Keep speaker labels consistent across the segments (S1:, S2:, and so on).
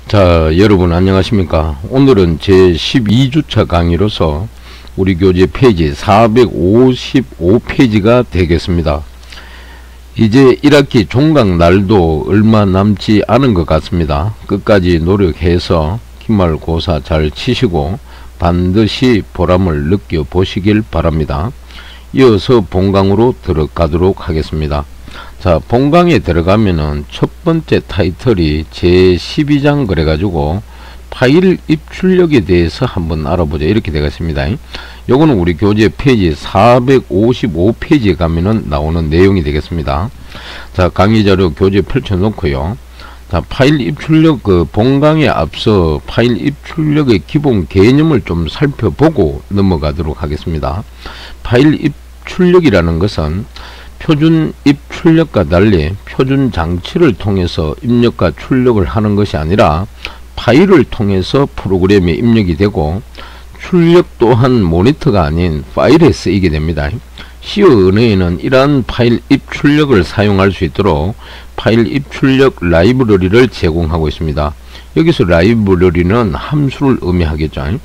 S1: 자, 여러분 안녕하십니까? 오늘은 제12주차 강의로서 우리 교재 페이지 455페이지가 되겠습니다. 이제 1학기 종강 날도 얼마 남지 않은 것 같습니다. 끝까지 노력해서 기말고사 잘 치시고 반드시 보람을 느껴보시길 바랍니다. 이어서 본강으로 들어가도록 하겠습니다. 자, 본강에 들어가면은 첫 번째 타이틀이 제12장 그래가지고 파일 입출력에 대해서 한번 알아보자 이렇게 되겠습니다. 요거는 우리 교재 페이지 455페이지에 가면은 나오는 내용이 되겠습니다. 자, 강의 자료 교재 펼쳐 놓고요. 자, 파일 입출력 본강에 앞서 파일 입출력의 기본 개념을 좀 살펴보고 넘어가도록 하겠습니다. 파일 입출력이라는 것은 표준 입출력과 달리 표준 장치를 통해서 입력과 출력을 하는 것이 아니라 파일을 통해서 프로그램에 입력이 되고 출력 또한 모니터가 아닌 파일에 쓰이게 됩니다. 시어 은혜에는 이러한 파일 입출력을 사용할 수 있도록 파일 입출력 라이브러리를 제공하고 있습니다. 여기서 라이브러리는 함수를 의미하겠죠.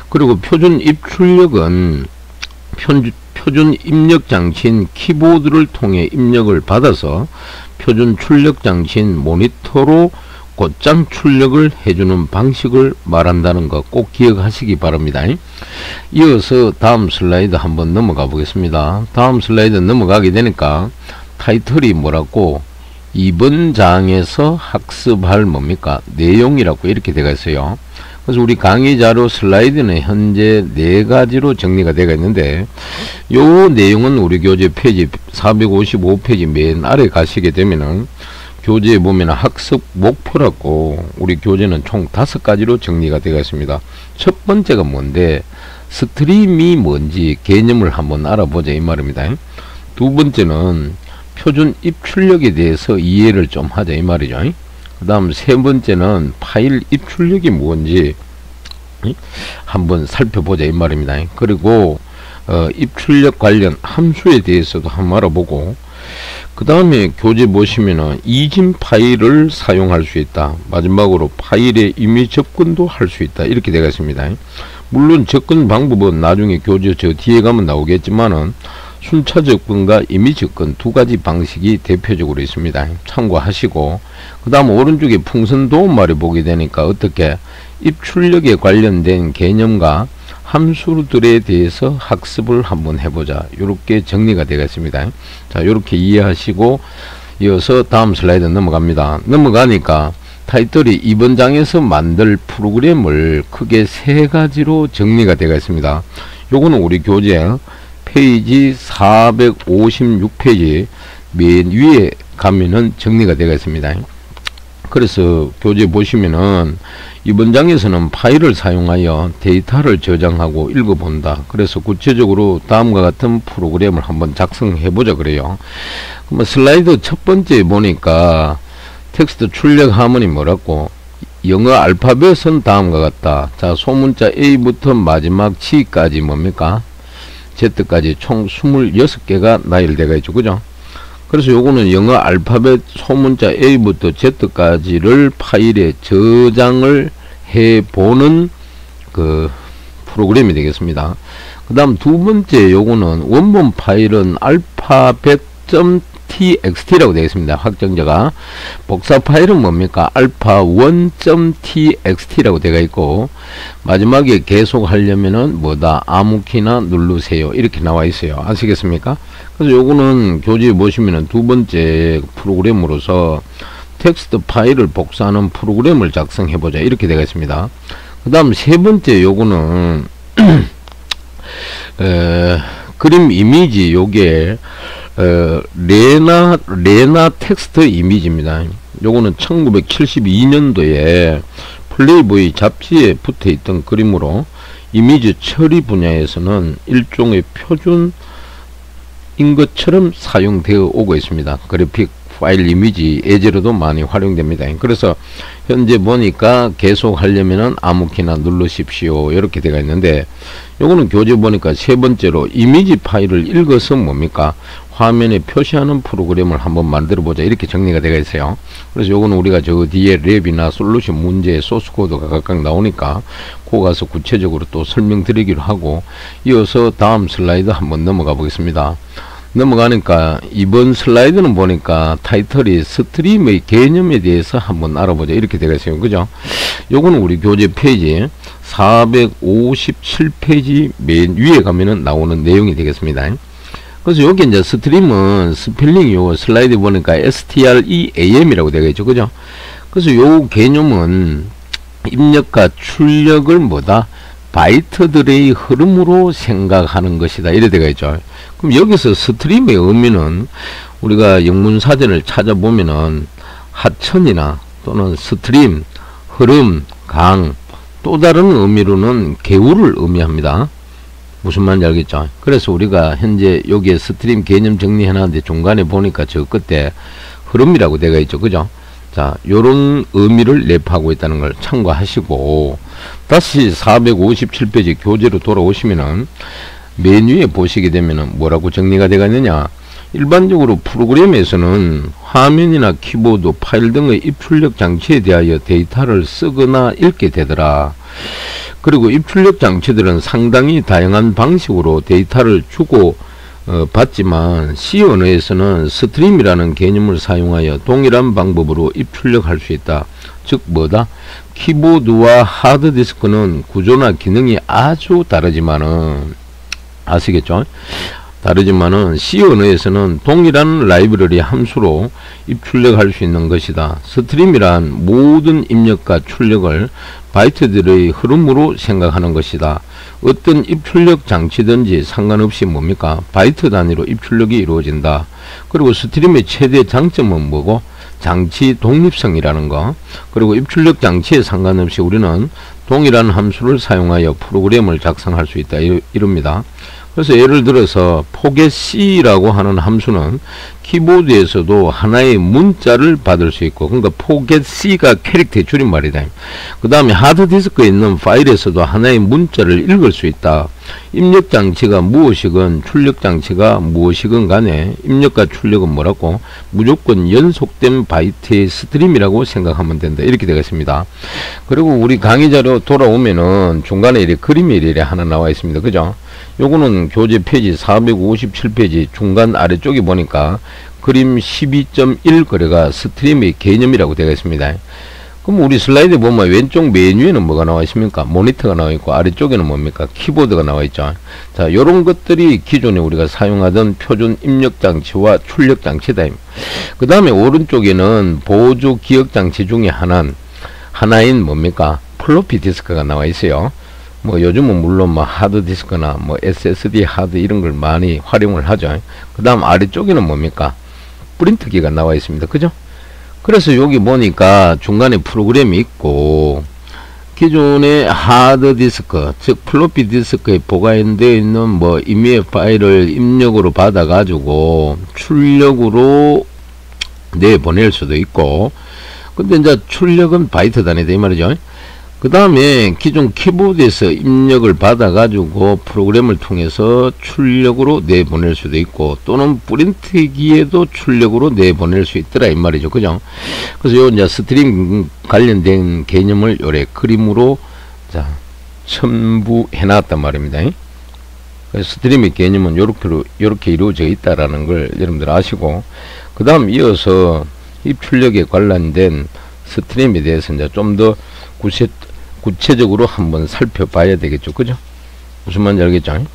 S1: 그리고 표준 입출력은 표준 입력 장치인 키보드를 통해 입력을 받아서 표준 출력 장치인 모니터로 곧장 출력을 해주는 방식을 말한다는 거 꼭 기억하시기 바랍니다. 이어서 다음 슬라이드 한번 넘어가 보겠습니다. 다음 슬라이드 넘어가게 되니까 타이틀이 뭐라고, 이번 장에서 학습할 뭡니까 내용이라고 이렇게 되어 있어요. 그래서 우리 강의 자료 슬라이드는 현재 4가지로 정리가 되어 있는데, 요 내용은 우리 교재 페이지 455페이지 맨 아래 가시게 되면은 교재에 보면 학습 목표라고 우리 교재는 총 5가지로 정리가 되어 있습니다. 첫 번째가 뭔데, 스트림이 뭔지 개념을 한번 알아보자 이 말입니다. 두 번째는 표준 입출력에 대해서 이해를 좀 하자 이 말이죠. 그 다음 세 번째는 파일 입출력이 뭔지 한번 살펴보자 이 말입니다. 그리고 입출력 관련 함수에 대해서도 한번 알아보고, 그 다음에 교재 보시면은 이진 파일을 사용할 수 있다. 마지막으로 파일에 이미 접근도 할 수 있다. 이렇게 되어 있습니다. 물론 접근 방법은 나중에 교재 저 뒤에 가면 나오겠지만은 순차 접근과 임의 접근 두 가지 방식이 대표적으로 있습니다. 참고하시고, 그 다음 오른쪽에 풍선 도움말을 보게 되니까 어떻게 입출력에 관련된 개념과 함수들에 대해서 학습을 한번 해보자 이렇게 정리가 되겠습니다. 자, 이렇게 이해하시고 이어서 다음 슬라이드 넘어갑니다. 넘어가니까 타이틀이 이번 장에서 만들 프로그램을 크게 3가지로 정리가 되겠습니다. 요거는 우리 교재 페이지 456페이지 맨 위에 가면은 정리가 되겠습니다. 그래서 교재 보시면은 이번 장에서는 파일을 사용하여 데이터를 저장하고 읽어본다. 그래서 구체적으로 다음과 같은 프로그램을 한번 작성해 보자 그래요. 그럼 슬라이드 첫 번째 보니까 텍스트 출력 하모니 뭐라고, 영어 알파벳은 다음과 같다. 자, 소문자 A부터 마지막 G까지 뭡니까 Z까지 총 26개가 나열되어 있죠. 그죠? 그래서 요거는 영어 알파벳 소문자 A부터 Z까지를 파일에 저장을 해보는 그 프로그램이 되겠습니다. 그 다음 두 번째 요거는 원본 파일은 alphabet.txt라고 되겠습니다. 확정자가. 복사 파일은 뭡니까 alpha1.txt라고 되어 있고, 마지막에 계속하려면은 뭐다 아무키나 누르세요 이렇게 나와 있어요. 아시겠습니까? 그래서 요거는 교재에 보시면은 두 번째 프로그램으로서 텍스트 파일을 복사하는 프로그램을 작성해 보자 이렇게 되겠습니다. 그 다음 세 번째 요거는 그림 이미지, 요게 레나 텍스트 이미지입니다. 요거는 1972년도에 플레이보이 잡지에 붙어 있던 그림으로 이미지 처리 분야에서는 일종의 표준인 것처럼 사용되어 오고 있습니다. 그래픽 파일 이미지 예제로도 많이 활용됩니다. 그래서 현재 보니까 계속 하려면은 아무키나 누르십시오 이렇게 되어 있는데, 요거는 교재 보니까 세 번째로 이미지 파일을 읽어서 뭡니까 화면에 표시하는 프로그램을 한번 만들어 보자, 이렇게 정리가 되어 있어요. 그래서 요거는 우리가 저 뒤에 랩이나 솔루션 문제의 소스 코드가 각각 나오니까 그 가서 구체적으로 또 설명드리기로 하고, 이어서 다음 슬라이드 한번 넘어가 보겠습니다. 넘어가니까 이번 슬라이드는 보니까 타이틀이 스트림의 개념에 대해서 한번 알아보자, 이렇게 되어 있어요. 그죠? 요거는 우리 교재 페이지 457페이지 맨 위에 가면은 나오는 내용이 되겠습니다. 그래서 여기 이제 스트림은 스펠링이 요 슬라이드 보니까 STREAM이라고 되어 있죠. 그죠? 그래서 요 개념은 입력과 출력을 뭐다? 바이트들의 흐름으로 생각하는 것이다, 이래 되어 있죠. 그럼 여기서 스트림의 의미는 우리가 영문사전을 찾아보면은 하천이나 또는 스트림, 흐름, 강, 또 다른 의미로는 개울을 의미합니다. 무슨 말인지 알겠죠? 그래서 우리가 현재 여기에 스트림 개념 정리해 놨는데 중간에 보니까 저 끝에 흐름이라고 되어 있죠. 그죠? 자, 요런 의미를 랩하고 있다는 걸 참고하시고, 다시 457페이지 교재로 돌아오시면은 맨 위에 보시게 되면은 뭐라고 정리가 되어 있느냐? 일반적으로 프로그램에서는 화면이나 키보드, 파일 등의 입출력 장치에 대하여 데이터를 쓰거나 읽게 되더라. 그리고 입출력 장치들은 상당히 다양한 방식으로 데이터를 주고 받지만 C 언어에서는 스트림이라는 개념을 사용하여 동일한 방법으로 입출력할 수 있다. 즉 뭐다? 키보드와 하드디스크는 구조나 기능이 아주 다르지만은, 아시겠죠? 다르지만은 C 언어에서는 동일한 라이브러리 함수로 입출력할 수 있는 것이다. 스트림이란 모든 입력과 출력을 바이트들의 흐름으로 생각하는 것이다. 어떤 입출력 장치든지 상관없이 뭡니까? 바이트 단위로 입출력이 이루어진다. 그리고 스트림의 최대 장점은 뭐고? 장치 독립성이라는 거. 그리고 입출력 장치에 상관없이 우리는 동일한 함수를 사용하여 프로그램을 작성할 수 있다, 이럽니다. 그래서 예를 들어서 포겟 C라고 하는 함수는 키보드에서도 하나의 문자를 받을 수 있고, 그러니까 포겟 C가 캐릭터의 줄임말이다. 그 다음에 하드디스크에 있는 파일에서도 하나의 문자를 읽을 수 있다. 입력 장치가 무엇이건 출력 장치가 무엇이건 간에 입력과 출력은 뭐라고? 무조건 연속된 바이트의 스트림이라고 생각하면 된다, 이렇게 되겠습니다. 그리고 우리 강의 자료 돌아오면은 중간에 이렇게 그림이 이렇게 하나 나와 있습니다. 그죠? 요거는 교재 페이지 457페이지 중간 아래쪽에 보니까 그림 12.1 거래가 스트림의 개념이라고 되어 있습니다. 그럼 우리 슬라이드 보면 왼쪽 맨 위에는 뭐가 나와 있습니까? 모니터가 나와 있고 아래쪽에는 뭡니까? 키보드가 나와 있죠. 자, 요런 것들이 기존에 우리가 사용하던 표준 입력 장치와 출력 장치다. 그 다음에 오른쪽에는 보조 기억 장치 중에 하나인 뭡니까? 플로피 디스크가 나와 있어요. 뭐 요즘은 물론 뭐 하드디스크나 뭐 SSD 하드 이런 걸 많이 활용을 하죠. 그 다음 아래쪽에는 뭡니까? 프린트기가 나와 있습니다. 그죠? 그래서 여기 보니까 중간에 프로그램이 있고, 기존의 하드디스크, 즉 플로피 디스크에 보관되어 있는 뭐 임의 파일을 입력으로 받아 가지고 출력으로 내보낼 수도 있고, 근데 이제 출력은 바이트 단위다, 이 말이죠. 그 다음에 기존 키보드에서 입력을 받아 가지고 프로그램을 통해서 출력으로 내보낼 수도 있고, 또는 프린트기에도 출력으로 내보낼 수 있더라, 이 말이죠. 그죠? 그래서 요 이제 스트림 관련된 개념을 요래 그림으로 자 첨부해 놨단 말입니다. 그래서 스트림의 개념은 요렇게 이루어져 있다라는 걸 여러분들 아시고, 그 다음 이어서 입출력에 관련된 스트림에 대해서 이제 좀 더 구체적으로 한번 살펴봐야 되겠죠. 그죠? 무슨 말인지 알겠죠?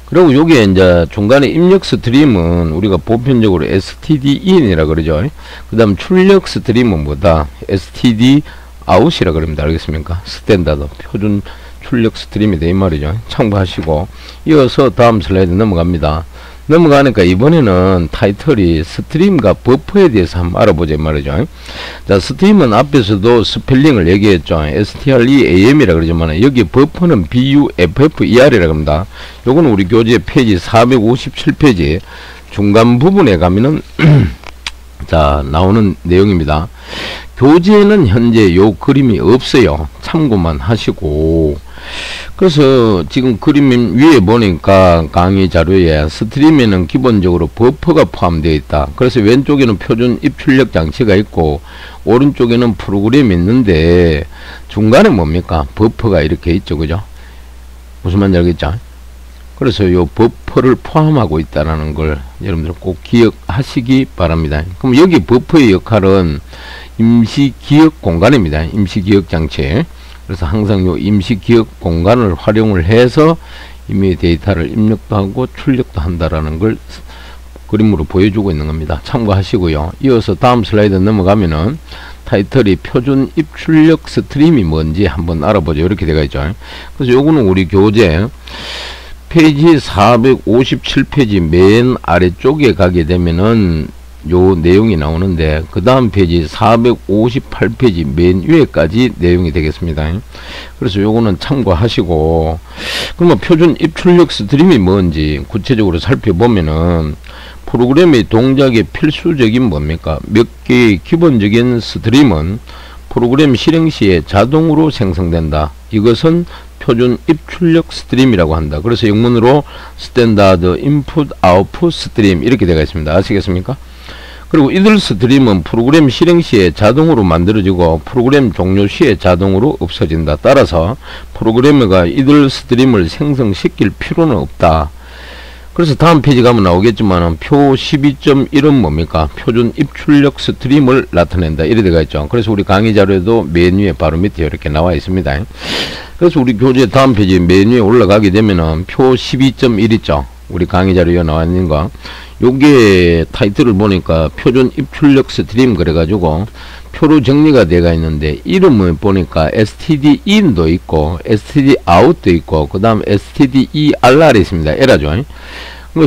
S1: 그리고 여기에 이제 중간에 입력 스트림은 우리가 보편적으로 stdin이라 그러죠. 그 다음 출력 스트림은 뭐다? std out이라 그럽니다. 알겠습니까? 스탠다드 표준 출력 스트림이 돼, 이 말이죠. 참고하시고, 이어서 다음 슬라이드 넘어갑니다. 넘어가니까 이번에는 타이틀이 스트림과 버퍼에 대해서 한번 알아보자, 이 말이죠. 자, 스트림은 앞에서도 스펠링을 얘기했죠. STREAM이라 그러지만 여기 버퍼는 BUFFER이라 합니다. 요거는 우리 교재 페이지 457페이지 중간 부분에 가면은 자, 나오는 내용입니다. 교재에는 현재 요 그림이 없어요. 참고만 하시고, 그래서 지금 그림 위에 보니까 강의 자료에 스트림에는 기본적으로 버퍼가 포함되어 있다. 그래서 왼쪽에는 표준 입출력 장치가 있고 오른쪽에는 프로그램이 있는데 중간에 뭡니까? 버퍼가 이렇게 있죠. 그죠? 무슨 말인지 알겠죠? 그래서 요 버퍼를 포함하고 있다는 걸 여러분들 꼭 기억하시기 바랍니다. 그럼 여기 버퍼의 역할은 임시기억 공간입니다. 임시기억 장치. 그래서 항상 요 임시기억 공간을 활용을 해서 이미 데이터를 입력도 하고 출력도 한다라는 걸 그림으로 보여주고 있는 겁니다. 참고하시고요. 이어서 다음 슬라이드 넘어가면은 타이틀이 표준 입출력 스트림이 뭔지 한번 알아보죠. 이렇게 되어 있죠. 그래서 요거는 우리 교재 페이지 457페이지 맨 아래쪽에 가게 되면은 요 내용이 나오는데 그 다음 페이지 458페이지 맨 위에까지 내용이 되겠습니다. 그래서 요거는 참고하시고, 그러면 표준 입출력 스트림이 뭔지 구체적으로 살펴보면은 프로그램의 동작의 필수적인 뭡니까? 몇 개의 기본적인 스트림은 프로그램 실행 시에 자동으로 생성된다. 이것은 표준 입출력 스트림이라고 한다. 그래서 영문으로 스탠다드 인풋 아웃풋 스트림 이렇게 되어 있습니다. 아시겠습니까? 그리고 이들 스트림은 프로그램 실행 시에 자동으로 만들어지고 프로그램 종료 시에 자동으로 없어진다. 따라서 프로그래머가 이들 스트림을 생성시킬 필요는 없다. 그래서 다음 페이지 가면 나오겠지만 표 12.1은 뭡니까? 표준 입출력 스트림을 나타낸다. 이래 되어 있죠. 그래서 우리 강의 자료에도 맨 위에 바로 밑에 이렇게 나와 있습니다. 그래서 우리 교재 다음 페이지 맨 위에 올라가게 되면은 표 12.1 있죠. 우리 강의 자료에 나와 있는 거. 요게 타이틀을 보니까 표준 입출력 스트림 그래가지고 표로 정리가 되어 있는데 이름을 보니까 stdin도 있고 stdout도 있고 그 다음 stderr이 있습니다. 에라죠.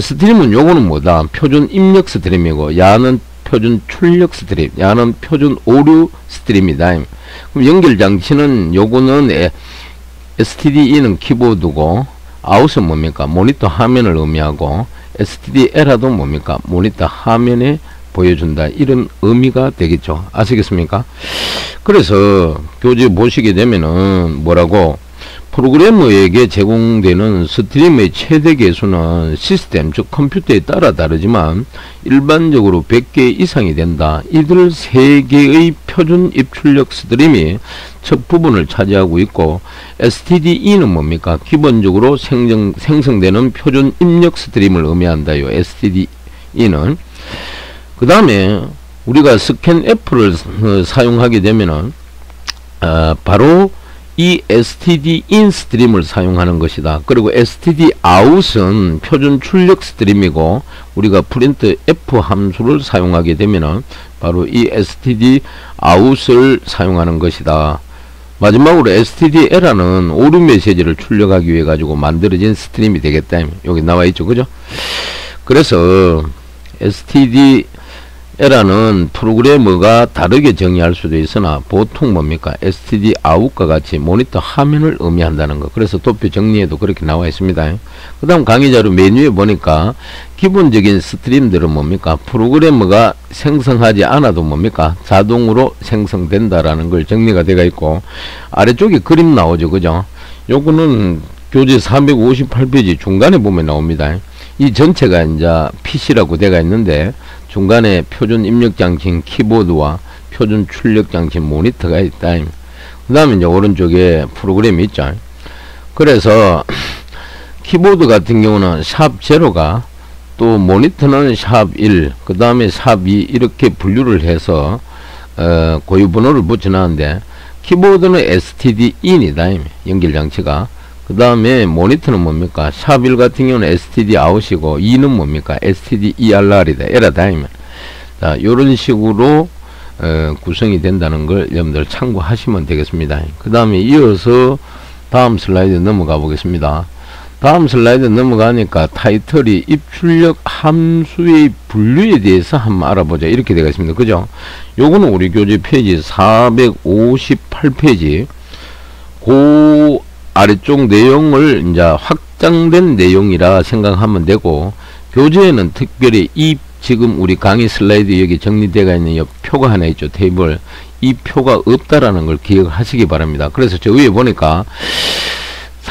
S1: 스트림은 요거는 뭐다? 표준 입력 스트림이고 야는 표준 출력 스트림, 야는 표준 오류 스트림이다. 그럼 연결 장치는 요거는 stdin은 키보드고 out은 뭡니까? 모니터 화면을 의미하고 std에라도 뭡니까? 모니터 화면에 보여준다. 이런 의미가 되겠죠. 아시겠습니까? 그래서 교재 보시게 되면은 뭐라고? 프로그래머에게 제공되는 스트림의 최대 개수는 시스템, 즉 컴퓨터에 따라 다르지만 일반적으로 100개 이상이 된다. 이들 3개의 표준 입출력 스트림이 첫 부분을 차지하고 있고 stdin은 뭡니까? 기본적으로 생성되는 표준 입력 스트림을 의미한다요. stdin은. 그 다음에 우리가 스캔F를 사용하게 되면은 바로 이 stdin 스트림을 사용하는 것이다. 그리고 stdout은 표준 출력 스트림이고 우리가 프린트 F 함수를 사용하게 되면은 바로 이 stdout을 사용하는 것이다. 마지막으로 stderr는 오류 메시지를 출력하기 위해 가지고 만들어진 스트림이 되겠다. 여기 나와 있죠. 그죠? 그래서 stderr는 프로그래머가 다르게 정의할 수도 있으나 보통 뭡니까? stdout과 같이 모니터 화면을 의미한다는 거. 그래서 도표 정리에도 그렇게 나와 있습니다. 그 다음 강의 자료 메뉴에 보니까 기본적인 스트림들은 뭡니까? 프로그래머가 생성하지 않아도 뭡니까? 자동으로 생성된다라는 걸 정리가 되어 있고 아래쪽에 그림 나오죠. 그죠? 요거는 교재 458페이지 중간에 보면 나옵니다. 이 전체가 이제 PC라고 되어 있는데 중간에 표준 입력 장치인 키보드와 표준 출력 장치인 모니터가 있다. 그 다음에 이제 오른쪽에 프로그램이 있죠. 그래서 키보드 같은 경우는 샵 0가 또 모니터는 샵 1, 그 다음에 샵 2 이렇게 분류를 해서 고유 번호를 붙여놨는데 키보드는 stdin이다. 연결 장치가. 그 다음에 모니터는 뭡니까? 샵 1 같은 경우는 stdout이고 2는 뭡니까? stderr이다. 에라다이면. 자, 요런 식으로 구성이 된다는 걸 여러분들 참고하시면 되겠습니다. 그 다음에 이어서 다음 슬라이드 넘어가 보겠습니다. 다음 슬라이드 넘어가니까 타이틀이 입출력 함수의 분류에 대해서 한번 알아보자. 이렇게 되어 있습니다. 그죠? 요거는 우리 교재 페이지 458페이지 그 아래쪽 내용을 이제 확장된 내용이라 생각하면 되고 교재에는 특별히 이 지금 우리 강의 슬라이드 여기 정리되어 있는 이 표가 하나 있죠. 테이블. 이 표가 없다라는 걸 기억하시기 바랍니다. 그래서 저 위에 보니까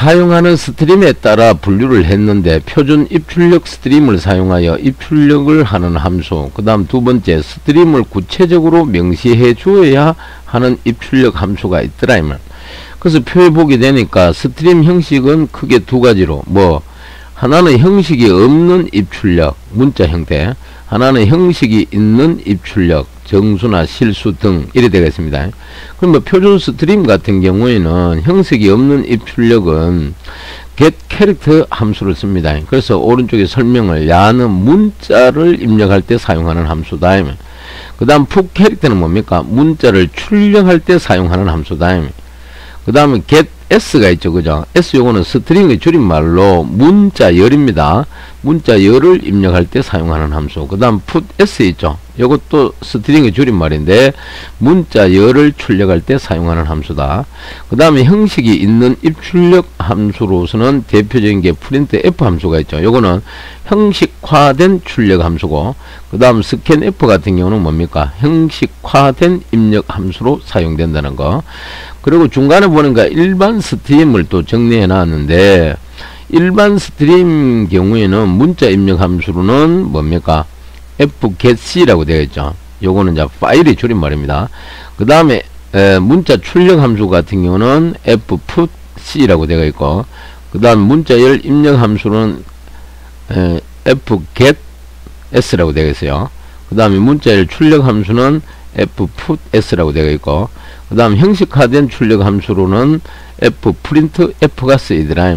S1: 사용하는 스트림에 따라 분류를 했는데 표준 입출력 스트림을 사용하여 입출력을 하는 함수, 그 다음 두 번째 스트림을 구체적으로 명시해 주어야 하는 입출력 함수가 있더라 이 말. 그래서 표에 보게 되니까 스트림 형식은 크게 두 가지로, 하나는 형식이 없는 입출력 문자 형태, 하나는 형식이 있는 입출력 정수나 실수 등 이래 되겠습니다. 그럼 표준 스트림 같은 경우에는 형식이 없는 입출력은 get 캐릭터 함수를 씁니다. 그래서 오른쪽에 설명을 야는 문자를 입력할 때 사용하는 함수다. 그 다음 put 캐릭터는 뭡니까? 문자를 출력할 때 사용하는 함수다. 그 다음에 get s가 있죠, 그죠? s 요거는 스트링의 줄임말로 문자열입니다. 문자열을 입력할 때 사용하는 함수. 그 다음 put s 있죠. 요것도 스트링의 줄임말인데 문자열을 출력할 때 사용하는 함수다. 그 다음에 형식이 있는 입출력 함수로서는 대표적인 게 print f 함수가 있죠. 요거는 형식화된 출력 함수고, 그 다음 scan f 같은 경우는 뭡니까? 형식화된 입력 함수로 사용된다는 거. 그리고 중간에 보니까 일반 스트림을 또 정리해 놨는데, 일반 스트림 경우에는 문자 입력 함수로는 뭡니까? fgetc라고 되어 있죠. 요거는 이제 파일의 줄임말입니다. 그 다음에 문자 출력 함수 같은 경우는 fputc라고 되어 있고, 그 다음 문자열 입력 함수는 fgets라고 되어 있어요. 그 다음에 문자열 출력 함수는 fputs라고 되어 있고, 그 다음 형식화된 출력 함수로는 fprintf가 쓰이더라.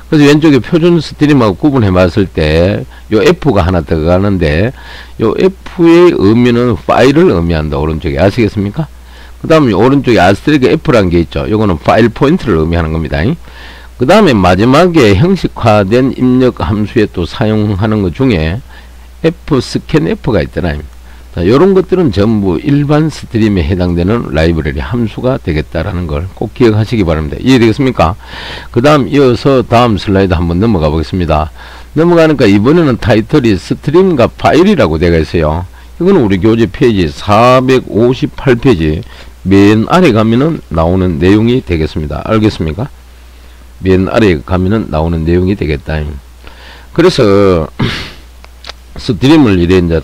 S1: 그래서 왼쪽에 표준 스트림하고 구분해 봤을 때 요 f가 하나 들어가는데, 요 f의 의미는 파일을 의미한다. 오른쪽에 아시겠습니까? 그 다음에 오른쪽에 아스테리크 f라는 게 있죠. 요거는 파일 포인트를 의미하는 겁니다. 그 다음에 마지막에 형식화된 입력 함수에 또 사용하는 것 중에 fscanf가 있더라. 자, 요런 것들은 전부 일반 스트림에 해당되는 라이브러리 함수가 되겠다라는 걸 꼭 기억하시기 바랍니다. 이해되겠습니까? 그 다음 이어서 다음 슬라이드 한번 넘어가 보겠습니다. 넘어가니까 이번에는 타이틀이 스트림과 파일이라고 되어 있어요. 이거는 우리 교재 페이지 458페이지 맨 아래 가면은 나오는 내용이 되겠습니다. 알겠습니까? 맨 아래 가면은 나오는 내용이 되겠다. 그래서 스트림을 이래 이제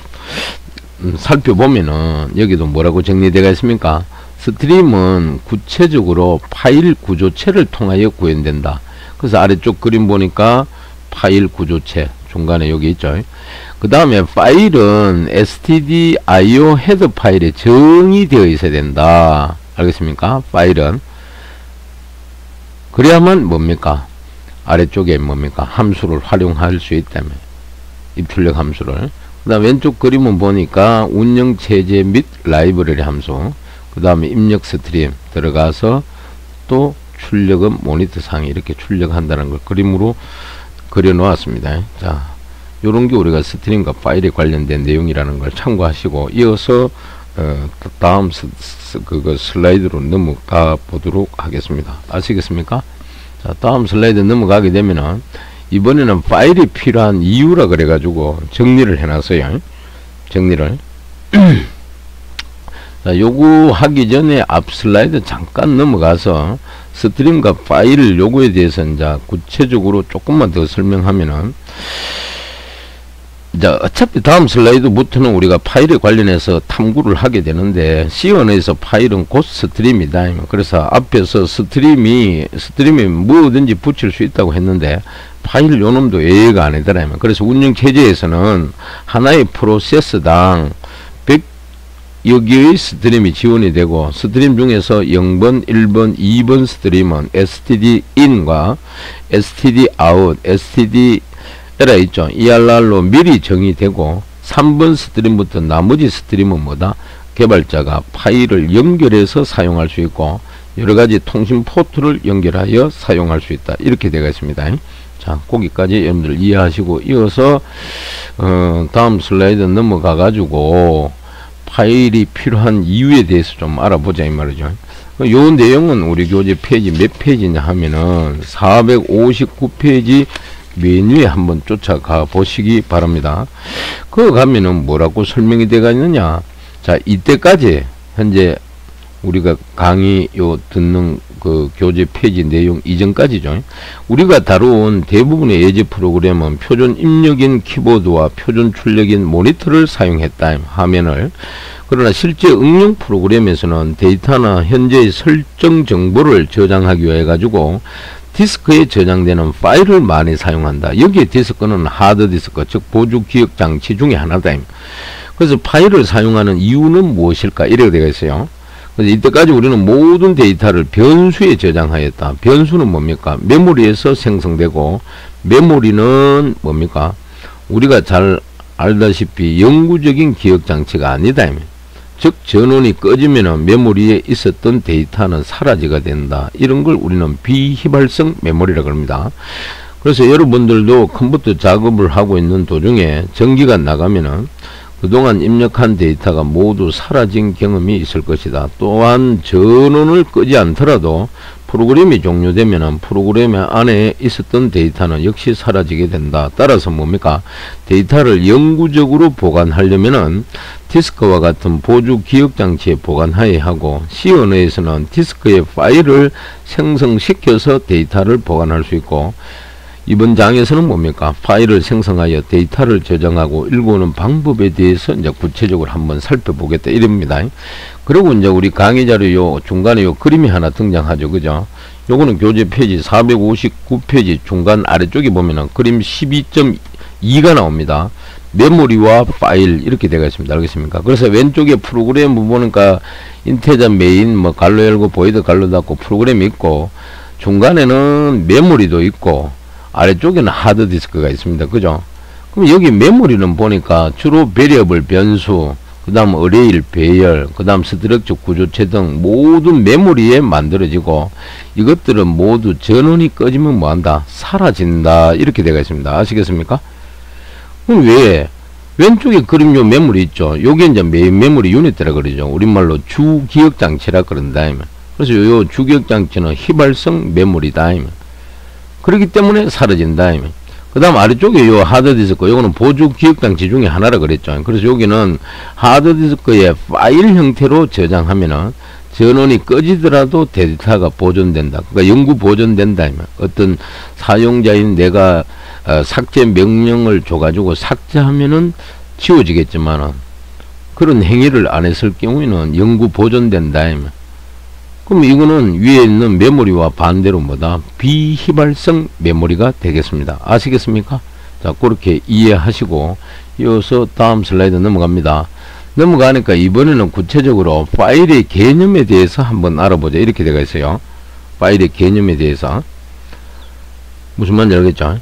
S1: 살펴보면은 여기도 뭐라고 정리되어 있습니까? 스트림은 구체적으로 파일 구조체를 통하여 구현된다. 그래서 아래쪽 그림 보니까 파일 구조체 중간에 여기 있죠. 그 다음에 파일은 stdio 헤더 파일에 정의되어 있어야 된다. 알겠습니까? 파일은 그래야만 뭡니까? 아래쪽에 뭡니까? 함수를 활용할 수 있다면 입출력 함수를. 그 다음 왼쪽 그림은 보니까 운영체제 및 라이브러리 함수, 그 다음에 입력 스트림 들어가서 또 출력은 모니터 상에 이렇게 출력한다는 걸 그림으로 그려 놓았습니다. 자, 요런 게 우리가 스트림과 파일에 관련된 내용이라는 걸 참고하시고, 이어서 다음 슬라이드로 넘어가 보도록 하겠습니다. 아시겠습니까? 자, 다음 슬라이드 넘어가게 되면은 이번에는 파일이 필요한 이유라 그래가지고 정리를 해놨어요. 정리를. 자, 요구 하기 전에 앞 슬라이드 잠깐 넘어가서 스트림과 파일 요구에 대해서 이제 구체적으로 조금만 더 설명하면은, 이제 어차피 다음 슬라이드부터는 우리가 파일에 관련해서 탐구를 하게 되는데, C 언어에서 파일은 곧 스트림이다. 그래서 앞에서 스트림이 뭐든지 붙일 수 있다고 했는데 파일 요놈도 예외가 아니더라. 그래서 운영체제에서는 하나의 프로세스당 100여개의 스트림이 지원이 되고, 스트림 중에서 0번, 1번, 2번 스트림은 stdin과 stdout, stdera 있죠. ERR로 미리 정의되고, 3번 스트림부터 나머지 스트림은 뭐다? 개발자가 파일을 연결해서 사용할 수 있고 여러가지 통신 포트를 연결하여 사용할 수 있다. 이렇게 되어 있습니다. 자, 거기까지 여러분들 이해하시고, 이어서 다음 슬라이드 넘어가 가지고 파일이 필요한 이유에 대해서 좀 알아보자 이 말이죠. 요 내용은 우리 교재 페이지 몇 페이지냐 하면은 459페이지 메뉴에 한번 쫓아가 보시기 바랍니다. 그거 가면은 뭐라고 설명이 되어 있느냐. 자, 이때까지 현재 우리가 강의 듣는 그 교재 페이지 내용 이전까지죠. 우리가 다룬 대부분의 예제 프로그램은 표준 입력인 키보드와 표준 출력인 모니터를 사용했다, 화면을. 그러나 실제 응용 프로그램에서는 데이터나 현재의 설정 정보를 저장하기 위해 가지고 디스크에 저장되는 파일을 많이 사용한다. 여기에 디스크는 하드디스크, 즉 보조 기억 장치 중에 하나다. 그래서 파일을 사용하는 이유는 무엇일까? 이렇게 되어 있어요. 그래서 이때까지 우리는 모든 데이터를 변수에 저장하였다. 변수는 뭡니까? 메모리에서 생성되고, 메모리는 뭡니까? 우리가 잘 알다시피 영구적인 기억 장치가 아니다. 즉 전원이 꺼지면은 메모리에 있었던 데이터는 사라지게 된다. 이런 걸 우리는 비휘발성 메모리라고 합니다. 그래서 여러분들도 컴퓨터 작업을 하고 있는 도중에 전기가 나가면은 그동안 입력한 데이터가 모두 사라진 경험이 있을 것이다. 또한 전원을 끄지 않더라도 프로그램이 종료되면 프로그램 안에 있었던 데이터는 역시 사라지게 된다. 따라서 뭡니까? 데이터를 영구적으로 보관하려면은 디스크와 같은 보조 기억장치에 보관해야 하고, C 언어에서는 디스크에 파일을 생성시켜서 데이터를 보관할 수 있고, 이번 장에서는 뭡니까? 파일을 생성하여 데이터를 저장하고 읽어오는 방법에 대해서 이제 구체적으로 한번 살펴보겠다 이럽니다. 그리고 이제 우리 강의 자료 요 중간에 요 그림이 하나 등장하죠. 그죠? 요거는 교재 페이지 459페이지 중간 아래쪽에 보면은 그림 12.2가 나옵니다. 메모리와 파일 이렇게 되어 있습니다. 알겠습니까? 그래서 왼쪽에 프로그램 보니까 인테저 메인 뭐 갈로 열고 보이드 갈로 닫고 프로그램이 있고, 중간에는 메모리도 있고, 아래쪽에는 하드디스크가 있습니다. 그죠? 그럼 여기 메모리는 보니까 주로 베리어블 변수, 그 다음 어레일 배열, 그 다음 스트럭처 구조체 등 모든 메모리에 만들어지고, 이것들은 모두 전원이 꺼지면 뭐한다? 사라진다. 이렇게 되어 있습니다. 아시겠습니까? 그럼 왜 왼쪽에 그림 요 메모리 있죠? 요게 이제 메인 메모리 유닛이라 그러죠. 우리말로 주기억장치라 그런다. 그래서 요 주기억장치는 휘발성 메모리다. 그렇기 때문에 사라진다. 그 다음 아래쪽에 요 하드디스크, 요거는 보조 기억장치 중에 하나라 그랬죠. 그래서 여기는 하드디스크의 파일 형태로 저장하면은 전원이 꺼지더라도 데이터가 보존된다. 그러니까 영구 보존된다. 어떤 사용자인 내가 삭제 명령을 줘가지고 삭제하면은 지워지겠지만은 그런 행위를 안 했을 경우에는 영구 보존된다. 그럼 이거는 위에 있는 메모리와 반대로 뭐다? 비휘발성 메모리가 되겠습니다. 아시겠습니까? 자, 그렇게 이해하시고 이어서 다음 슬라이드 넘어갑니다. 넘어가니까 이번에는 구체적으로 파일의 개념에 대해서 한번 알아보자. 이렇게 되어 있어요. 파일의 개념에 대해서. 무슨 말인지 알겠죠?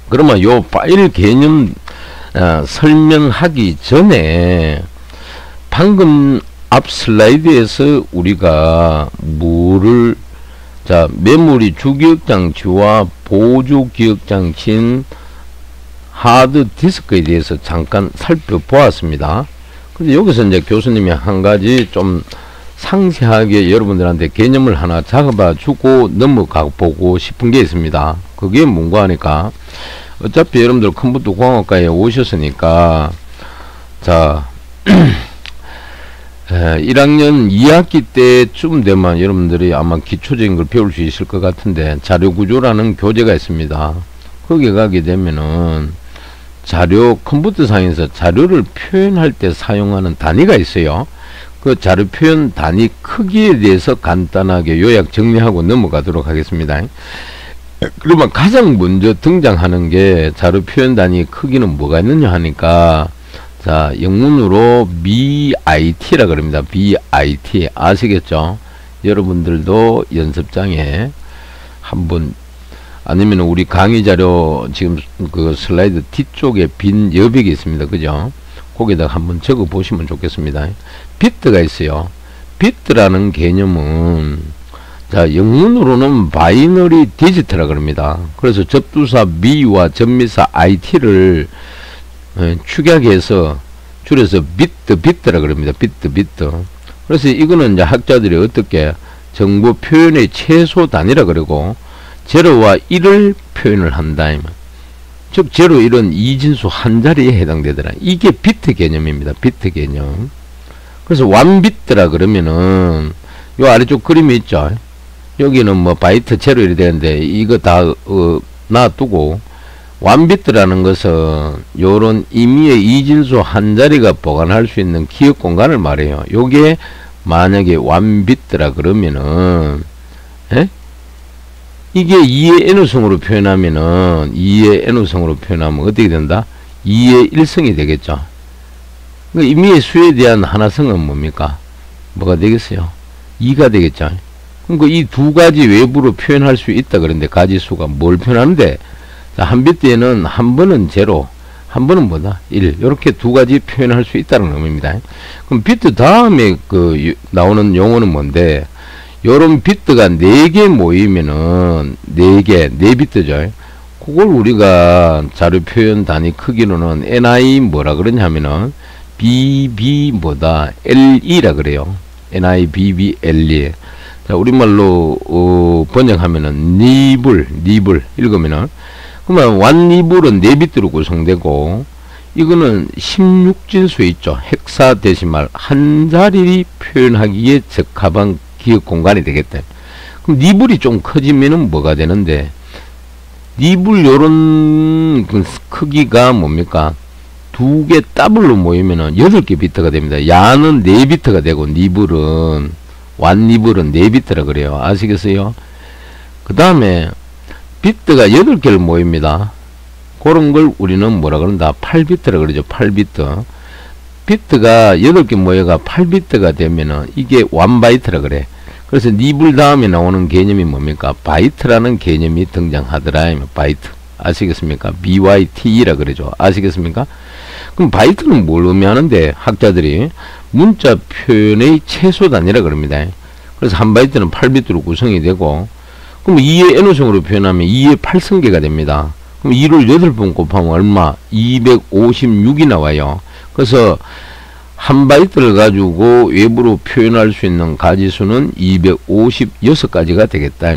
S1: 그러면 요 파일 개념 설명하기 전에 방금 앞 슬라이드에서 우리가 뭐를, 자, 메모리 주기억장치와 보조 기억장치인 하드디스크에 대해서 잠깐 살펴보았습니다. 근데 여기서 이제 교수님이 한 가지 좀 상세하게 여러분들한테 개념을 하나 잡아 주고 넘어가 보고 싶은 게 있습니다. 그게 뭔가 하니까, 어차피 여러분들 컴퓨터 공학과에 오셨으니까, 자, 1학년 2학기 때쯤 되면 여러분들이 아마 기초적인 걸 배울 수 있을 것 같은데, 자료구조라는 교재가 있습니다. 거기 가게 되면은 컴퓨터상에서 자료를 표현할 때 사용하는 단위가 있어요. 그 자료 표현 단위 크기에 대해서 간단하게 요약 정리하고 넘어가도록 하겠습니다. 그러면 가장 먼저 등장하는 게 자료 표현 단위 크기는 뭐가 있느냐 하니까, 자, 영문으로 BIT라 그럽니다. BIT. 아시겠죠? 여러분들도 연습장에 한번, 아니면 우리 강의 자료 지금 그 슬라이드 뒤쪽에 빈 여백이 있습니다. 그죠? 거기다가 한번 적어 보시면 좋겠습니다. 비트가 있어요. 비트라는 개념은, 자, 영문으로는 바이너리 디지트라 그럽니다. 그래서 접두사 B와 접미사 IT를 축약해서 줄여서 비트라 그럽니다. 비트. 그래서 이거는 이제 학자들이 어떻게 정보 표현의 최소 단위라 그러고, 제로와 1을 표현을 한다. 즉 제로 1은 이진수 한 자리에 해당되더라. 이게 비트 개념입니다. 비트 개념. 그래서 1비트라 그러면은 요 아래쪽 그림이 있죠. 여기는 뭐 바이트 제로 이래 되는데 이거 다 놔두고 1비트라는 것은 요런 임의의 이진수 한 자리가 보관할 수 있는 기억 공간을 말해요. 요게 만약에 1비트라 그러면은 이게 2의 n우성으로 표현하면은 2의 n우성으로 표현하면 어떻게 된다? 2의 1성이 되겠죠. 그러니까 임의의 수에 대한 하나성은 뭡니까? 뭐가 되겠어요? 2가 되겠죠. 그러니까 이 두 가지 외부로 표현할 수 있다 그런데 가지수가 뭘 표현하는데, 자, 한 비트에는 한 번은 제로, 한 번은 뭐다? 1. 이렇게 두 가지 표현할 수 있다는 의미입니다. 그럼 비트 다음에 나오는 용어는 뭔데? 요런 비트가 4개 모이면은 4개, 4비트죠. 그걸 우리가 자료 표현 단위 크기로는 NI 뭐라 그러냐면은 BB 뭐다? LE라 그래요. NI BB LE. 자, 우리말로 번역하면은 니불 읽으면은, 그러면 1니불은 4비트로 구성되고, 이거는 16진수 있죠. 헥사데시말 한 자리 표현하기에 적합한 기억 공간이 되겠다. 그럼 니불이 좀 커지면은 뭐가 되는데, 니불 요런 그 크기가 뭡니까? 2개 더블로 모이면은 8개 비트가 됩니다. 야는 4비트가 되고, 니불은 1니불은 4비트라 그래요. 아시겠어요? 그 다음에 비트가 8개를 모입니다. 그런 걸 우리는 뭐라 그런다? 8비트라 그러죠. 8비트. 비트가 8개 모여가 8비트가 되면은 이게 1바이트라 그래. 그래서 니불 다음에 나오는 개념이 뭡니까? 바이트라는 개념이 등장하더라. 바이트. 아시겠습니까? BYTE라 그러죠. 아시겠습니까? 그럼 바이트는 뭘 의미하는데, 학자들이 문자 표현의 최소 단위라 그럽니다. 그래서 한 바이트는 8비트로 구성이 되고, 그럼 2의 n우성으로 표현하면 2의 8승계가 됩니다. 그럼 2를 8번 곱하면 얼마? 256이 나와요. 그래서 한 바이트를 가지고 외부로 표현할 수 있는 가지수는 256가지가 되겠다.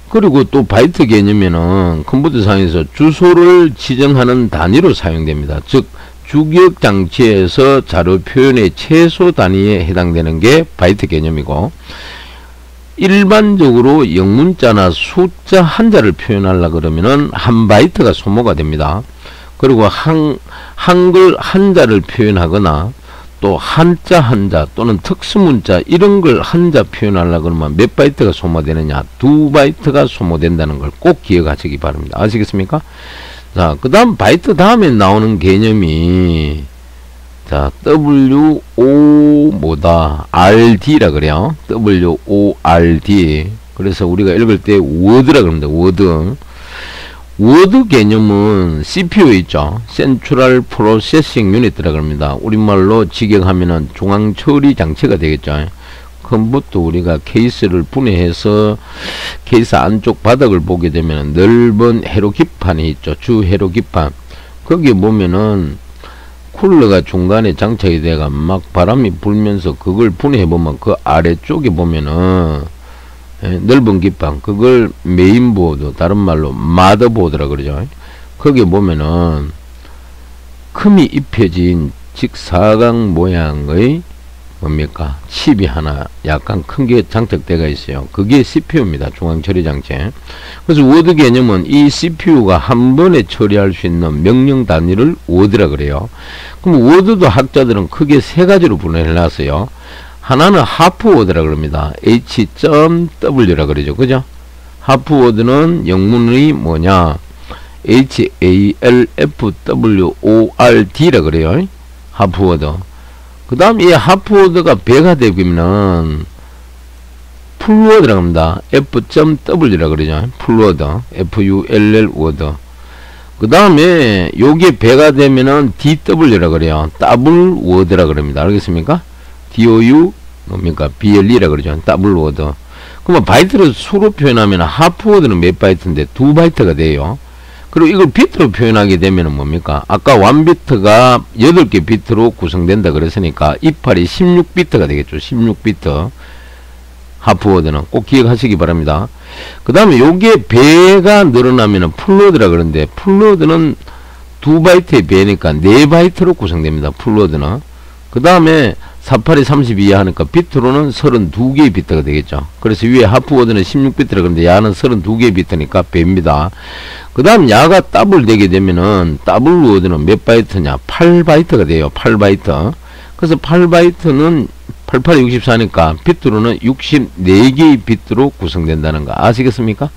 S1: 그리고 또 바이트 개념에는 컴퓨터상에서 주소를 지정하는 단위로 사용됩니다. 즉 주기억 장치에서 자료 표현의 최소 단위에 해당되는 게 바이트 개념이고, 일반적으로 영문자나 숫자 한자를 표현하려고 그러면은 한 바이트가 소모가 됩니다. 그리고 한글 한자를 표현하거나 또 한자 한자 또는 특수문자 이런 걸 한자 표현하려고 그러면 몇 바이트가 소모되느냐? 2바이트가 소모된다는 걸 꼭 기억하시기 바랍니다. 아시겠습니까? 자, 그 다음 바이트 다음에 나오는 개념이, 자, WO 뭐다? RD라 그래요. WORD. 그래서 우리가 읽을 때 워드라 그럽니다. 워드. 워드 개념은 CPU 있죠. Central Processing Unit라 그럽니다. 우리말로 직역하면은 중앙 처리 장치가 되겠죠. 컴퓨터 우리가 케이스를 분해해서 케이스 안쪽 바닥을 보게 되면 넓은 회로 기판이 있죠. 주 회로 기판. 거기 보면은 쿨러가 중간에 장착이 돼가 막 바람이 불면서 그걸 분해해 보면 그 아래쪽에 보면은 넓은 기판, 그걸 메인보드, 다른 말로 마더보드라 그러죠. 거기 보면은 큼이 입혀진 직사각 모양의 뭡니까? 칩이 하나 약간 큰 게 장착되어 있어요. 그게 CPU입니다. 중앙처리장치. 그래서 워드 개념은 이 CPU가 한 번에 처리할 수 있는 명령 단위를 워드라 그래요. 그럼 워드도 학자들은 크게 세 가지로 분해해 놨어요. 하나는 하프워드라 그럽니다. H.W라 그러죠. 그죠? 하프워드는 영문이 뭐냐? HALFWORD라 그래요. 하프워드. 그 다음 이 하프워드가 배가 되면 풀워드라 합니다. F.W라 그러죠. 풀워드. FULL 워드. 그 다음에 요게 배가 되면은 DW라 그래요. 더블 워드라 그럽니다. 알겠습니까? DOU 뭡니까? BLE라 그러죠. 더블 워드. 그러면 바이트로 수로 표현하면 하프워드는 몇 바이트인데 2바이트가 돼요. 그리고 이걸 비트로 표현하게 되면 뭡니까? 아까 1비트가 8개 비트로 구성된다 그랬으니까 이팔이 16비트가 되겠죠. 16비트. 하프워드는 꼭 기억하시기 바랍니다. 그 다음에 요게 배가 늘어나면 풀로드라 그러는데, 풀로드는 2바이트의 배니까 4바이트로 구성됩니다. 풀로드는. 그 다음에 48이 32 하니까 비트로는 32개의 비트가 되겠죠. 그래서 위에 하프워드는 16비트라 그러는데 야는 32개의 비트니까 배입니다. 그 다음 야가 더블 되게 되면은 더블 워드는 몇 바이트냐? 8바이트가 돼요. 8바이트. 그래서 8바이트는 88이 64니까 비트로는 64개의 비트로 구성된다는 거 아시겠습니까?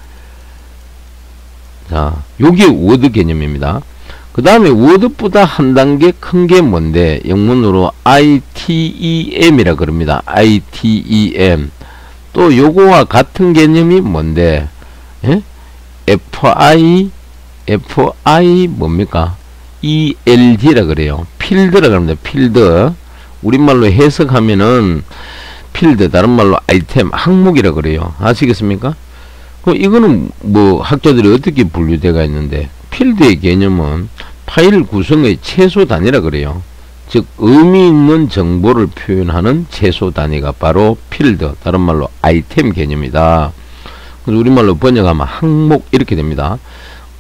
S1: 자, 요게 워드 개념입니다. 그 다음에 워드보다 한 단계 큰 게 뭔데, 영문으로 ITEM이라 그럽니다. ITEM. 또 요거와 같은 개념이 뭔데, 예? FI 뭡니까? ELD라 그래요. 필드라 그럽니다. 필드. 우리말로 해석하면은 필드, 다른 말로 아이템, 항목이라 그래요. 아시겠습니까? 그럼 이거는 뭐 학자들이 어떻게 분류되어 있는데, 필드의 개념은 파일 구성의 최소 단위라 그래요. 즉 의미 있는 정보를 표현하는 최소 단위가 바로 필드, 다른 말로 아이템 개념이다. 그래서 우리말로 번역하면 항목 이렇게 됩니다.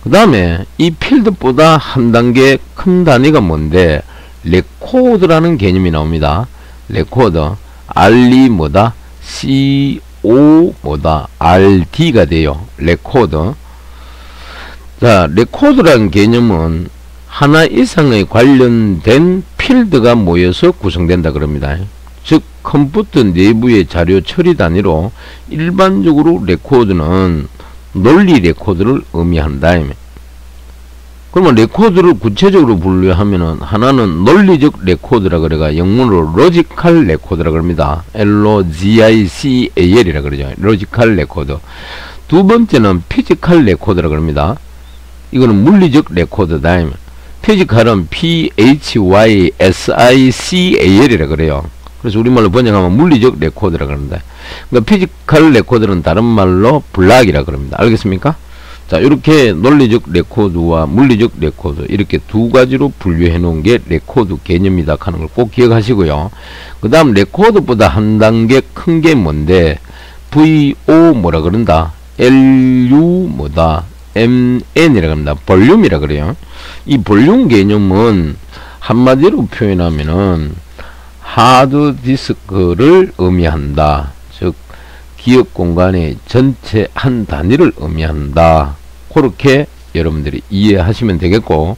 S1: 그 다음에 이 필드보다 한 단계 큰 단위가 뭔데, 레코드라는 개념이 나옵니다. 레코드, R이 뭐다? CO 뭐다? RD가 돼요. 레코드. 자, 레코드라는 개념은 하나 이상의 관련된 필드가 모여서 구성된다 그럽니다. 즉 컴퓨터 내부의 자료 처리 단위로 일반적으로 레코드는 논리 레코드를 의미한다. 그러면 레코드를 구체적으로 분류하면은 하나는 논리적 레코드라 그래가 영문으로 로지컬 레코드라 그럽니다. LOGICAL이라 그러죠. 로지컬 레코드. 두 번째는 피지컬 레코드라 그럽니다. 이거는 물리적 레코드다. 피지컬은 PHYSICAL이라 그래요. 그래서 우리말로 번역하면 물리적 레코드라 그럽니다. 그러니까 피지컬 레코드는 다른 말로 블락이라 그럽니다. 알겠습니까? 자, 이렇게 논리적 레코드와 물리적 레코드 이렇게 두 가지로 분류해 놓은 게 레코드 개념이다 하는 걸 꼭 기억하시고요. 그 다음 레코드보다 한 단계 큰 게 뭔데, VO 뭐라 그런다? LU 뭐다? MN이라 합니다. 볼륨이라 그래요. 이 볼륨 개념은 한마디로 표현하면은 하드디스크를 의미한다. 즉 기억 공간의 전체 한 단위를 의미한다. 그렇게 여러분들이 이해하시면 되겠고,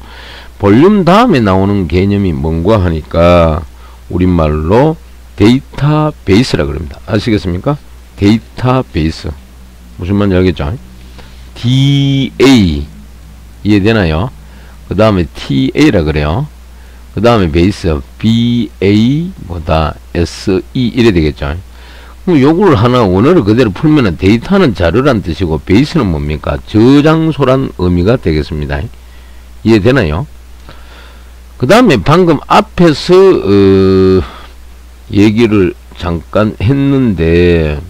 S1: 볼륨 다음에 나오는 개념이 뭔가 하니까 우리말로 데이터베이스라 그럽니다. 아시겠습니까? 데이터베이스. 무슨 말인지 알겠죠? DA 이해되나요? 그 다음에 TA라 그래요. 그 다음에 베이스 BA 뭐다 SE 이래 되겠죠. 그럼 요걸 하나 원어를 그대로 풀면은 데이터는 자료란 뜻이고 베이스는 뭡니까? 저장소란 의미가 되겠습니다. 이해되나요? 그 다음에 방금 앞에서 얘기를 잠깐 했는데,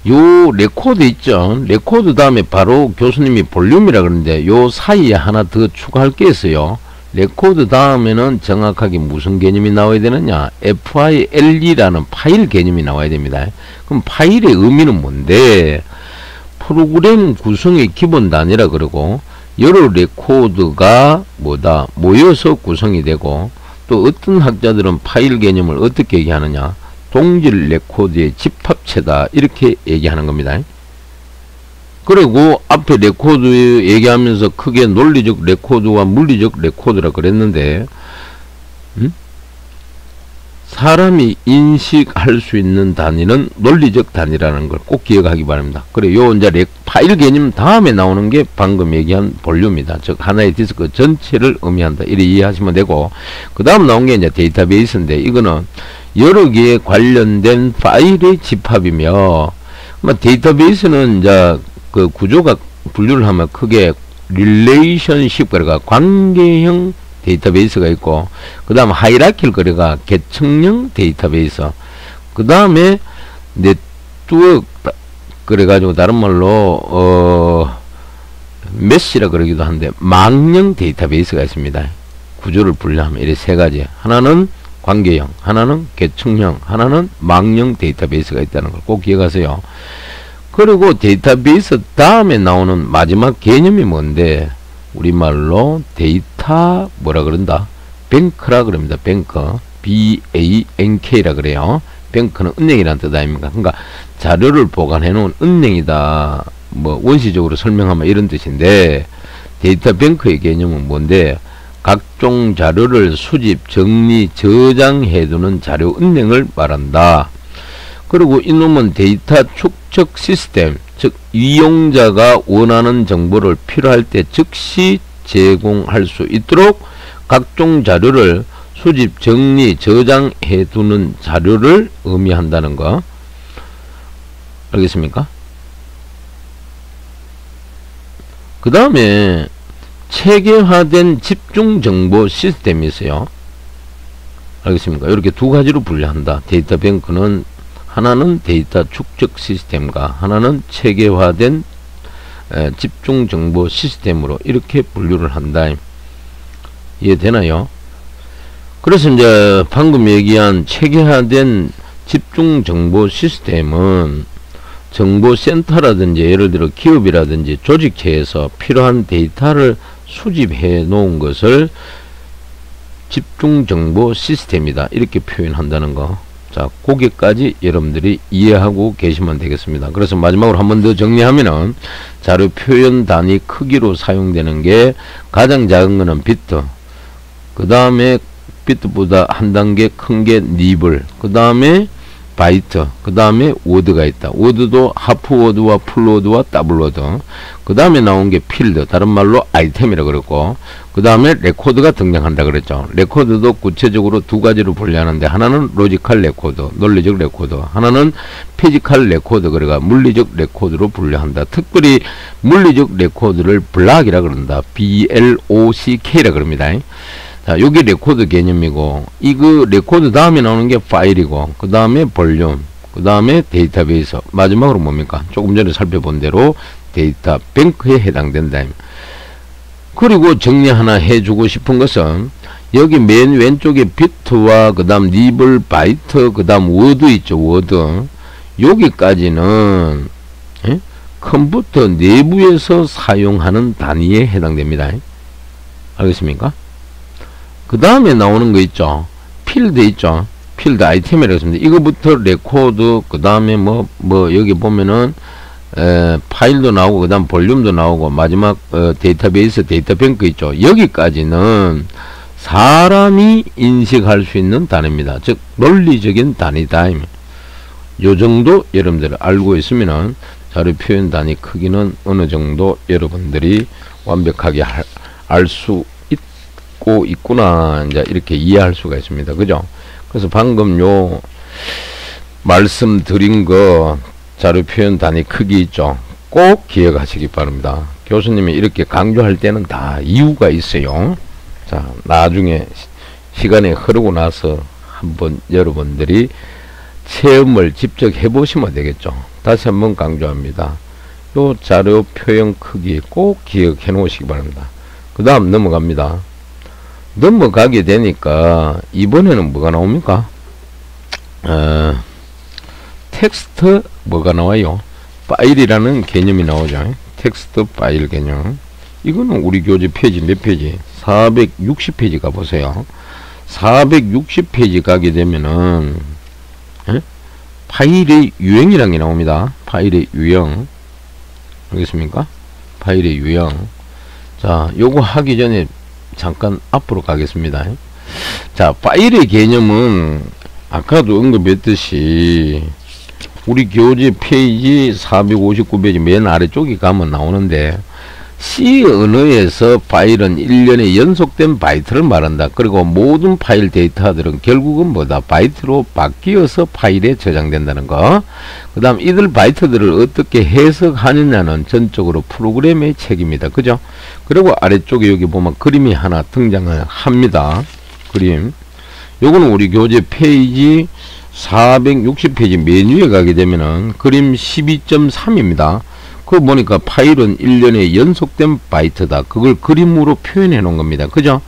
S1: 요 레코드 있죠. 레코드 다음에 바로 교수님이 볼륨이라 그러는데 요 사이에 하나 더 추가할 게 있어요. 레코드 다음에는 정확하게 무슨 개념이 나와야 되느냐? FILE라는 파일 개념이 나와야 됩니다. 그럼 파일의 의미는 뭔데? 프로그램 구성의 기본 단위라 그러고, 여러 레코드가 뭐다? 모여서 구성이 되고, 또 어떤 학자들은 파일 개념을 어떻게 얘기하느냐? 동질 레코드의 집합체다 이렇게 얘기하는 겁니다. 그리고 앞에 레코드 얘기하면서 크게 논리적 레코드와 물리적 레코드라 그랬는데, 사람이 인식할 수 있는 단위는 논리적 단위라는 걸 꼭 기억하기 바랍니다. 그래, 요 이제 파일 개념 다음에 나오는 게 방금 얘기한 볼륨이다. 즉 하나의 디스크 전체를 의미한다. 이렇게 이해하시면 되고, 그 다음 나온 게 이제 데이터베이스인데, 이거는 여러 개의 관련된 파일의 집합이며, 데이터베이스는 이제 그 구조가 분류를 하면 크게 릴레이션십, 그러니까 관계형 데이터베이스가 있고, 그 다음 하이라키를 그래가 계층형 데이터베이스, 그 다음에 네트워크 그래가지고 다른 말로 메시라 그러기도 한데 망령 데이터베이스가 있습니다. 구조를 분류하면 이렇게 세 가지, 하나는 관계형, 하나는 계층형, 하나는 망령 데이터베이스가 있다는 걸 꼭 기억하세요. 그리고 데이터베이스 다음에 나오는 마지막 개념이 뭔데, 우리말로 데이터 뭐라 그런다? 뱅크라 그럽니다. 뱅크. BANK라 그래요. 뱅크는 은행이라는 뜻 아닙니까? 그러니까 자료를 보관해 놓은 은행이다. 뭐 원시적으로 설명하면 이런 뜻인데, 데이터 뱅크의 개념은 뭔데? 각종 자료를 수집, 정리, 저장해 두는 자료 은행을 말한다. 그리고 이놈은 데이터 축적 시스템, 즉 이용자가 원하는 정보를 필요할 때 즉시 제공할 수 있도록 각종 자료를 수집, 정리, 저장해 두는 자료를 의미한다는 거. 알겠습니까? 그 다음에 체계화된 집중정보 시스템이 있어요. 알겠습니까? 이렇게 두 가지로 분류한다. 데이터 뱅크는 하나는 데이터 축적 시스템과 하나는 체계화된 집중정보 시스템으로 이렇게 분류를 한다. 이해되나요? 그래서 이제 방금 얘기한 체계화된 집중정보 시스템은 정보센터라든지 예를 들어 기업이라든지 조직체에서 필요한 데이터를 수집해 놓은 것을 집중정보 시스템이다. 이렇게 표현한다는 거. 자, 거기까지 여러분들이 이해하고 계시면 되겠습니다. 그래서 마지막으로 한 번 더 정리하면은 자료 표현 단위 크기로 사용되는 게 가장 작은 거는 비트, 그 다음에 비트보다 한 단계 큰 게 니블, 그 다음에 바이트, 그 다음에 워드가 있다. 워드도 하프 워드와 풀 워드와 더블 워드, 그 다음에 나온 게 필드, 다른 말로 아이템이라 그랬고, 그 다음에 레코드가 등장한다 그랬죠. 레코드도 구체적으로 두 가지로 분류하는데, 하나는 로지컬 레코드, 논리적 레코드, 하나는 피지컬 레코드, 그래가 물리적 레코드로 분류한다. 특별히 물리적 레코드를 블록이라 그런다. BLOCK라 그럽니다. 자, 요게 레코드 개념이고, 이거 레코드 다음에 나오는 게 파일이고, 그 다음에 볼륨, 그 다음에 데이터베이스, 마지막으로 뭡니까? 조금 전에 살펴본 대로 데이터 뱅크에 해당된다. 그리고 정리 하나 해주고 싶은 것은, 여기 맨 왼쪽에 비트와 그 다음 니블, 바이트, 그 다음 워드 있죠, 워드. 여기까지는 컴퓨터 내부에서 사용하는 단위에 해당됩니다. 알겠습니까? 그 다음에 나오는 거 있죠. 필드 있죠. 필드 아이템이라고 했습니다. 이거부터 레코드, 그 다음에 뭐 여기 보면은 파일도 나오고, 그 다음 볼륨도 나오고, 마지막 데이터베이스, 데이터 뱅크 있죠. 여기까지는 사람이 인식할 수 있는 단위입니다. 즉 논리적인 단위다. 요 정도 여러분들 알고 있으면은 자료 표현 단위 크기는 어느 정도 여러분들이 완벽하게 알 수 있구나, 이제 이렇게 이해할 수가 있습니다. 그죠? 그래서 방금 요 말씀드린 거 자료 표현 단위 크기 있죠? 꼭 기억하시기 바랍니다. 교수님이 이렇게 강조할 때는 다 이유가 있어요. 자, 나중에 시간이 흐르고 나서 한번 여러분들이 체험을 직접 해보시면 되겠죠. 다시 한번 강조합니다. 요 자료 표현 크기 꼭 기억해 놓으시기 바랍니다. 그 다음 넘어갑니다. 넘어가게 되니까 이번에는 뭐가 나옵니까? 텍스트 뭐가 나와요? 파일이라는 개념이 나오죠. 텍스트 파일 개념. 이거는 우리 교재 페이지 몇 페이지? 460페이지 가보세요. 460페이지 가게 되면은 파일의 유형이라는 게 나옵니다. 파일의 유형. 알겠습니까? 파일의 유형. 자, 요거 하기 전에 잠깐 앞으로 가겠습니다. 자, 파일의 개념은 아까도 언급했듯이 우리 교재 페이지 459페이지 맨 아래쪽에 가면 나오는데, C 언어에서 파일은 일련의 연속된 바이트를 말한다. 그리고 모든 파일 데이터들은 결국은 뭐다? 바이트로 바뀌어서 파일에 저장된다는 거. 그 다음 이들 바이트들을 어떻게 해석하느냐는 전적으로 프로그램의 책임이다. 그죠? 그리고 아래쪽에 여기 보면 그림이 하나 등장을 합니다. 그림. 요거는 우리 교재 페이지 460페이지 메뉴에 가게 되면은 그림 12.3입니다. 그거 보니까 파일은 일련의 연속된 바이트다. 그걸 그림으로 표현해 놓은 겁니다. 그죠?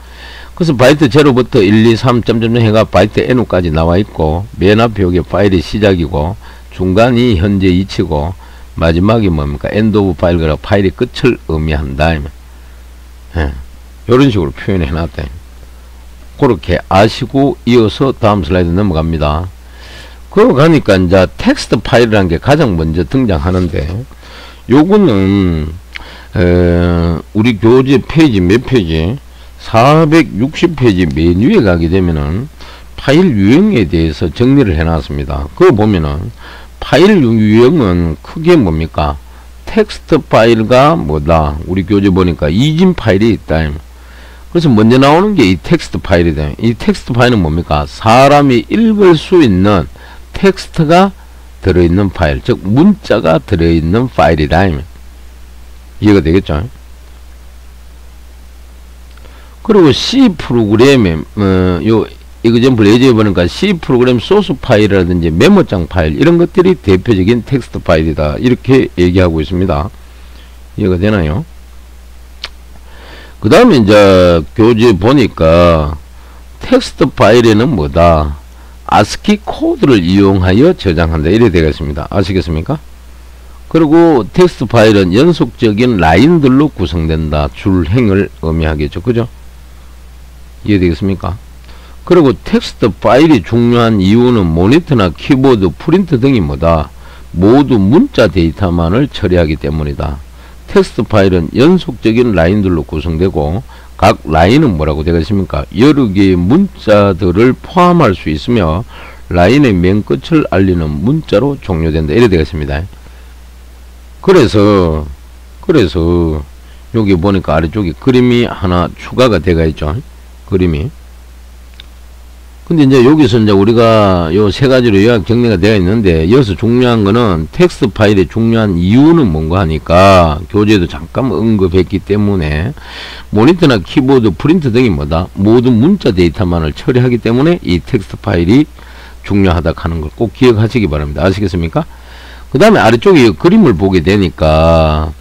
S1: 그래서 바이트 0부터 1, 2, 3, 점점점 해가 바이트 N까지 나와 있고, 맨 앞에 여기 파일이 시작이고, 중간이 현재 이치고, 마지막이 뭡니까? 엔드 오브 파일, 그라 파일의 끝을 의미한다. 예. 이런 식으로 표현해 놨다. 그렇게 아시고 이어서 다음 슬라이드 넘어갑니다. 그러고 가니까 이제 텍스트 파일이라는 게 가장 먼저 등장하는데, 요거는 우리 교재 페이지 몇 페이지? 460페이지 메뉴에 가게 되면은 파일 유형에 대해서 정리를 해 놨습니다. 그거 보면은 파일 유형은 크게 뭡니까? 텍스트 파일과 뭐다? 우리 교재 보니까 이진 파일이 있다. 그래서 먼저 나오는 게 이 텍스트 파일이다. 이 텍스트 파일은 뭡니까? 사람이 읽을 수 있는 텍스트가 들어있는 파일, 즉 문자가 들어있는 파일이다. 이해가 되겠죠? 그리고 C 프로그램에 요 이그젠플 예제에 보니까 C 프로그램 소스 파일이라든지 메모장 파일 이런 것들이 대표적인 텍스트 파일이다, 이렇게 얘기하고 있습니다. 이해가 되나요? 그 다음에 이제 교재 보니까 텍스트 파일에는 뭐다? ASCII 코드를 이용하여 저장한다, 이래 되겠습니다. 아시겠습니까? 그리고 텍스트 파일은 연속적인 라인들로 구성된다, 줄행을 의미하겠죠. 그죠? 이해되겠습니까? 그리고 텍스트 파일이 중요한 이유는 모니터나 키보드, 프린트 등이 뭐다? 모두 문자 데이터만을 처리하기 때문이다. 텍스트 파일은 연속적인 라인들로 구성되고 각 라인은 뭐라고 되겠습니까? 여러 개의 문자들을 포함할 수 있으며 라인의 맨 끝을 알리는 문자로 종료된다, 이래 되겠습니다. 그래서 여기 보니까 아래쪽에 그림이 하나 추가가 되어 있죠. 그림이. 근데 이제 여기서 이제 우리가 요 세 가지로 요약 정리가 되어 있는데, 여기서 중요한 거는 텍스트 파일의 중요한 이유는 뭔가 하니까 교재에도 잠깐 언급했기 때문에 모니터나 키보드, 프린트 등이 뭐다? 모든 문자 데이터만을 처리하기 때문에 이 텍스트 파일이 중요하다 하는 걸 꼭 기억하시기 바랍니다. 아시겠습니까? 그 다음에 아래쪽에 그림을 보게 되니까,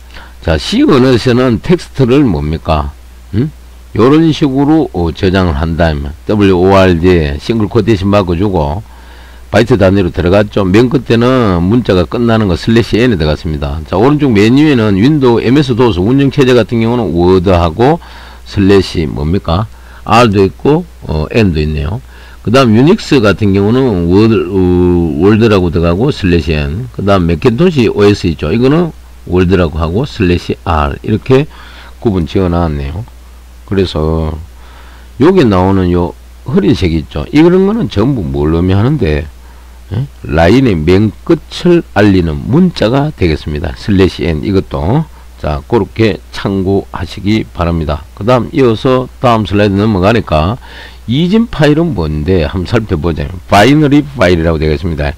S1: 자, C 언어에서는 텍스트를 뭡니까? 요런 식으로 저장을 한다면 WORD 싱글 코테이션 바꿔주고 바이트 단위로 들어갔죠. 맨 끝에는 문자가 끝나는 거 슬래시 n에 들어갔습니다. 자, 오른쪽 메뉴에는 윈도우 MS 도스 운영체제 같은 경우는 워드하고 슬래시 뭡니까? R도 있고 N도 있네요. 그 다음 유닉스 같은 경우는 월드라고 들어가고 슬래시 N, 그 다음 맥킨토시 OS 있죠. 이거는 월드라고 하고 슬래시 R, 이렇게 구분 지어 놨네요. 그래서 여기 나오는 요 흐린색이 있죠. 이런 거는 전부 뭘 의미하는데, 라인의 맨 끝을 알리는 문자가 되겠습니다. 슬래시 n, 이것도 자 그렇게 참고하시기 바랍니다. 그 다음 이어서 다음 슬라이드 넘어가니까 이진 파일은 뭔데 한번 살펴보자. 바이너리 파일이라고 되겠습니다.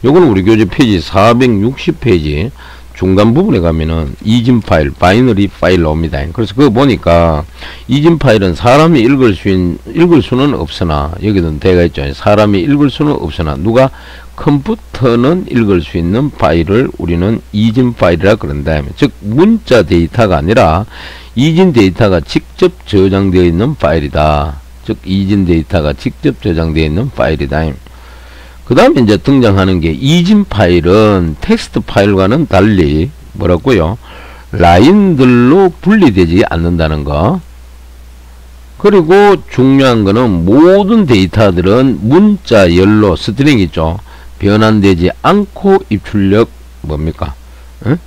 S1: 요거는 우리 교재 페이지 460페이지 중간 부분에 가면은 이진 파일, 바이너리 파일 나옵니다. 그래서 그거 보니까 이진 파일은 사람이 읽을 수는 없으나, 여기도 되어 있죠. 사람이 읽을 수는 없으나 누가 컴퓨터는 읽을 수 있는 파일을 우리는 이진 파일이라 그런다. 즉 문자 데이터가 아니라 이진 데이터가 직접 저장되어 있는 파일이다. 즉 이진 데이터가 직접 저장되어 있는 파일이다. 그 다음에 이제 등장하는 게 이진 파일은 텍스트 파일과는 달리 뭐라고요? 라인들로 분리되지 않는다는 거. 그리고 중요한 거는 모든 데이터들은 문자열로 스트링 있죠. 변환되지 않고 입출력 뭡니까?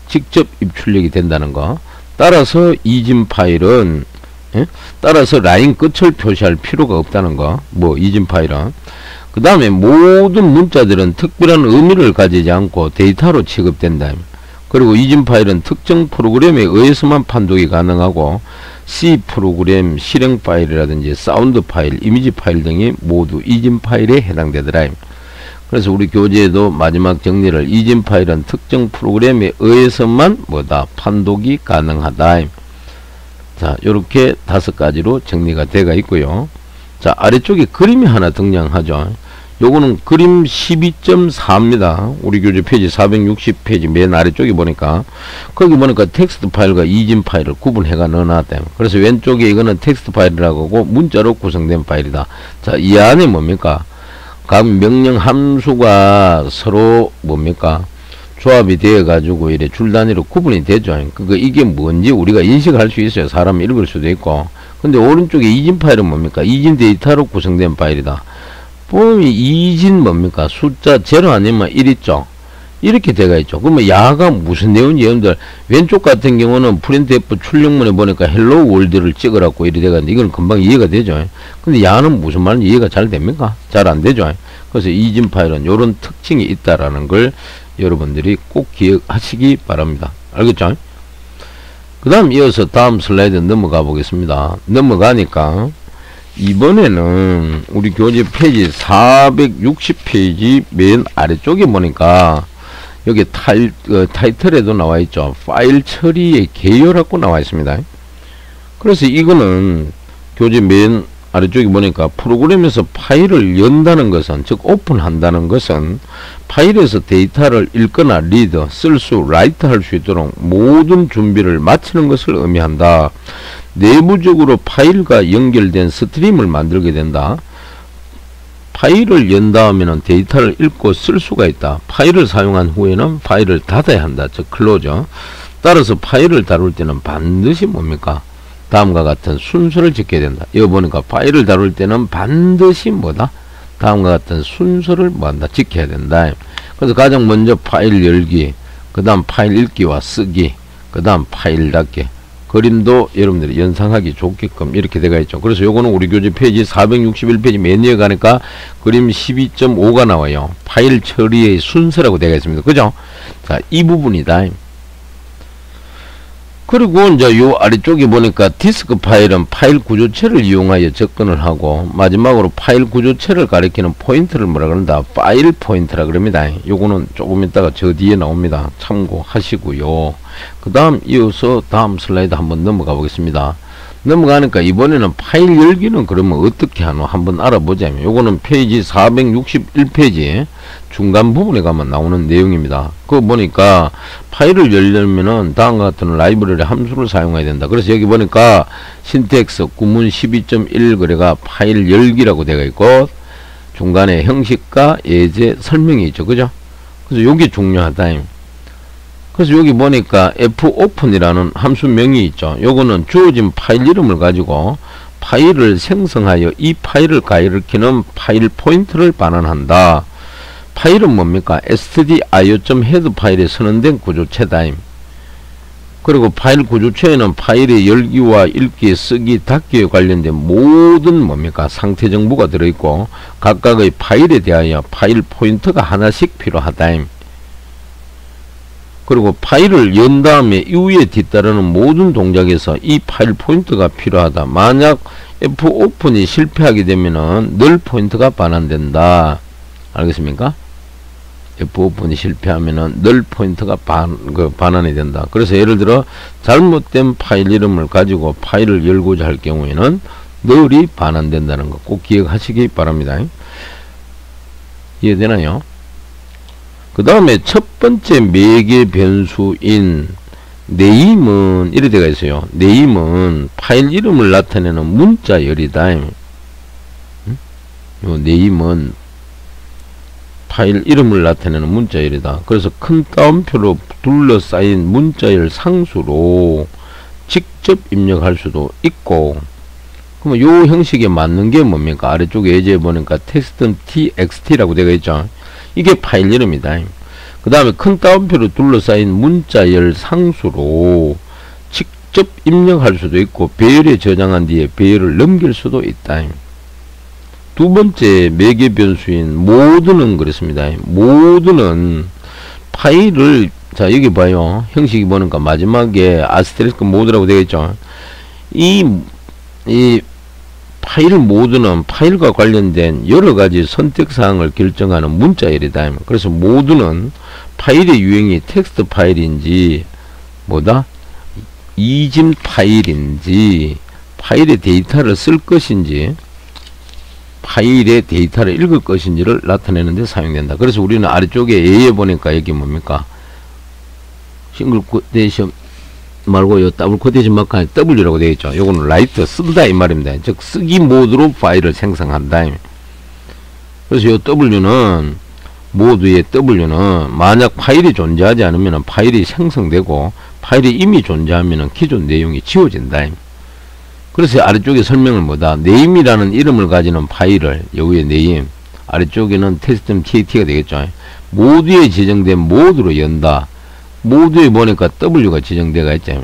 S1: 직접 입출력이 된다는 거. 따라서 이진 파일은 따라서 라인 끝을 표시할 필요가 없다는 거. 뭐 이진 파일은. 그 다음에 모든 문자들은 특별한 의미를 가지지 않고 데이터로 취급된다. 그리고 이진 파일은 특정 프로그램에 의해서만 판독이 가능하고 C 프로그램 실행 파일이라든지 사운드 파일, 이미지 파일 등이 모두 이진 파일에 해당되더라. 그래서 우리 교재에도 마지막 정리를 이진 파일은 특정 프로그램에 의해서만 뭐다? 판독이 가능하다. 자, 요렇게 5가지로 정리가 되어 있고요. 자, 아래쪽에 그림이 하나 등장하죠. 요거는 그림 12.4입니다. 우리 교재 페이지 460페이지 맨 아래쪽에 보니까, 거기 보니까 텍스트 파일과 이진 파일을 구분해가 넣어놨다. 그래서 왼쪽에 이거는 텍스트 파일이라고 하고 문자로 구성된 파일이다. 자, 이 안에 뭡니까? 각 명령 함수가 서로 뭡니까? 조합이 되어 가지고 이래 줄 단위로 구분이 되죠. 그거 이게 뭔지 우리가 인식할 수 있어요. 사람이 읽을 수도 있고. 근데 오른쪽에 이진 파일은 뭡니까? 이진 데이터로 구성된 파일이다. 보면 이진 뭡니까? 숫자 0 아니면 1 있죠? 이렇게 되어 있죠. 그러면 야가 무슨 내용인지 여러분들, 왼쪽 같은 경우는 프린트F 출력문에 보니까 헬로 월드를 찍으라고 이렇게 돼가는데 이건 금방 이해가 되죠. 근데 야는 무슨 말인지 이해가 잘 됩니까? 잘 안 되죠. 그래서 이진 파일은 이런 특징이 있다라는 걸 여러분들이 꼭 기억하시기 바랍니다. 알겠죠? 그 다음 이어서 다음 슬라이드 넘어가 보겠습니다. 넘어가니까 이번에는 우리 교재 페이지 460페이지 맨 아래쪽에 보니까 여기 타이틀에도 나와 있죠. 파일 처리의 개요라고 나와 있습니다. 그래서 이거는 교재 맨 아래쪽에 보니까 프로그램에서 파일을 연다는 것은, 즉 오픈한다는 것은 파일에서 데이터를 읽거나 리드, 쓸 수, 라이트 할 수 있도록 모든 준비를 마치는 것을 의미한다. 내부적으로 파일과 연결된 스트림을 만들게 된다. 파일을 연다 하면은 데이터를 읽고 쓸 수가 있다. 파일을 사용한 후에는 파일을 닫아야 한다. 즉 클로저. 따라서 파일을 다룰 때는 반드시 뭡니까? 다음과 같은 순서를 지켜야 된다. 여기 보니까 파일을 다룰 때는 반드시 뭐다? 다음과 같은 순서를 뭐한다? 지켜야 된다. 그래서 가장 먼저 파일 열기, 그 다음 파일 읽기와 쓰기, 그 다음 파일 닫기. 그림도 여러분들이 연상하기 좋게끔 이렇게 되어 있죠. 그래서 요거는 우리 교재 페이지 461페이지 맨 위에 가니까 그림 12.5가 나와요. 파일 처리의 순서라고 되어 있습니다. 그죠? 자, 이 부분이다. 그리고 이제 요 아래쪽에 보니까 디스크 파일은 파일 구조체를 이용하여 접근을 하고, 마지막으로 파일 구조체를 가리키는 포인트를 뭐라 그런다? 파일 포인트라 그럽니다. 요거는 조금 있다가 저 뒤에 나옵니다. 참고하시고요. 그 다음 이어서 다음 슬라이드 한번 넘어가 보겠습니다. 넘어가니까 이번에는 파일 열기는 그러면 어떻게 하노? 한번 알아보자면, 요거는 페이지 461페이지 중간 부분에 가면 나오는 내용입니다. 그거 보니까 파일을 열려면은 다음과 같은 라이브러리 함수를 사용해야 된다. 그래서 여기 보니까 신텍스 구문 12.1 그래가 파일 열기라고 되어 있고, 중간에 형식과 예제 설명이 있죠. 그죠? 그래서 요게 중요하다. 그래서 여기 보니까 fopen이라는 함수명이 있죠. 요거는 주어진 파일 이름을 가지고 파일을 생성하여 이 파일을 가리키는 파일 포인트를 반환한다. 파일은 뭡니까? stdio.head 파일에 선언된 구조체다. 그리고 파일 구조체에는 파일의 열기와 읽기, 쓰기, 닫기에 관련된 모든 뭡니까? 상태 정보가 들어있고, 각각의 파일에 대하여 파일 포인트가 하나씩 필요하다. 그리고 파일을 연 다음에 이후에 뒤따르는 모든 동작에서 이 파일 포인트가 필요하다. 만약 fopen이 실패하게 되면은 null 포인트가 반환된다. 알겠습니까? fopen이 실패하면은 null 포인트가 반환이 된다. 그래서 예를 들어 잘못된 파일 이름을 가지고 파일을 열고자 할 경우에는 null이 반환된다는 거 꼭 기억하시기 바랍니다. 이해되나요? 그 다음에 첫 번째 매개 변수인 네임은 이래 되어 있어요. 네임은 파일 이름을 나타내는 문자열이다. 요 네임은 파일 이름을 나타내는 문자열이다. 그래서 큰 따옴표로 둘러싸인 문자열 상수로 직접 입력할 수도 있고, 그러면 요 형식에 맞는 게 뭡니까? 아래쪽에 예제에 보니까 텍스트는 txt라고 되어 있죠. 이게 파일 이름이다. 그 다음에 큰 따옴표로 둘러싸인 문자열 상수로 직접 입력할 수도 있고, 배열에 저장한 뒤에 배열을 넘길 수도 있다. 두 번째 매개 변수인 모드는 그렇습니다. 모드는 파일을, 자 여기 봐요. 형식이 보니까 마지막에 아스테리스크 모드라고 되어 있죠. 이 파일 모드는 파일과 관련된 여러가지 선택사항을 결정하는 문자열이다. 그래서 모드는 파일의 유형이 텍스트 파일인지 뭐다? 이진 파일인지 파일의 데이터를 쓸 것인지 파일의 데이터를 읽을 것인지를 나타내는 데 사용된다. 그래서 우리는 아래쪽에 A에 보니까 여기 뭡니까? 싱글 코테이션 말고 요 더블 코테이션 마크에 W라고 되어 있죠. 요거는 라이트 쓴다 이 말입니다. 즉 쓰기 모드로 파일을 생성한다. 그래서 요 W는 모드의 W는 만약 파일이 존재하지 않으면 파일이 생성되고, 파일이 이미 존재하면 기존 내용이 지워진다. 그래서 아래쪽에 설명을 뭐다? name이라는 이름을 가지는 파일을, 여기에 name, 아래쪽에는 test.txt가 되겠죠. 모두에 지정된 모두로 연다. 모두에 보니까 W가 지정되어 있죠.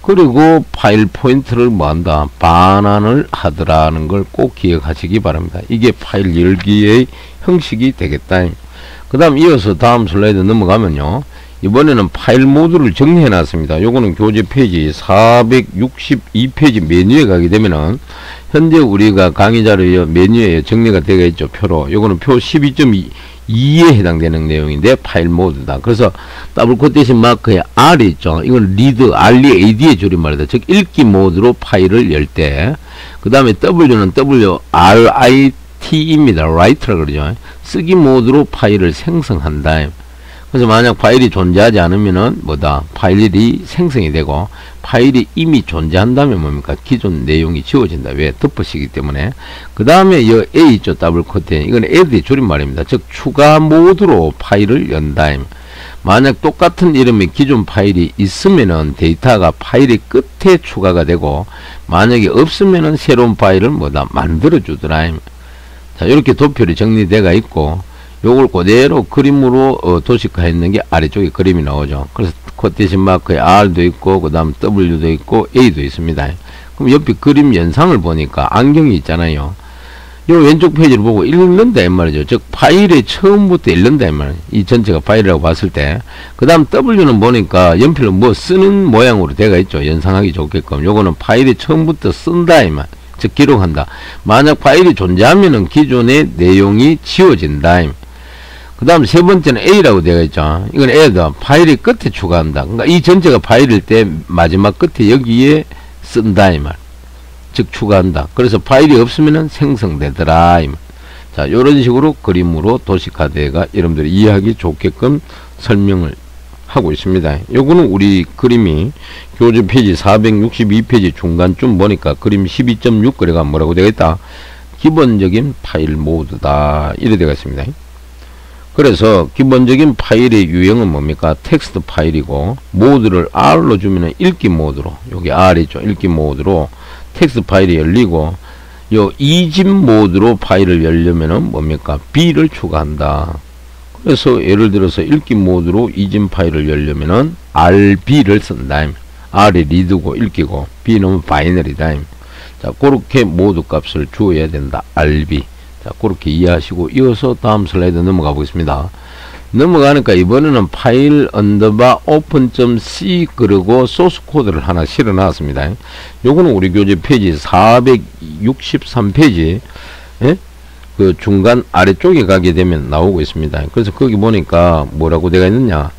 S1: 그리고 파일 포인트를 뭐한다? 반환을 하더라는 걸 꼭 기억하시기 바랍니다. 이게 파일 열기의 형식이 되겠다. 그 다음 이어서 다음 슬라이드 넘어가면요. 이번에는 파일 모두를 정리해 놨습니다. 요거는 교재 페이지 462페이지 메뉴에 가게 되면은 현재 우리가 강의 자료 메뉴에 정리가 되어 있죠. 표로. 요거는 표 12.2에 해당되는 내용인데 파일 모두다. 그래서 더블 코테이션 마크에 R이 있죠. 이건 리드, READ의 줄임말이다. 즉 읽기 모드로 파일을 열 때, 그 다음에 W는 WRIT입니다. write라고 그러죠. 쓰기 모드로 파일을 생성한다. 그래서 만약 파일이 존재하지 않으면은 뭐다? 파일이 생성이 되고, 파일이 이미 존재한다면 뭡니까? 기존 내용이 지워진다. 왜? 덮으시기 때문에. 그 다음에 이 A 있죠. 더블 코트. 이건 add의 줄임말입니다. 즉 추가 모드로 파일을 연다. 만약 똑같은 이름의 기존 파일이 있으면은 데이터가 파일의 끝에 추가가 되고, 만약에 없으면은 새로운 파일을 뭐다? 만들어 주더라. 자, 이렇게 도표로 정리되어 있고, 요걸 그대로 그림으로 도식화 했는 게 아래쪽에 그림이 나오죠. 그래서 코테이션 마크에 R도 있고, 그 다음 W도 있고, A도 있습니다. 그럼 옆에 그림 연상을 보니까 안경이 있잖아요. 요 왼쪽 페이지를 보고 읽는다 이 말이죠. 즉 파일의 처음부터 읽는다 이 말이에요. 이 전체가 파일이라고 봤을 때. 그 다음 W는 보니까 연필로 뭐 쓰는 모양으로 되어 있죠. 연상하기 좋게끔. 요거는 파일의 처음부터 쓴다 이 말. 즉 기록한다. 만약 파일이 존재하면은 기존의 내용이 지워진다. 그 다음 세 번째는 A라고 되어 있죠. 이건 A다. 파일이 끝에 추가한다. 그러니까 이 전체가 파일일 때 마지막 끝에 여기에 쓴다 이 말. 즉 추가한다. 그래서 파일이 없으면은 생성되더라 이 말. 자, 요런 식으로 그림으로 도식화대가 여러분들이 이해하기 좋게끔 설명을 하고 있습니다. 요거는 우리 그림이 교재 페이지 462페이지 중간쯤 보니까 그림 12.6 그래가 뭐라고 되어 있다? 기본적인 파일 모드다. 이래 되어 있습니다. 그래서 기본적인 파일의 유형은 뭡니까? 텍스트 파일이고, 모드를 R로 주면은 읽기 모드로, 여기 R이죠. 읽기 모드로 텍스트 파일이 열리고, 요 이집 모드로 파일을 열려면은 뭡니까? B를 추가한다. 그래서 예를 들어서 읽기 모드로 이집 파일을 열려면은 RB를 쓴다. R이 리드고 읽기고, B는 바이너리다. 자, 그렇게 모드 값을 주어야 된다. RB. 자, 그렇게 이해하시고 이어서 다음 슬라이드 넘어가 보겠습니다. 넘어가니까 이번에는 파일 언더바 open.c 그리고 소스 코드를 하나 실어 놨습니다. 요거는 우리 교재 페이지 463페이지 예? 그 중간 아래쪽에 가게 되면 나오고 있습니다. 그래서 거기 보니까 뭐라고 되어 있느냐,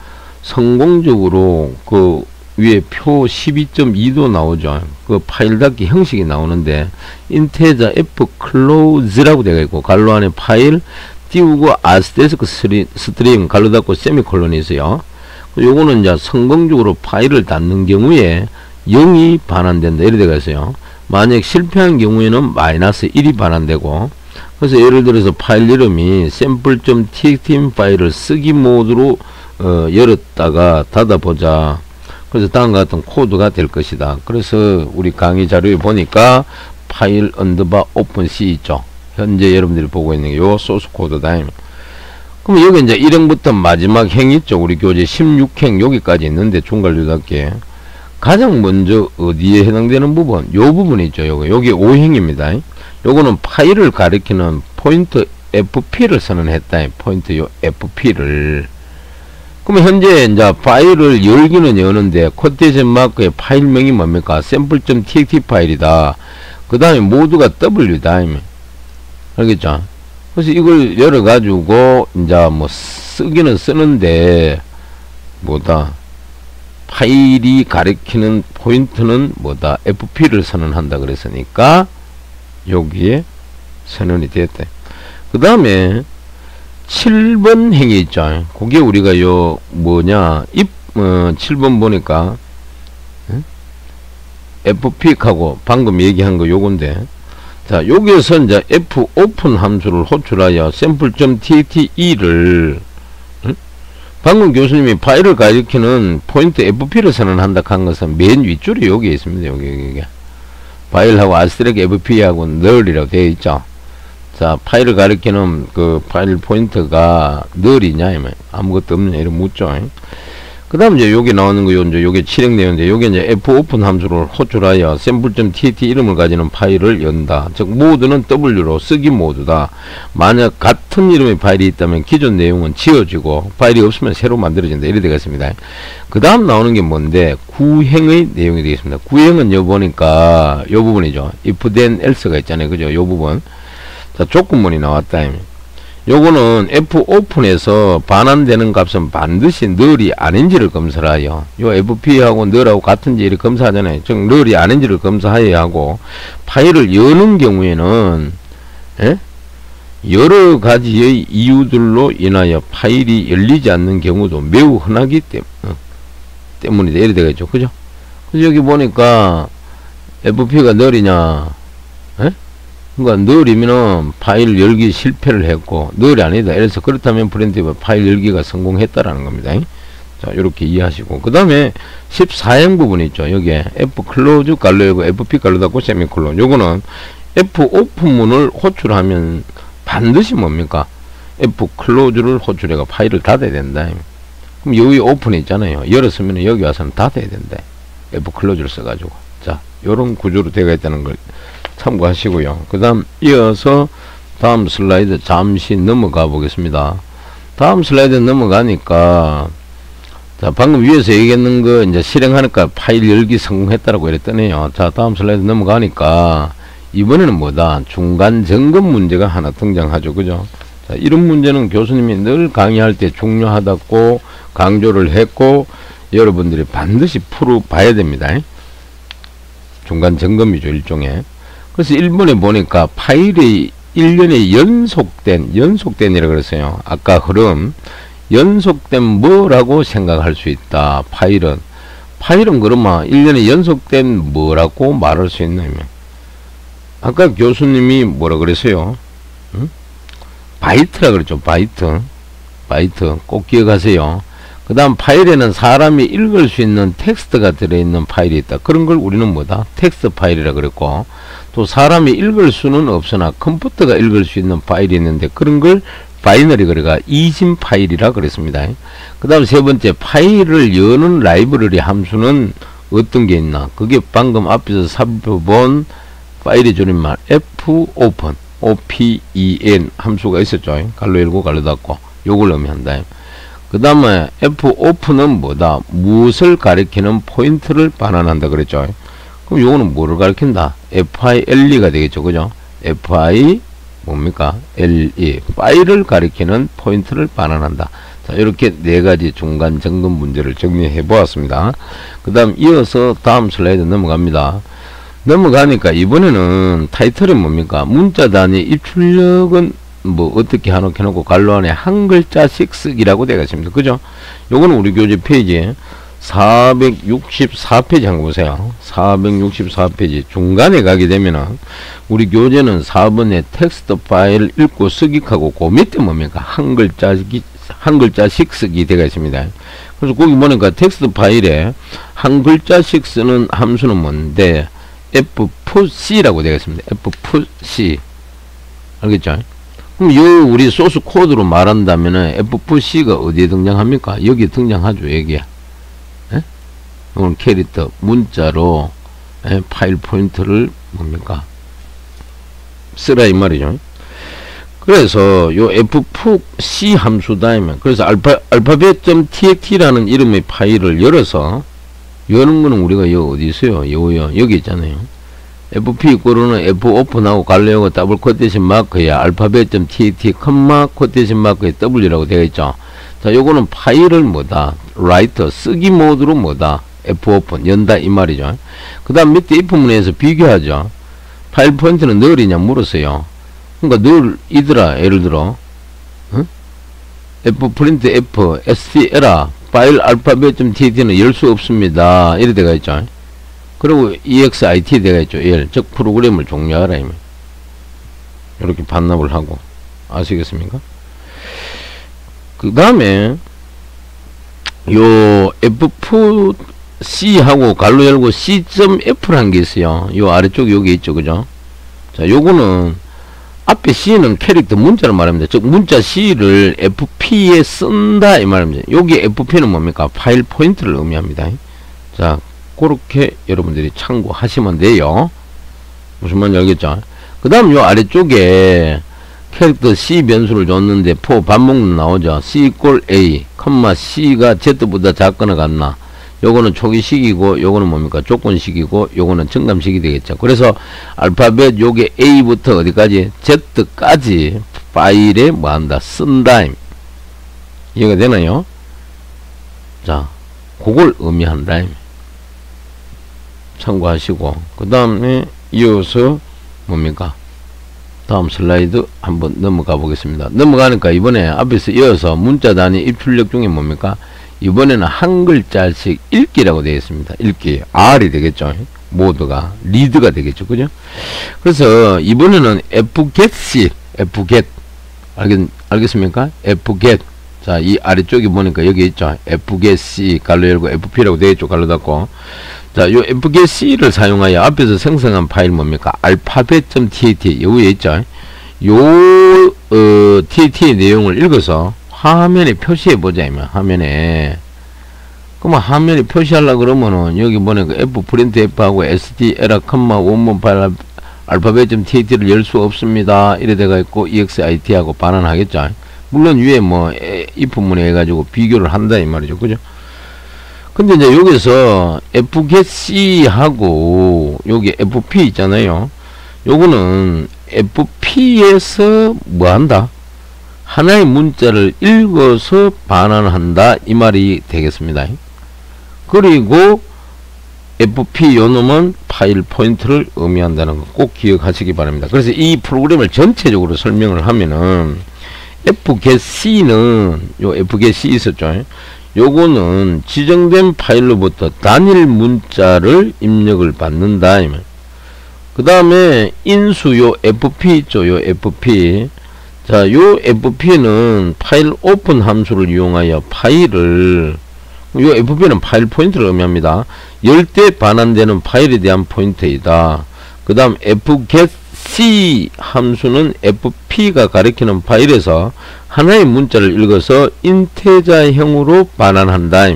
S1: 성공적으로 그 위에 표 12.2도 나오죠. 그 파일 닫기 형식이 나오는데 인테저 f close라고 되어 있고, 갈로 안에 파일 띄우고 아스테스크 스트링 갈로 닫고 세미콜론이 있어요. 요거는 이제 성공적으로 파일을 닫는 경우에 0이 반환된다. 이렇게 되어 있어요. 만약 실패한 경우에는 마이너스 1이 반환되고, 그래서 예를 들어서 파일 이름이 sample.txt 파일을 쓰기 모드로 열었다가 닫아보자. 그래서 다음과 같은 코드가 될 것이다. 그래서 우리 강의 자료에 보니까 파일 언더바 오픈 C 있죠. 현재 여러분들이 보고 있는 게 요 소스 코드다. 그럼 여기 이제 1행부터 마지막 행 있죠. 우리 교재 16행 여기까지 있는데 중괄료답게 가장 먼저 어디에 해당되는 부분? 요 부분 있죠. 여기 5행입니다. 요거는 파일을 가리키는 포인트 FP를 선언했다. 포인트 요 FP를. 그러면 현재 이제 파일을 열기는 여는데 코테이션 마크의 파일명이 뭡니까? sample.txt 파일이다. 그 다음에 모두가 W다. 알겠죠? 그래서 이걸 열어가지고 이제 뭐 쓰기는 쓰는데 뭐다? 파일이 가리키는 포인트는 뭐다? FP를 선언한다 그랬으니까 여기에 선언이 됐다. 그 다음에 7번 행위 있죠. 그게 우리가 요 뭐냐 7번 보니까 fpi하고 방금 얘기한 거 요건데, 자 여기에서 이제 f 오픈 함수를 호출하여 sample.txt를 방금 교수님이 파일을 가리키는 포인트 fp를 선언한다 한 것은 맨 윗줄에 여기에 있습니다. 여기 파일하고 asterisk fp하고 null이라고 되어 있죠. 자, 파일을 가리키는 그 파일 포인트가 null이냐, 아무것도 없느냐, 이런 묻죠. 그 다음 이제 여기 나오는 거, 이제 요게 실행 내용인데, 요게 이제 fopen 함수를 호출하여 sample.tt 이름을 가지는 파일을 연다. 즉, 모드는 W로 쓰기 모드다. 만약 같은 이름의 파일이 있다면 기존 내용은 지워지고, 파일이 없으면 새로 만들어진다. 이래 되겠습니다. 그 다음 나오는 게 뭔데, 구행의 내용이 되겠습니다. 구행은 요 보니까, 요 부분이죠. if then else가 있잖아요. 그죠? 요 부분. 자, 조건문이 나왔다. 요거는 fopen에서 반환되는 값은 반드시 null이 아닌지를 검사하여, 요 fp하고 null하고 같은지 이렇게 검사하잖아요. 즉 null이 아닌지를 검사해야 하고, 파일을 여는 경우에는 여러 가지의 이유들로 인하여 파일이 열리지 않는 경우도 매우 흔하기 때문에 이래 되겠죠. 그죠? 그래서 여기 보니까 fp가 null이냐, 그러니까 null이면은 파일 열기 실패를 했고, null이 아니다. 그래서 그렇다면 프린트가 파일 열기가 성공했다라는 겁니다. 자, 이렇게 이해하시고. 그 다음에 14행 부분 있죠. 여기에 f close 갈로 열고 fp 갈로 닫고 세미콜론. 요거는 f 오픈문을 호출하면 반드시 뭡니까? f close를 호출해가 파일을 닫아야 된다. 그럼 여기 오픈이 있잖아요. 열었으면 여기 와서는 닫아야 된다. f close를 써가지고. 자, 요런 구조로 되어 있다는 걸 참고하시고요. 그 다음 이어서 다음 슬라이드 잠시 넘어가 보겠습니다. 다음 슬라이드 넘어가니까, 자, 방금 위에서 얘기했는 거 이제 실행하니까 파일 열기 성공했다라고 이랬더니요. 자, 다음 슬라이드 넘어가니까 이번에는 뭐다? 중간 점검 문제가 하나 등장하죠. 그죠? 자, 이런 문제는 교수님이 늘 강의할 때 중요하다고 강조를 했고, 여러분들이 반드시 풀어봐야 됩니다. 중간 점검이죠, 일종의. 그래서 1번에 보니까 파일이 1년에 연속된이라고 그랬어요. 아까 흐름, 연속된 뭐라고 생각할 수 있다. 파일은 그러면 1년에 연속된 뭐라고 말할 수 있냐면, 아까 교수님이 뭐라 그랬어요? 바이트라 그랬죠. 바이트 꼭 기억하세요. 그 다음 파일에는 사람이 읽을 수 있는 텍스트가 들어있는 파일이 있다. 그런 걸 우리는 뭐다? 텍스트 파일이라 그랬고, 또 사람이 읽을 수는 없으나 컴퓨터가 읽을 수 있는 파일이 있는데 그런 걸 바이너리 그래가 이진 파일이라 그랬습니다. 그 다음 세 번째, 파일을 여는 라이브러리 함수는 어떤 게 있나? 그게 방금 앞에서 살펴본 파일의 줄임말 fopen open 함수가 있었죠. 갈로 열고 갈로 닫고 요걸 의미한다. 그 다음에 fopen은 뭐다? 무엇을 가리키는 포인트를 반환한다 그랬죠. 그럼 요거는 뭐를 가리킨다? FILE가 되겠죠. 그죠? FI 뭡니까? LE 파일을 가리키는 포인트를 반환한다. 자, 이렇게 네 가지 중간 점검 문제를 정리해 보았습니다. 그 다음 이어서 다음 슬라이드 넘어갑니다. 넘어가니까 이번에는 타이틀이 뭡니까? 문자 단위 입출력은 뭐 어떻게 해놓고 갈로 안에 한 글자씩 쓰기라고 되겠습니다. 그죠? 요거는 우리 교재 페이지 464페이지 한거 보세요. 464페이지 중간에 가게 되면은 우리 교재는 4번에 텍스트 파일 읽고 쓰기하고 그 밑에 뭡니까? 한 글자씩 쓰기 되어 있습니다. 그래서 거기 보니까 텍스트 파일에 한 글자씩 쓰는 함수는 뭔데 fc라고 되어 있습니다. fc 알겠죠? 그럼 요 우리 소스 코드로 말한다면은 fc가 어디에 등장합니까? 여기에 등장하죠. 여기에. 오늘 캐릭터 문자로 파일 포인트를 뭡니까? 쓰라 이 말이죠. 그래서 요 fc 함수다면 그래서 alphabet.txt라는 이름의 파일을 열어서 여는 거는 우리가 여기 어디 있어요? 여기 있잖아요. fp 이꼬르는 fopen하고 갈래오고 더블 코테이션 마크야 alphabet.txt 컴마 코테이션 마크에 w라고 되어 있죠. 자, 요거는 파일을 뭐다? 라이터 쓰기 모드로 뭐다? fopen 연다 이 말이죠. 그 다음 밑에 if 문에서 비교하죠. 파일 포인트는 null이냐 물었어요. 그러니까 null이더라. 예를 들어 print f str 파일 alphabet.txt는 열 수 없습니다. 이래 되어 있죠. 그리고 exit 되어 있죠. 즉 프로그램을 종료하라. 이렇게 반납을 하고 아시겠습니까? 그 다음에 요 C하고 갈로 열고 C.F라는 게 있어요. 요 아래쪽에 여기 있죠. 그죠? 자, 요거는 앞에 C는 캐릭터 문자를 말합니다. 즉 문자 C를 FP에 쓴다 이 말입니다. 여기 FP는 뭡니까? 파일 포인트를 의미합니다. 자, 그렇게 여러분들이 참고하시면 돼요. 무슨 말인지 알겠죠? 그 다음 요 아래쪽에 캐릭터 C 변수를 줬는데 for 반복문 나오죠. C = A, C가 Z보다 작거나 같나. 요거는 초기식이고 요거는 뭡니까? 조건식이고 요거는 증감식이 되겠죠. 그래서 알파벳 요게 A부터 어디까지? Z까지 파일에 뭐한다? 쓴다. 이해가 되나요? 자, 그걸 의미한다. 참고하시고 그 다음에 이어서 뭡니까? 다음 슬라이드 한번 넘어가 보겠습니다. 넘어가니까 이번에 앞에서 이어서 문자 단위 입출력 중에 뭡니까? 이번에는 한 글자씩 읽기라고 되어 있습니다. 읽기. R이 되겠죠. 모드가. 리드가 되겠죠. 그죠? 그래서 이번에는 fget, fget. 알겠습니까? fget. 자, 이 아래쪽에 보니까 여기 있죠. fget, 갈로 열고 fp라고 되어 있죠. 갈로 닫고. 자, 요 fgetc를 사용하여 앞에서 생성한 파일 뭡니까? alphabet.tat. 여기에 있죠. 요, tat의 내용을 읽어서 화면에 표시해 보자. 화면에. 그러면 화면에 표시하려고 그러면은 여기 보니까 f 프린트 f하고 sd 에러 컴마 원문 파일 alphabet.tat를 열 수 없습니다. 이래 돼가 있고 exit하고 반환하겠죠. 물론 위에 뭐 if문에 해가지고 비교를 한다 이 말이죠. 그죠? 근데 이제 여기서 fgetc하고 여기 fp 있잖아요. 요거는 fp에서 뭐 한다? 하나의 문자를 읽어서 반환한다 이 말이 되겠습니다. 그리고 fp 요 놈은 파일 포인트를 의미한다는 거 꼭 기억하시기 바랍니다. 그래서 이 프로그램을 전체적으로 설명을 하면은 fgetc는 요 fgetc 있었죠. 요거는 지정된 파일로부터 단일 문자를 입력을 받는다. 그 다음에 인수 요 fp 있죠. 요 fp. 자, 요 fp는 파일 오픈 함수를 이용하여 파일을, 요 fp는 파일 포인트를 의미합니다. 열 때 반환되는 파일에 대한 포인트이다. 그 다음 fgetc 함수는 fp가 가리키는 파일에서 하나의 문자를 읽어서 인테자형으로 반환한다.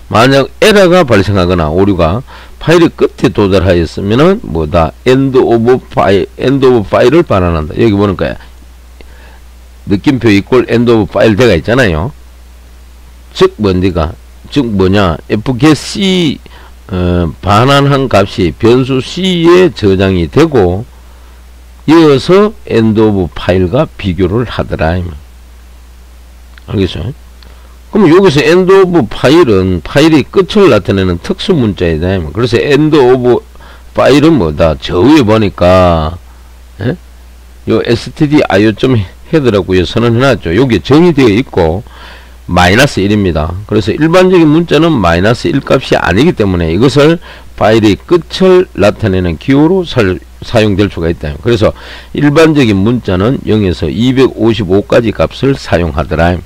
S1: 만약 에러가 발생하거나 오류가 파일의 끝에 도달하였으면은 뭐다? end of file을 반환한다. 여기 보니까 느낌표 equal end of file 대가 있잖아요. 즉 뭐냐? fgetc 반환한 값이 변수 c에 저장이 되고 이어서 end of file과 비교를 하더라. 알겠죠? 그럼 여기서 end of file은 파일의 끝을 나타내는 특수 문자이다. 그래서 end of file은 뭐다? 저 위에 보니까 요 stdio.header라고 선언해놨죠. 여기 정의되어 있고 마이너스 1입니다. 그래서 일반적인 문자는 마이너스 1 값이 아니기 때문에 이것을 파일의 끝을 나타내는 기호로 사용될 수가 있다. 그래서 일반적인 문자는 0에서 255까지 값을 사용하더라.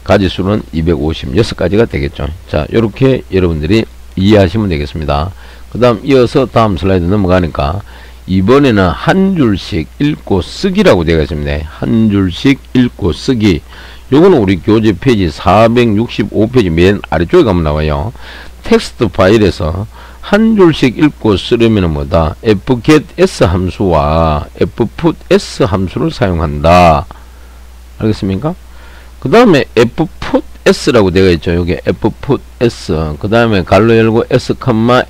S1: 가지수는 256가지가 되겠죠. 자, 요렇게 여러분들이 이해하시면 되겠습니다. 그 다음 이어서 다음 슬라이드 넘어가니까 이번에는 한 줄씩 읽고 쓰기라고 되어 있습니다. 한 줄씩 읽고 쓰기. 요거는 우리 교재 페이지 465페이지 맨 아래쪽에 가면 나와요. 텍스트 파일에서 한 줄씩 읽고 쓰려면 뭐다? fget_s 함수와 fput_s 함수를 사용한다. 알겠습니까? 그 다음에 fput_s라고 되어 있죠. 여기 fput_s. 그 다음에 갈로 열고 s,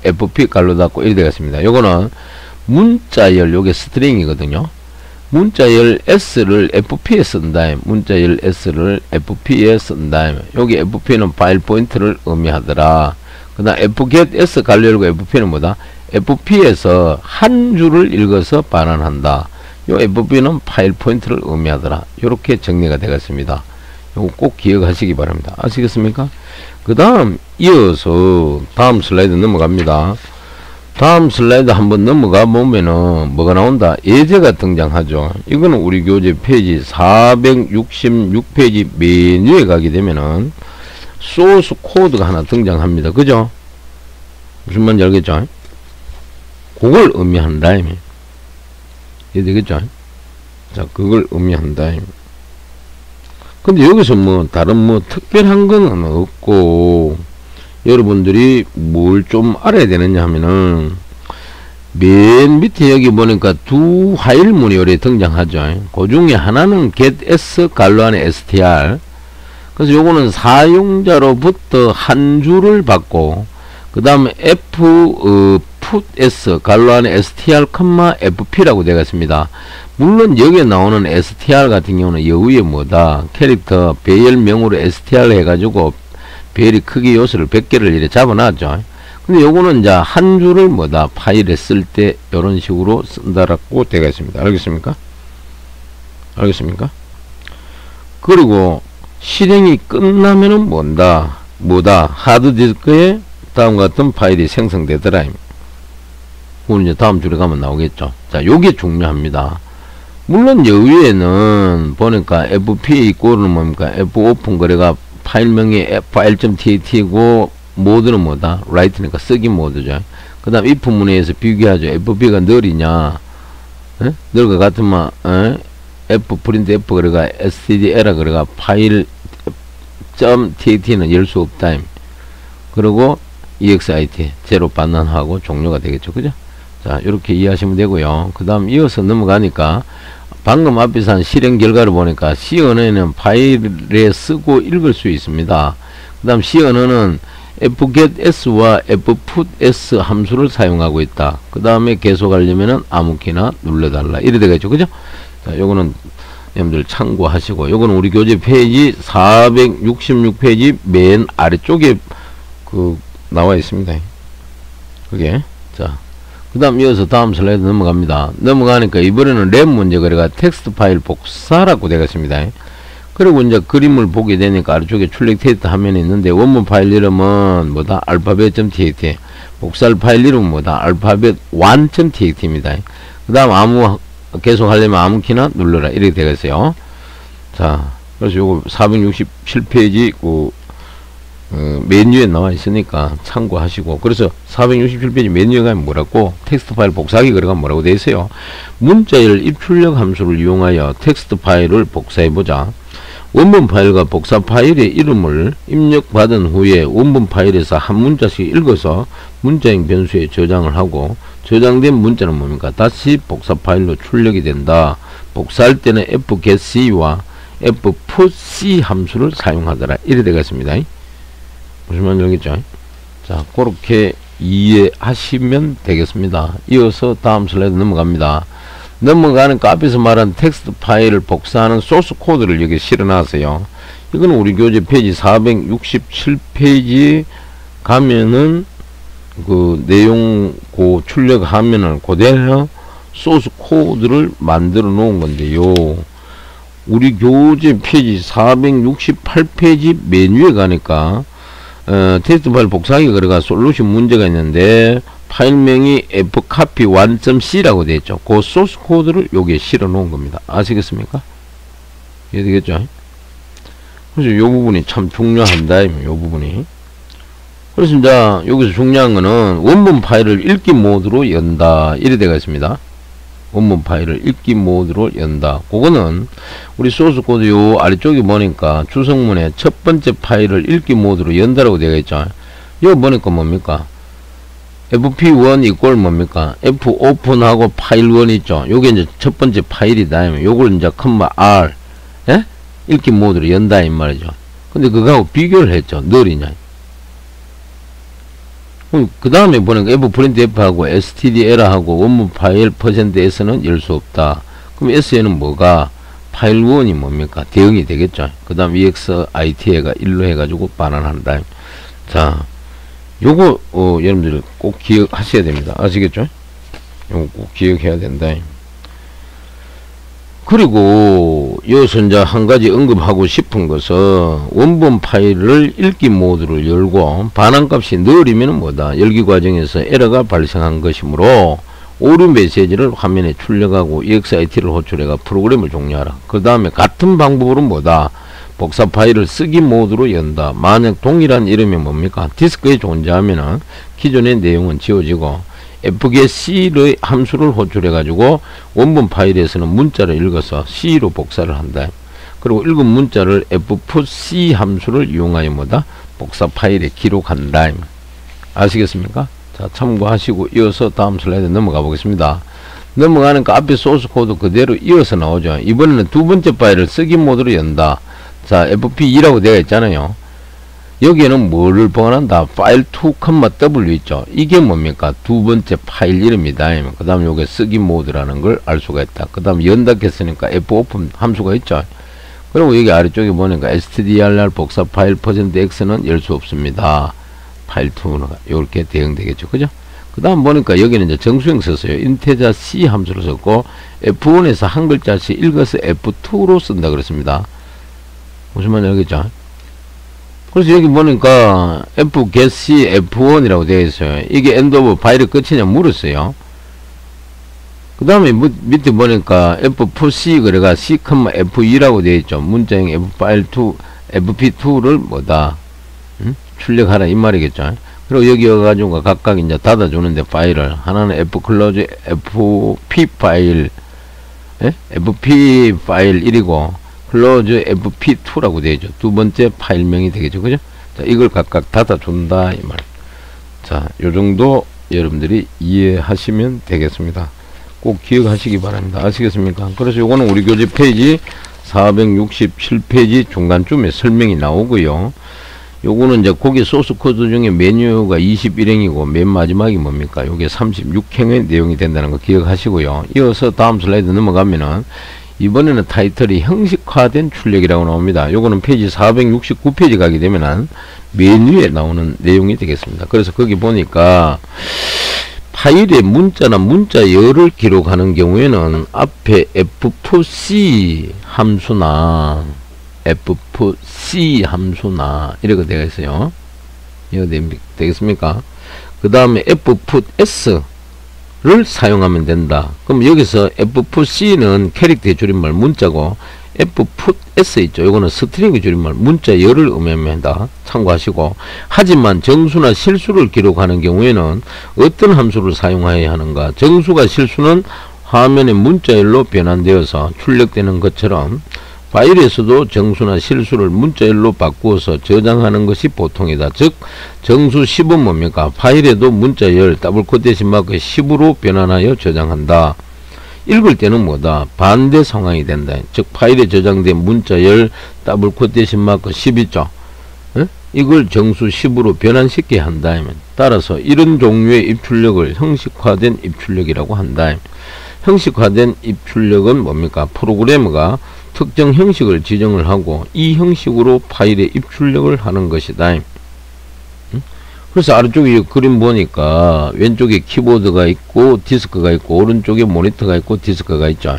S1: fp 갈로 닫고 이렇게 되겠습니다. 요거는 문자열, 요게 스트링이거든요. 문자열 s를 fp에 쓴다. 문자열 s를 fp에 쓴다. 여기 fp는 파일 포인트를 의미하더라. 그 다음 fget_s 갈로 열고 fp는 뭐다? fp에서 한 줄을 읽어서 반환한다. 요 fp는 파일 포인트를 의미하더라. 이렇게 정리가 되겠습니다. 요거 꼭 기억하시기 바랍니다. 아시겠습니까? 그 다음 이어서 다음 슬라이드 넘어갑니다. 다음 슬라이드 한번 넘어가 보면은 뭐가 나온다? 예제가 등장하죠. 이거는 우리 교재 페이지 466페이지 메뉴에 가게 되면은 소스 코드가 하나 등장합니다. 그죠? 무슨 말인지 알겠죠? 그걸 의미한다. 이해되겠죠? 자, 그걸 의미한다. 근데 여기서 뭐 다른 뭐 특별한 건 없고, 여러분들이 뭘 좀 알아야 되느냐 하면은 맨 밑에 여기 보니까 두 화일문이 요래 등장하죠. 그 중에 하나는 getS 갈로 안에 str. 그래서 요거는 사용자로부터 한 줄을 받고, 그 다음에 putS 갈로 안에 str, fp라고 되어 있습니다. 물론 여기에 나오는 str 같은 경우는 여기에 뭐다, 캐릭터 배열명으로 str 해가지고 배열이 크기 요소를 100개를 이렇게 잡아놨죠. 근데 요거는 이제 한 줄을 뭐다, 파일에 쓸 때 요런 식으로 쓴다라고 되어 있습니다. 알겠습니까? 알겠습니까? 그리고 실행이 끝나면은 뭐다, 하드디스크에 다음과 같은 파일이 생성되더라. 그건 이제 다음 줄에 가면 나오겠죠. 자, 요게 중요합니다. 물론 여기에는 보니까 fp 이꼴은 뭡니까, fopen 거래가 파일명이 file.tat고 모드는 뭐다, write니까 쓰기 모드죠. 그 다음 if 문에서 비교하죠. fp가 널이냐, 널과 같으면 f 프린트 f 그래가 stdr 그래가 파일 .tat는 열 수 없다. 그리고 exit 제로 반환하고 종료가 되겠죠. 그죠? 자, 이렇게 이해하시면 되고요. 그 다음 이어서 넘어가니까 방금 앞에서 한 실행 결과를 보니까 C 언어에는 파일에 쓰고 읽을 수 있습니다. 그 다음 C 언어는 fgetS와 fputS 함수를 사용하고 있다. 그 다음에 계속하려면은 아무 키나 눌러달라. 이래 되겠죠. 그죠? 자, 요거는 여러분들 참고하시고, 요거는 우리 교재 페이지 466페이지 맨 아래쪽에 나와 있습니다. 그게. 자, 그 다음 이어서 다음 슬라이드 넘어갑니다. 넘어가니까 이번에는 램 문제, 그래가 텍스트 파일 복사라고 되겠습니다. 그리고 이제 그림을 보게 되니까 아래쪽에 출력 테스트 화면이 있는데, 원본 파일 이름은 뭐다, alphabet.tat, 복사할 파일 이름은 뭐다, alphabet1.tat입니다. 그 다음 계속 하려면 아무 키나 눌러라. 이렇게 되겠어요. 자, 그래서 요거 467페이지 메뉴에 나와 있으니까 참고하시고, 그래서 467페이지 메뉴에 가면 뭐라고, 텍스트 파일 복사하기 그래가 뭐라고 되어 있어요. 문자열 입출력 함수를 이용하여 텍스트 파일을 복사해보자. 원본 파일과 복사 파일의 이름을 입력받은 후에 원본 파일에서 한 문자씩 읽어서 문자형 변수에 저장을 하고, 저장된 문자는 뭡니까? 다시 복사 파일로 출력이 된다. 복사할 때는 fgetC와 fputC 함수를 사용하더라. 이래 되겠습니다. 무슨 말인지 알겠죠? 자, 그렇게 이해하시면 되겠습니다. 이어서 다음 슬라이드 넘어갑니다. 넘어가니까 앞에서 말한 텍스트 파일을 복사하는 소스 코드를 여기 실어놨어요. 이거는 우리 교재 페이지 467페이지 가면은 그 내용 출력 화면을 그대로 소스 코드를 만들어 놓은 건데요. 우리 교재 페이지 468페이지 메뉴에 가니까 텍스트 파일 복사하기 그래가 솔루션 문제가 있는데, 파일명이 fcopy1.c라고 되어 있죠. 그 소스 코드를 여기에 실어 놓은 겁니다. 아시겠습니까? 이해되겠죠? 그래서 요 부분이 참 중요한다. 요 부분이. 그래서 이제 여기서 중요한 거는 원본 파일을 읽기 모드로 연다. 이래 되어 있습니다. 원본 파일을 읽기 모드로 연다. 그거는 우리 소스 코드 요 아래쪽에 보니까 주성문에 첫 번째 파일을 읽기 모드로 연다라고 되어 있죠. 여기 보니까 뭡니까? fp1 이꼴 뭡니까? fopen하고 파일1 있죠. 요게 이제 첫 번째 파일이다. 요걸 이제 R, 예? 읽기 모드로 연다 이 말이죠. 근데 그거하고 비교를 했죠. 널이냐. 그 다음에 보니까 fprintf하고 stdr하고 원본 파일 %s는 열 수 없다. 그럼 s에는 뭐가? 파일1이 뭡니까? 대응이 되겠죠. 그 다음 exit가 1로 해가지고 반환한다. 자, 요거 여러분들 꼭 기억하셔야 됩니다. 아시겠죠? 요거 꼭 기억해야 된다. 그리고 여기서 이제 한 가지 언급하고 싶은 것은, 원본 파일을 읽기 모드를 열고 반환값이 널이면 뭐다, 열기 과정에서 에러가 발생한 것이므로 오류 메시지를 화면에 출력하고 exit를 호출해가 프로그램을 종료하라. 그 다음에 같은 방법으로 뭐다, 복사 파일을 쓰기 모드로 연다. 만약 동일한 이름이 뭡니까? 디스크에 존재하면은 기존의 내용은 지워지고 F계 C의 함수를 호출해 가지고 원본 파일에서는 문자를 읽어서 C로 복사를 한다. 그리고 읽은 문자를 F-C 함수를 이용하여 뭐다? 복사 파일에 기록한다. 아시겠습니까? 자, 참고하시고 이어서 다음 슬라이드 넘어가 보겠습니다. 넘어가니까 앞에 소스 코드 그대로 이어서 나오죠. 이번에는 두 번째 파일을 쓰기 모드로 연다. 자, FP2라고 되어 있잖아요. 여기에는 뭐를 보관한다? 파일 2,w 있죠. 이게 뭡니까? 두 번째 파일 이름이다. 그 다음 요게 쓰기 모드라는 걸 알 수가 있다. 그 다음 연다 했으니까 fopen 함수가 있죠. 그리고 여기 아래쪽에 보니까 stdrr 복사 파일 %x는 열 수 없습니다. 파일 2는 이렇게 대응되겠죠. 그죠? 그 다음 보니까 여기는 이제 정수형 썼어요. 인테자 C 함수를 썼고 F1에서 한 글자씩 읽어서 F2로 쓴다 그랬습니다. 무슨 말인지 알겠죠? 그래서 여기 보니까 F-get-C F1이라고 되어 있어요. 이게 end of 파일의 끝이냐 물었어요. 그 다음에 밑에 보니까 F-C 그래가 C, F2라고 되어 있죠. 문자형 F-file2, FP2를 뭐다? 출력하라 이 말이겠죠. 그리고 여기 와가지고 각각 이제 닫아주는데 파일을 하나는 F-close, FP 파일, FP 파일 1이고 close FP2라고 되어있죠. 두 번째 파일명이 되겠죠. 그죠? 자, 이걸 각각 닫아준다 이 말. 자, 요 정도 여러분들이 이해하시면 되겠습니다. 꼭 기억하시기 바랍니다. 아시겠습니까? 그래서 요거는 우리 교재 페이지 467페이지 중간쯤에 설명이 나오고요. 요거는 이제 거기 소스 코드 중에 메뉴가 21행이고 맨 마지막이 뭡니까? 요게 36행의 내용이 된다는 거 기억하시고요. 이어서 다음 슬라이드 넘어가면은 이번에는 타이틀이 형식화된 출력이라고 나옵니다. 요거는 페이지 469페이지 가게 되면은 메뉴에 나오는 내용이 되겠습니다. 그래서 거기 보니까 파일에 문자나 문자열을 기록하는 경우에는 앞에 F-C 함수나 F-C 함수나 이렇게 되어 있어요. 이거 되겠습니까? 그 다음에 F-S 를 사용하면 된다. 그럼 여기서 F-C는 캐릭터의 줄임말 문자고 F-S 있죠. 이거는 스트링의 줄임말 문자열을 의미합니다. 참고하시고, 하지만 정수나 실수를 기록하는 경우에는 어떤 함수를 사용해야 하는가? 정수가 실수는 화면의 문자열로 변환되어서 출력되는 것처럼 파일에서도 정수나 실수를 문자열로 바꾸어서 저장하는 것이 보통이다. 즉 정수 10은 뭡니까? 파일에도 문자열 더블코트 대신 마크 10으로 변환하여 저장한다. 읽을 때는 뭐다? 반대 상황이 된다. 즉 파일에 저장된 문자열 더블코트 대신 마크 10 있죠. 이걸 정수 10으로 변환시켜야 한다. 따라서 이런 종류의 입출력을 형식화된 입출력이라고 한다. 형식화된 입출력은 뭡니까? 프로그래머가 특정 형식을 지정을 하고 이 형식으로 파일에 입출력을 하는 것이다. 그래서 아래쪽에 그림 보니까 왼쪽에 키보드가 있고 디스크가 있고 오른쪽에 모니터가 있고 디스크가 있죠.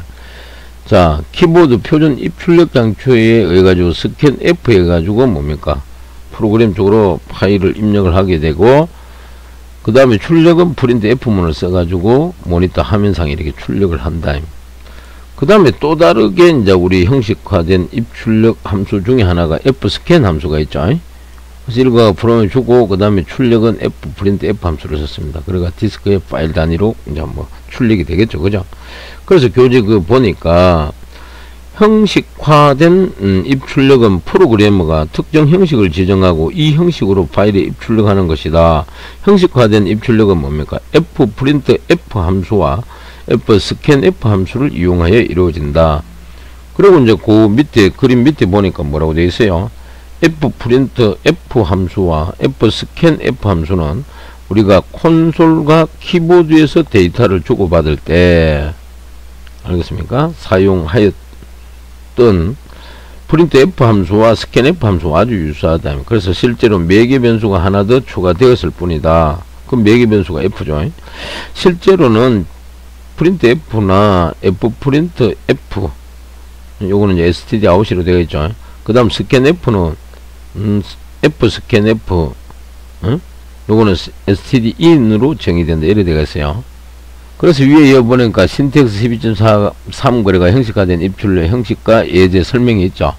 S1: 자, 키보드 표준 입출력 장치에 의해 가지고 스캔 F 해 가지고 뭡니까? 프로그램 쪽으로 파일을 입력을 하게 되고, 그 다음에 출력은 프린트 F문을 써 가지고 모니터 화면상에 이렇게 출력을 한다. 그 다음에 또 다르게 이제 우리 형식화된 입출력 함수 중에 하나가 Fscan 함수가 있죠. 그래서 이거 프로그램 주고 그 다음에 출력은 Fprint F 함수를 썼습니다. 그러니까 디스크의 파일 단위로 이제 뭐 출력이 되겠죠. 그죠? 그래서 교재 보니까 형식화된 입출력은 프로그래머가 특정 형식을 지정하고 이 형식으로 파일에 입출력하는 것이다. 형식화된 입출력은 뭡니까? Fprint F 함수와 Fscan F 함수를 이용하여 이루어진다. 그리고 이제 그 밑에 그림 밑에 보니까 뭐라고 되어 있어요? Fprint F 함수와 Fscan F 함수는 우리가 콘솔과 키보드에서 데이터를 주고받을 때, 알겠습니까? 사용하였던 프린트 F 함수와 스캔 F 함수와 아주 유사하다. 그래서 실제로 매개 변수가 하나 더 추가되었을 뿐이다. 그럼 매개 변수가 F죠. 실제로는 프린트 F나 Fprint F, 요거는 이제 std out으로 되어 있죠. 그 다음 스캔 F는 Fscan F, 요거는 std in으로 정의된다. 이렇게 되어 있어요. 그래서 위에 이어보니까 신텍스 12.3 거래가 형식화된 입출력 형식과 예제 설명이 있죠.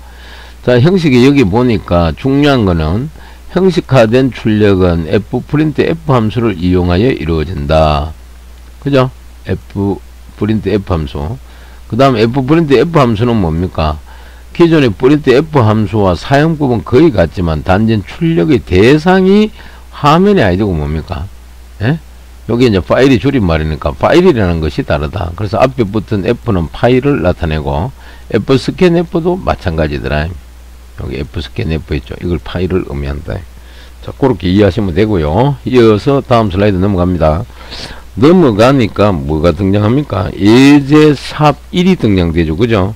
S1: 자, 형식이 여기 보니까 중요한 거는 형식화된 출력은 fprint f 함수를 이용하여 이루어진다. 그죠? fprint f 함수. 그 다음 fprint f 함수는 뭡니까? 기존의 print f 함수와 사용법은 거의 같지만 단지 출력의 대상이 화면이 아니고 뭡니까? 예? 여기 이제 파일이 줄임말이니까 파일이라는 것이 다르다. 그래서 앞에 붙은 f는 파일을 나타내고 fscanf도 마찬가지더라. 여기 fscanf 있죠. 이걸 파일을 의미한다. 자, 그렇게 이해하시면 되고요. 이어서 다음 슬라이드 넘어갑니다. 넘어가니까 뭐가 등장합니까? 예제 삽 1이 등장되죠. 그죠?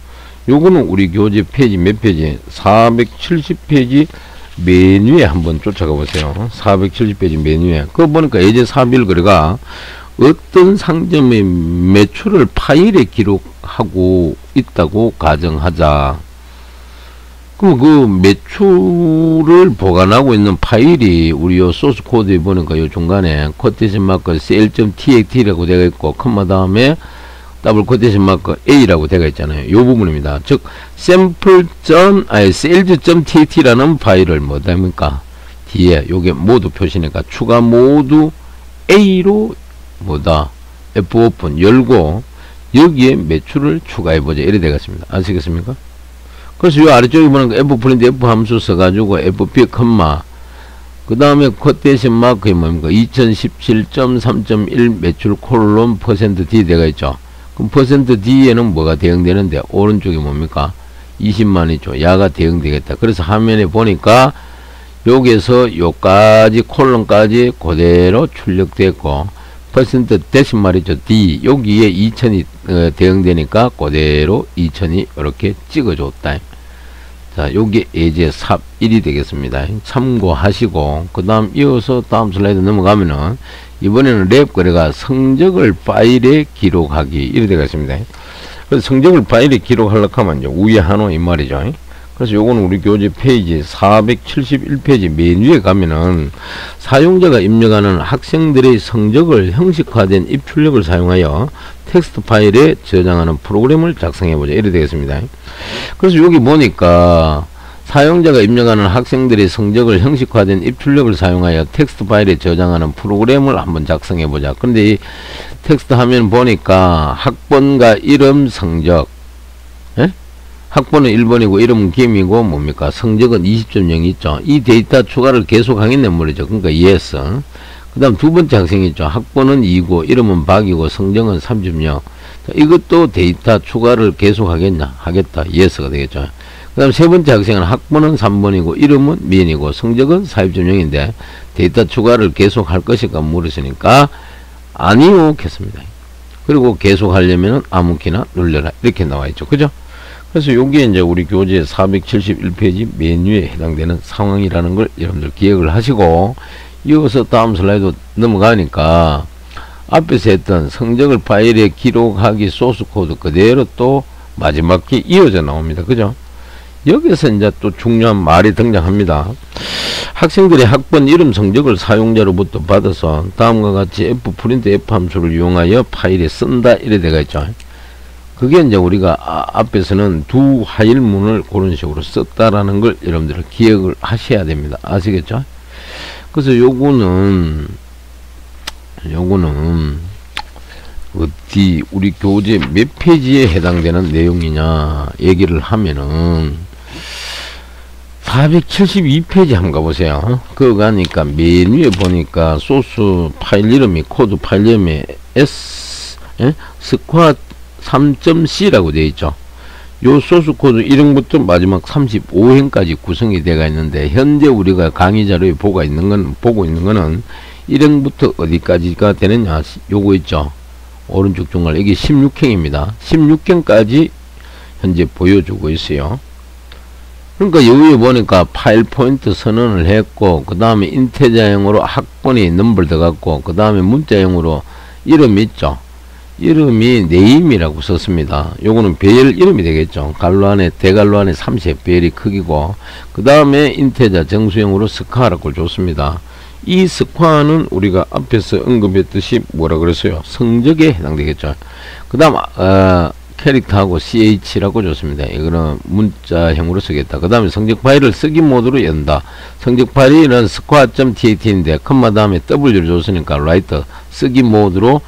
S1: 요거는 우리 교재 페이지 몇 페이지? 470페이지 메뉴에 한번 쫓아가 보세요. 470페이지 메뉴에. 그거 보니까 예제 삽 1 그래가 어떤 상점의 매출을 파일에 기록하고 있다고 가정하자. 그럼 그 매출을 보관하고 있는 파일이 우리 요 소스 코드에 보니까 요 중간에 코테이션 마크 cl.txt라고 되어 있고 컴마 다음에 더블 코테이션 마크 a라고 되어 있잖아요. 요 부분입니다. 즉 sales.txt라는 파일을 뭐다 합니까? 뒤에 요게 모두 표시니까 추가 모두 a로 뭐다 fopen 열고 여기에 매출을 추가해 보자 이래 되겠습니다. 아시겠습니까? 그래서 요 아래쪽에 보는 fprint f 함수 써가지고 fp 컴마 그 다음에 코테이션 마크에 뭡니까? 2017.3.1 매출 콜론 %d 되어 있죠. 그럼 %d에는 뭐가 대응되는데 오른쪽에 뭡니까? 20만이죠. 야가 대응되겠다. 그래서 화면에 보니까 여기에서 요까지 콜론까지 그대로 출력됐고 퍼센트 대신 말이죠. D 여기에 2000이 대응되니까 그대로 2000이 이렇게 찍어줬다. 자, 여기 예제 삽 1이 되겠습니다. 참고하시고 그 다음 이어서 다음 슬라이드 넘어가면은 이번에는 랩 거래가 성적을 파일에 기록하기 이래 되겠습니다. 그래서 성적을 파일에 기록하려고 하면 위에 한호 이 말이죠. 그래서 요거는 우리 교재 페이지 471페이지 메뉴에 가면은 사용자가 입력하는 학생들의 성적을 형식화된 입출력을 사용하여 텍스트 파일에 저장하는 프로그램을 작성해보자 이래 되겠습니다. 그래서 여기 보니까 사용자가 입력하는 학생들의 성적을 형식화된 입출력을 사용하여 텍스트 파일에 저장하는 프로그램을 한번 작성해보자. 근데 이 텍스트 화면 보니까 학번과 이름 성적, 예? 학번은 1번이고 이름은 김이고 뭡니까? 성적은 20.0 있죠. 이 데이터 추가를 계속 하겠네 말이죠. 그러니까 yes. 그 다음 두 번째 학생이 있죠. 학번은 2고 이름은 박이고 성적은 3.0. 이것도 데이터 추가를 계속 하겠냐? 하겠다. yes가 되겠죠. 그 다음 세 번째 학생은 학번은 3번이고 이름은 미인이고 성적은 40.0인데 데이터 추가를 계속 할 것인가 물으시니까 아니요 했습니다. 그리고 계속 하려면 아무 키나 눌러라 이렇게 나와 있죠. 그죠? 그래서 여기에 이제 우리 교재 471페이지 메뉴에 해당되는 상황이라는 걸 여러분들 기억을 하시고 이어서 다음 슬라이드 넘어가니까 앞에서 했던 성적을 파일에 기록하기 소스 코드 그대로 또 마지막 게 이어져 나옵니다. 그죠? 여기서 이제 또 중요한 말이 등장합니다. 학생들의 학번, 이름, 성적을 사용자로부터 받아서 다음과 같이 fprint f 함수를 이용하여 파일에 쓴다 이래 되어 있죠. 그게 이제 우리가 앞에서는 두 화일문을 그런 식으로 썼다라는 걸 여러분들 기억을 하셔야 됩니다. 아시겠죠? 그래서 요거는 어디 우리 교재 몇 페이지에 해당되는 내용이냐 얘기를 하면은 472페이지 한번 가보세요. 그거 가니까 메뉴에 보니까 소스 파일 이름이 코드 파일 이름이 스쿼 3.c라고 되어 있죠. 요 소스 코드 1행부터 마지막 35행까지 구성이 되어 있는데 현재 우리가 강의 자료에 보고 있는 거는 1행부터 어디까지가 되느냐 요거 있죠. 오른쪽 중간 이게 16행입니다. 16행까지 현재 보여주고 있어요. 그러니까 여기에 보니까 파일 포인트 선언을 했고 그 다음에 인테자형으로 학번이 넘버 들어갔고 그 다음에 문자형으로 이름 있죠. 이름이 네임이라고 썼습니다. 요거는 배열 이름이 되겠죠. 갈로 안에 대갈로 안에 30 배열이 크기고 그 다음에 인테자 정수형으로 스카라고 줬습니다. 이 스쿼는 우리가 앞에서 언급했듯이 뭐라 그랬어요? 성적에 해당되겠죠. 그 다음 캐릭터하고 ch라고 줬습니다. 이거는 문자형으로 쓰겠다. 그 다음에 성적 파일을 쓰기 모드로 연다. 성적 파일은 squad.tat인데 컴마 다음에 w를 줬으니까 write 쓰기 모드로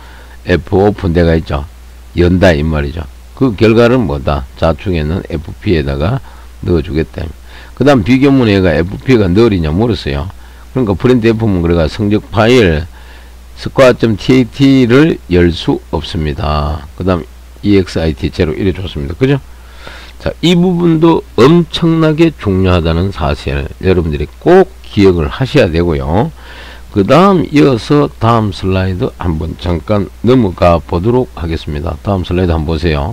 S1: f 오픈 돼가 있죠. 연다 이 말이죠. 그 결과는 뭐다? 좌측에는 fp에다가 넣어주겠다. 그 다음 비교문에 얘가 fp가 널이냐 물었어요. 그러니까 프린트 f문 그래가 성적 파일 squad.tat를 열 수 없습니다. 그 다음 exit 제로 이래 줬습니다. 그죠? 자, 이 부분도 엄청나게 중요하다는 사실을 여러분들이 꼭 기억을 하셔야 되고요. 그 다음 이어서 다음 슬라이드 한번 잠깐 넘어가 보도록 하겠습니다. 다음 슬라이드 한번 보세요.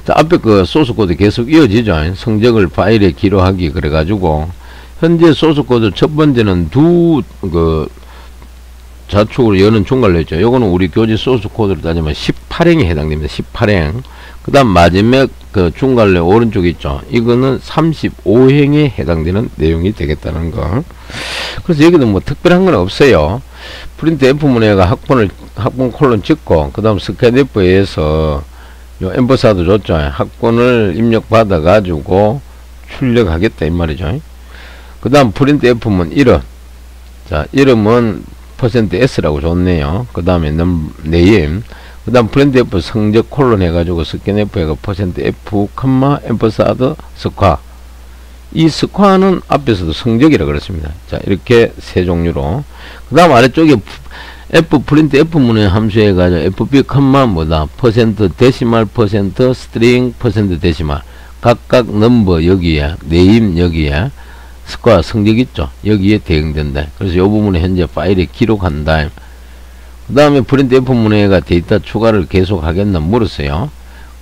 S1: 자, 앞에 그 소스 코드 계속 이어지죠. 성적을 파일에 기록하기 그래가지고 현재 소스 코드 첫 번째는 좌측으로 여는 중괄로 했죠. 요거는 우리 교재 소스 코드로 따지면 18행에 해당됩니다. 18행. 그 다음 마지막 그 중괄로 오른쪽에 있죠. 이거는 35행에 해당되는 내용이 되겠다는 거. 그래서 여기도 뭐 특별한 건 없어요. 프린트 F문에가 학번 콜론 찍고, 그 다음 스캔F에서 요 엠버사도 줬죠. 학번을 입력받아가지고 출력하겠다 이 말이죠. 그 다음 프린트 F문 이름. 자, 이름은 %s라고 줬네요. 그 다음에 네임. 그 다음 프린트 F 성적 콜론 해가지고 스캔 F가 %f, 엠퍼사드 스쿼. 이 스쿼는 앞에서도 성적이라 그랬습니다. 자, 이렇게 세 종류로. 그 다음 아래쪽에 프린트 F문의 함수 해가지고 fb, 뭐다? 데시말, 스트링, 데시말. 각각 넘버 여기에, 네임 여기에, 스쿼 성적 있죠. 여기에 대응된다. 그래서 이 부분에 현재 파일에 기록한다. 그 다음에 프린트 F문에가 데이터 추가를 계속 하겠나 물었어요.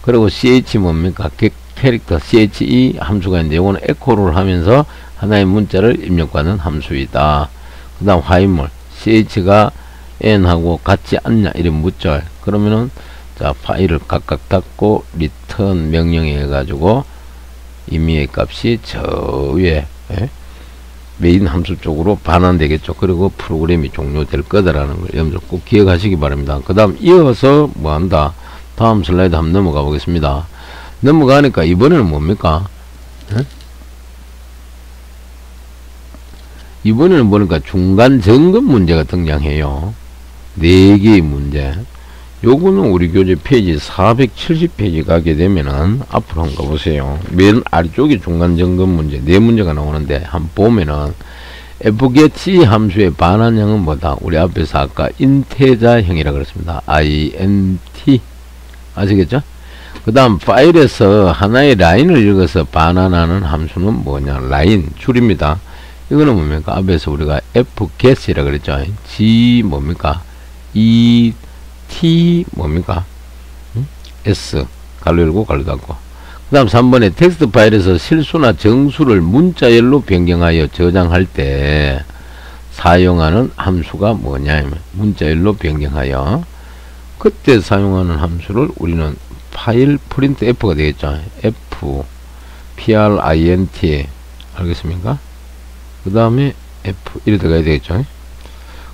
S1: 그리고 ch 뭡니까? 캐릭터 che 함수가 있는데 이거는 에코를 하면서 하나의 문자를 입력하는 함수이다. 그 다음 화인물 ch가 n하고 같지 않냐 이런 묻죠. 그러면은 자, 파일을 각각 닫고 리턴 명령해 가지고 임의의 값이 저 위에 메인 함수 쪽으로 반환되겠죠. 그리고 프로그램이 종료될 거다라는 걸 여러분들 꼭 기억하시기 바랍니다. 그 다음 이어서 뭐 한다? 다음 슬라이드 한번 넘어가 보겠습니다. 넘어가니까 이번에는 뭡니까? 이번에는 보니까 중간 점검 문제가 등장해요. 4개의 문제. 요거는 우리 교재 페이지 470페이지 가게 되면은 앞으로 한번 가보세요. 맨 아래쪽에 중간 점검 문제 4문제가 나오는데 한번 보면은 fget 함수의 반환형은 뭐다? 우리 앞에서 아까 인테자형이라 그랬습니다. int 아시겠죠? 그 다음 파일에서 하나의 라인을 읽어서 반환하는 함수는 뭐냐? 라인 줄입니다. 이거는 뭡니까? 앞에서 우리가 fget이라 그랬죠. g 뭡니까? t 뭡니까? s 갈로 열고 갈로 닫고. 그 다음 3번에 텍스트 파일에서 실수나 정수를 문자열로 변경하여 저장할 때 사용하는 함수가 뭐냐? 문자열로 변경하여 그때 사용하는 함수를 우리는 파일 프린트 f가 되겠죠. f print 알겠습니까? 그 다음에 f 이래 들어가야 되겠죠.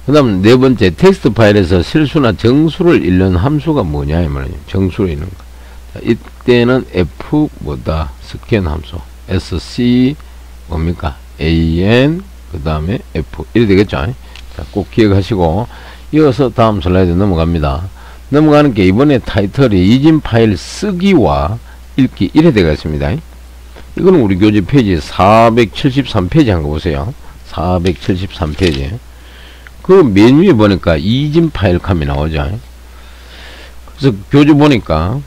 S1: 그 다음 네 번째 텍스트 파일에서 실수나 정수를 읽는 함수가 뭐냐 이 말이에요. 정수를 읽는 거. 자, 이때는 f 뭐다? 스캔 함수 sc 뭡니까? an 그 다음에 f 이래 되겠죠. 자, 꼭 기억하시고 이어서 다음 슬라이드 넘어갑니다. 넘어가는 게 이번에 타이틀이 이진 파일 쓰기와 읽기 이래 되어 있습니다. 이거는 우리 교재 페이지 473페이지 한 거 보세요. 473페이지. 그 메뉴에 보니까 이진 파일 칸이 나오죠. 그래서 교재 보니까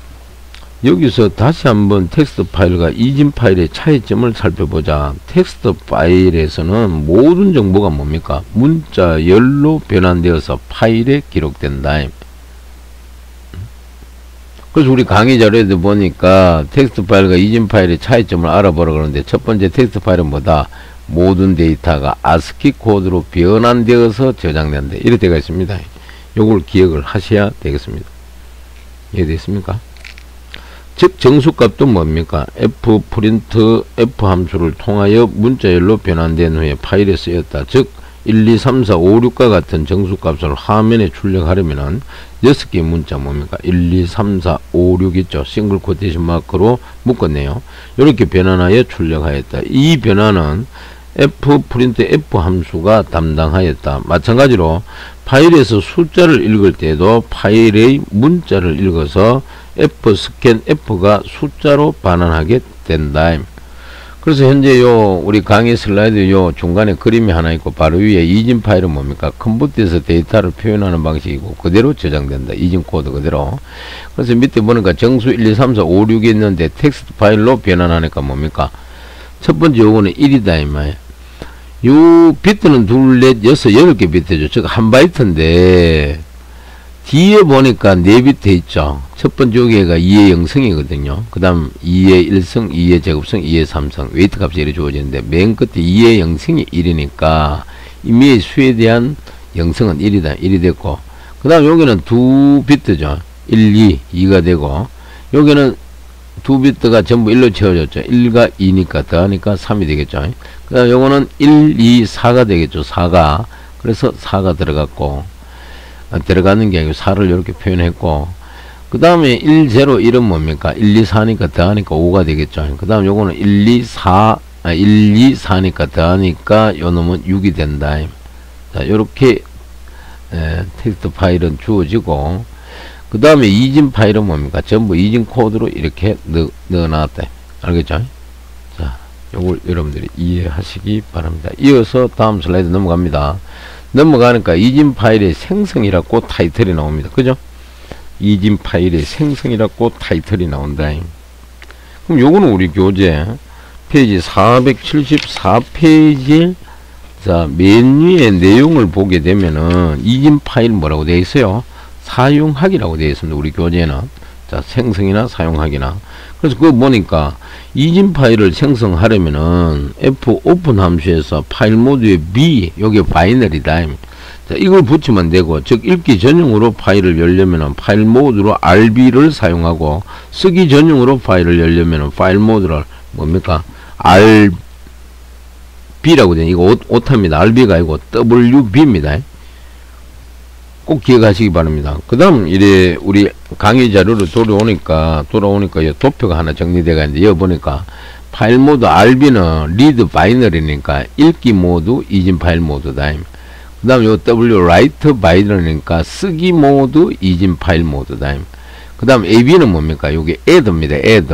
S1: 여기서 다시 한번 텍스트 파일과 이진 파일의 차이점을 살펴보자. 텍스트 파일에서는 모든 정보가 뭡니까? 문자열로 변환되어서 파일에 기록된다. 그래서 우리 강의 자료에도 보니까 텍스트 파일과 이진 파일의 차이점을 알아보라 그러는데 첫 번째 텍스트 파일은 뭐다? 모든 데이터가 ASCII 코드로 변환되어서 저장된다. 이렇게 되어 있습니다. 요걸 기억을 하셔야 되겠습니다. 이해됐습니까? 즉 정수값도 뭡니까? fprint f 함수를 통하여 문자열로 변환된 후에 파일에 쓰였다. 즉 1, 2, 3, 4, 5, 6과 같은 정수값을 화면에 출력하려면은 6개의 문자 뭡니까? 1, 2, 3, 4, 5, 6 있죠. 싱글 코테이션 마크로 묶었네요. 이렇게 변환하여 출력하였다. 이 변화는 프린트 F 함수가 담당하였다. 마찬가지로 파일에서 숫자를 읽을 때도 파일의 문자를 읽어서 스캔 F가 숫자로 반환하게 된다. 그래서 현재 우리 강의 슬라이드 중간에 그림이 하나 있고 바로 위에 이진 파일은 뭡니까? 컴퓨터에서 데이터를 표현하는 방식이고 그대로 저장된다. 이진 코드 그대로. 그래서 밑에 보니까 정수 1, 2, 3, 4, 5, 6이 있는데 텍스트 파일로 변환하니까 뭡니까? 첫 번째 요거는 1이다 이 말이야. 요 비트는 둘, 넷, 여섯, 8개 비트죠. 즉 한 바이트인데 뒤에 보니까 4비트 있죠. 첫 번째 여기가 2의 0승이거든요. 그 다음 2의 1승, 2의 제곱승, 2의 3승. 웨이트 값이 이렇게 주어지는데 맨 끝에 2의 0승이 1이니까 이미의 수에 대한 0승은 1이다. 1이 됐고 그 다음 여기는 2비트죠. 1, 2, 2가 되고 여기는 2비트가 전부 1로 채워졌죠. 1과 2니까 더하니까 3이 되겠죠. 그 다음 요거는 1, 2, 4가 되겠죠. 4가. 그래서 4가 들어갔고 들어가는 게 아니고 4를 이렇게 표현했고 그 다음에 1, 0, 1은 뭡니까? 1, 2, 4니까 더하니까 5가 되겠죠. 그 다음 요거는 1, 2, 4, 1, 2, 4니까 더하니까 요 놈은 6이 된다. 자, 요렇게 텍스트 파일은 주어지고 그 다음에 이진 파일은 뭡니까? 전부 이진 코드로 이렇게 넣어놨다. 알겠죠? 자, 요걸 여러분들이 이해하시기 바랍니다. 이어서 다음 슬라이드 넘어갑니다. 넘어가니까 이진 파일의 생성이라고 타이틀이 나옵니다. 그죠? 이진 파일의 생성이라고 타이틀이 나온다. 그럼 요거는 우리 교재 페이지 474페이지 자, 맨 위에 내용을 보게 되면은 이진 파일 뭐라고 되어 있어요? 사용하기라고 되어 있습니다. 우리 교재는. 자, 생성이나 사용하기나. 그래서 그거 보니까 이진 파일을 생성하려면은 F 오픈 함수에서 파일 모드의 B, 요게 바이너리다. 자, 이걸 붙이면 되고, 즉, 읽기 전용으로 파일을 열려면은 파일 모드로 RB를 사용하고, 쓰기 전용으로 파일을 열려면은 파일 모드를 뭡니까? RB라고 되는, 이거 오타입니다. RB가 아니고 WB입니다. 꼭 기억하시기 바랍니다. 그 다음, 이래, 우리 강의 자료로 돌아오니까, 도표가 하나 정리되어 있는데, 여기 보니까, 파일 모드 RB는 리드 바이너리니까, 읽기 모드, 이진 파일 모드다. 그 다음, 요 W 라이트 바이너리니까, 쓰기 모드, 이진 파일 모드다. 그 다음, AB는 뭡니까? 요게 add입니다. add.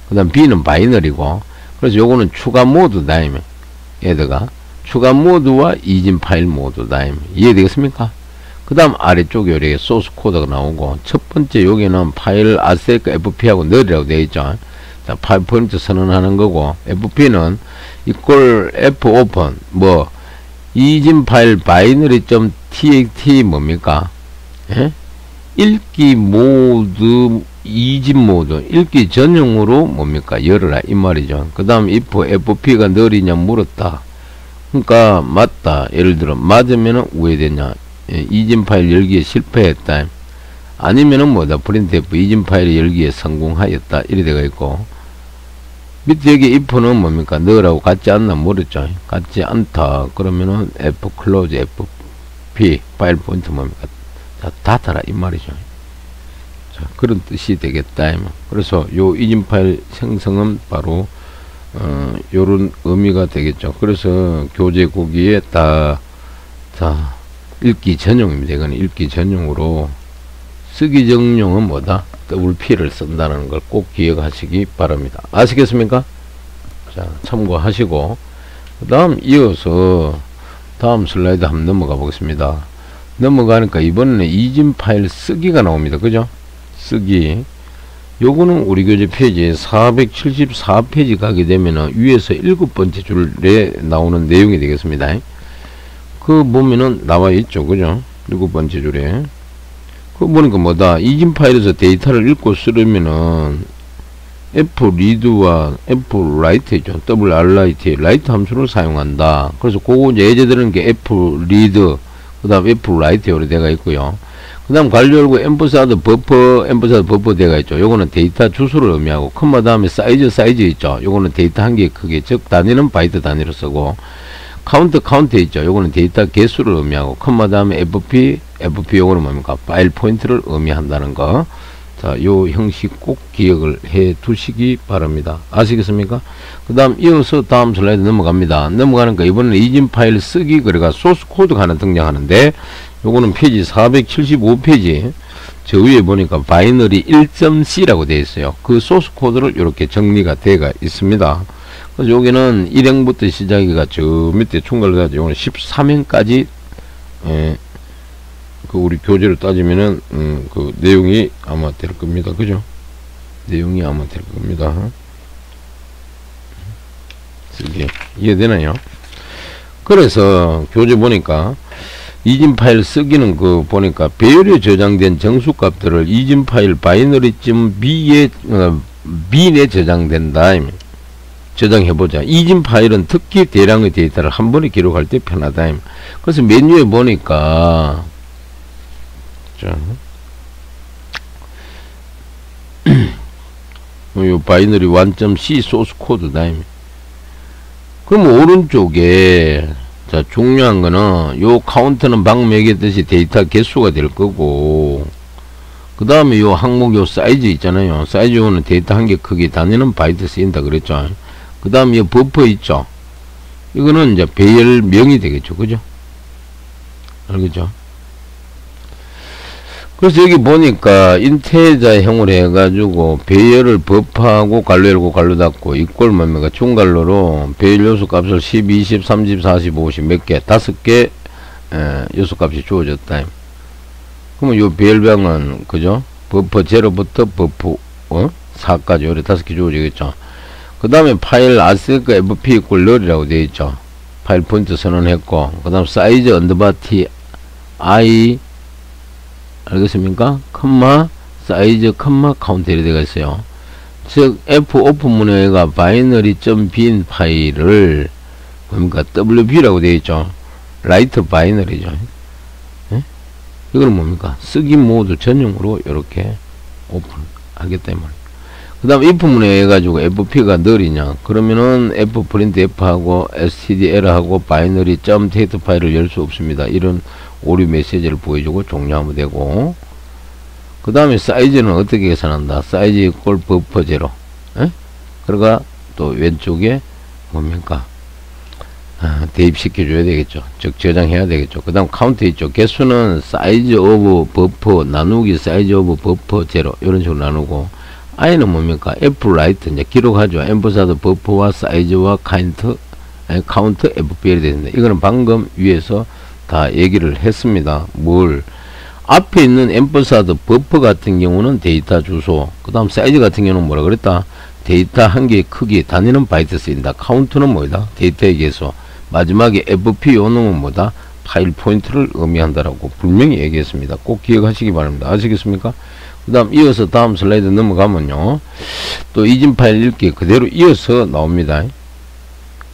S1: 그 다음, B는 바이너리고, 그래서 요거는 추가 모드다. add가. 추가 모드와 이진 파일 모드다. 이해되겠습니까? 그 다음 아래쪽에 이렇게 소스 코드가 나오고 첫 번째 여기는 파일 아세크 FP하고 널이라고 되어 있죠. 자, 파일 포인트 선언하는 거고 FP는 equal F open 뭐 이진 파일 binary.txt 뭡니까? 예? 읽기 모드 이진 모드 읽기 전용으로 뭡니까? 열어라 이 말이죠. 그 다음 if FP가 널이냐 물었다. 그러니까 맞다. 예를 들어 맞으면은 왜 됐냐? 이진 파일 열기에 실패했다. 아니면은 뭐다 프린트F 이진 파일 열기에 성공하였다. 이래 되어 있고 밑에 여기 if는 뭡니까? 너라고 같지 않나 모르죠. 같지 않다. 그러면은 F close FP 파일 포인트 뭡니까? 자, 닫아라 이 말이죠. 자, 그런 뜻이 되겠다. 그래서 요 이진 파일 생성은 바로 요런 의미가 되겠죠. 그래서 교재 거기에 자 읽기 전용입니다. 이건 읽기 전용으로 쓰기 전용은 뭐다? WP를 쓴다는 걸 꼭 기억하시기 바랍니다. 아시겠습니까? 자, 참고하시고 그 다음 이어서 다음 슬라이드 한번 넘어가 보겠습니다. 넘어가니까 이번에는 이진 파일 쓰기가 나옵니다. 그죠? 쓰기 요거는 우리 교재 페이지 474페이지 가게 되면은 위에서 7번째 줄에 나오는 내용이 되겠습니다. 그 보면은 나와 있죠. 그죠? 7번째 줄에. 그 보니까 뭐다? 이진 파일에서 데이터를 읽고 쓰려면은 F read와 F write 있죠. WRIT, write 함수를 사용한다. 그래서 그거 이제 예제들은 게 F read, 그 다음 F write 요리 되어 있고요. 그 다음 관료 열고 emphasized buffer 되어 있죠. 요거는 데이터 주소를 의미하고, 컴마 다음에 사이즈 있죠. 요거는 데이터 한개의 크기, 즉 단위는 바이트 단위로 쓰고, 카운트 있죠. 요거는 데이터 개수를 의미하고, 컴마 다음에 FP 요거는 뭡니까? 파일 포인트를 의미한다는 거. 자, 요 형식 꼭 기억을 해 두시기 바랍니다. 아시겠습니까? 그 다음 이어서 다음 슬라이드 넘어갑니다. 넘어가니까 이번에는 이진 파일 쓰기, 그래가 소스 코드가 하나 등장하는데, 요거는 페이지 475페이지 저 위에 보니까 바이너리 1.c라고 되어 있어요. 그 소스 코드를 이렇게 정리가 되어 있습니다. 그래서 여기는 1행부터 시작이가 저 밑에 총괄로 가지고 오늘 13행까지 그 우리 교재를 따지면은 그 내용이 아마 될 겁니다. 그죠? 내용이 아마 될 겁니다. 쓰기 이해되나요? 그래서 교재 보니까 이진 파일 쓰기는 그 보니까 배열에 저장된 정수값들을 이진 파일 바이너리.b에 b에 저장된다. 저장해보자. 이진 파일은 특히 대량의 데이터를 한 번에 기록할 때 편하다. 그래서 메뉴에 보니까 자, 요 바이너리 1.c 소스 코드다. 그럼 오른쪽에 자, 중요한 거는 요 카운트는 방금 얘기했듯이 데이터 개수가 될 거고, 그 다음에 요 항목 요 사이즈 있잖아요. 사이즈 요는 데이터 한 개 크기 단위는 바이트 쓰인다 그랬죠. 그 다음에 요 버퍼 있죠. 이거는 이제 배열명이 되겠죠. 그죠? 알겠죠? 그래서 여기 보니까 인테자형으로 해가지고 배열을 버퍼하고 괄호 열고 괄호 닫고 이꼴 뭡니까 중괄호로 배열 요소 값을 10, 20, 30, 40, 50 몇 개, 5개 요소 값이 주어졌다. 그러면 요 배열명은 그죠? 버퍼 0부터 버퍼 4까지 요래 5개 주어지겠죠. 그 다음에 파일 아스크 fp 이꼴 널이라고 되어 있죠. 파일 포인트 선언했고, 그 다음 사이즈 언더바 t i 알겠습니까? 컴마 사이즈 컴마 카운트 이렇게 되어 있어요. 즉 f 오픈문에가 바이너리.bin 파일을 뭡니까 wb라고 되어 있죠. 라이트 바이너리죠. 이거는 뭡니까 쓰기 모드 전용으로 이렇게 오픈하기 때문에. 그 다음 if문에 해가지고 fp가 널이냐 그러면은 f 프린트 f하고 stdl하고 바이너리.data 파일을 열 수 없습니다. 이런 오류 메시지를 보여주고 종료하면 되고, 그 다음에 사이즈는 어떻게 계산한다? 사이즈 이꼴 버퍼 제로. 그러니까 또 왼쪽에 뭡니까 대입시켜 줘야 되겠죠. 즉 저장해야 되겠죠. 그 다음 카운트 있죠. 개수는 사이즈 오브 버퍼 나누기 사이즈 오브 버퍼 제로 이런 식으로 나누고, i는 뭡니까 f 라이트 이제 기록하죠. 엠버사드 버퍼와 사이즈와 카운트 fpl 되는데, 이거는 방금 위에서 다 얘기를 했습니다. 뭘 앞에 있는 엠퍼사드 버퍼 같은 경우는 데이터 주소, 그 다음 사이즈 같은 경우는 뭐라 그랬다? 데이터 한 개의 크기 단위는 바이트 쓰인다. 카운트는 뭐다? 데이터의 개수. 마지막에 fp 요놈은 뭐다? 파일 포인트를 의미한다라고 분명히 얘기했습니다. 꼭 기억하시기 바랍니다. 아시겠습니까? 그 다음 이어서 다음 슬라이드 넘어가면요, 또 이진 파일 읽기 그대로 이어서 나옵니다.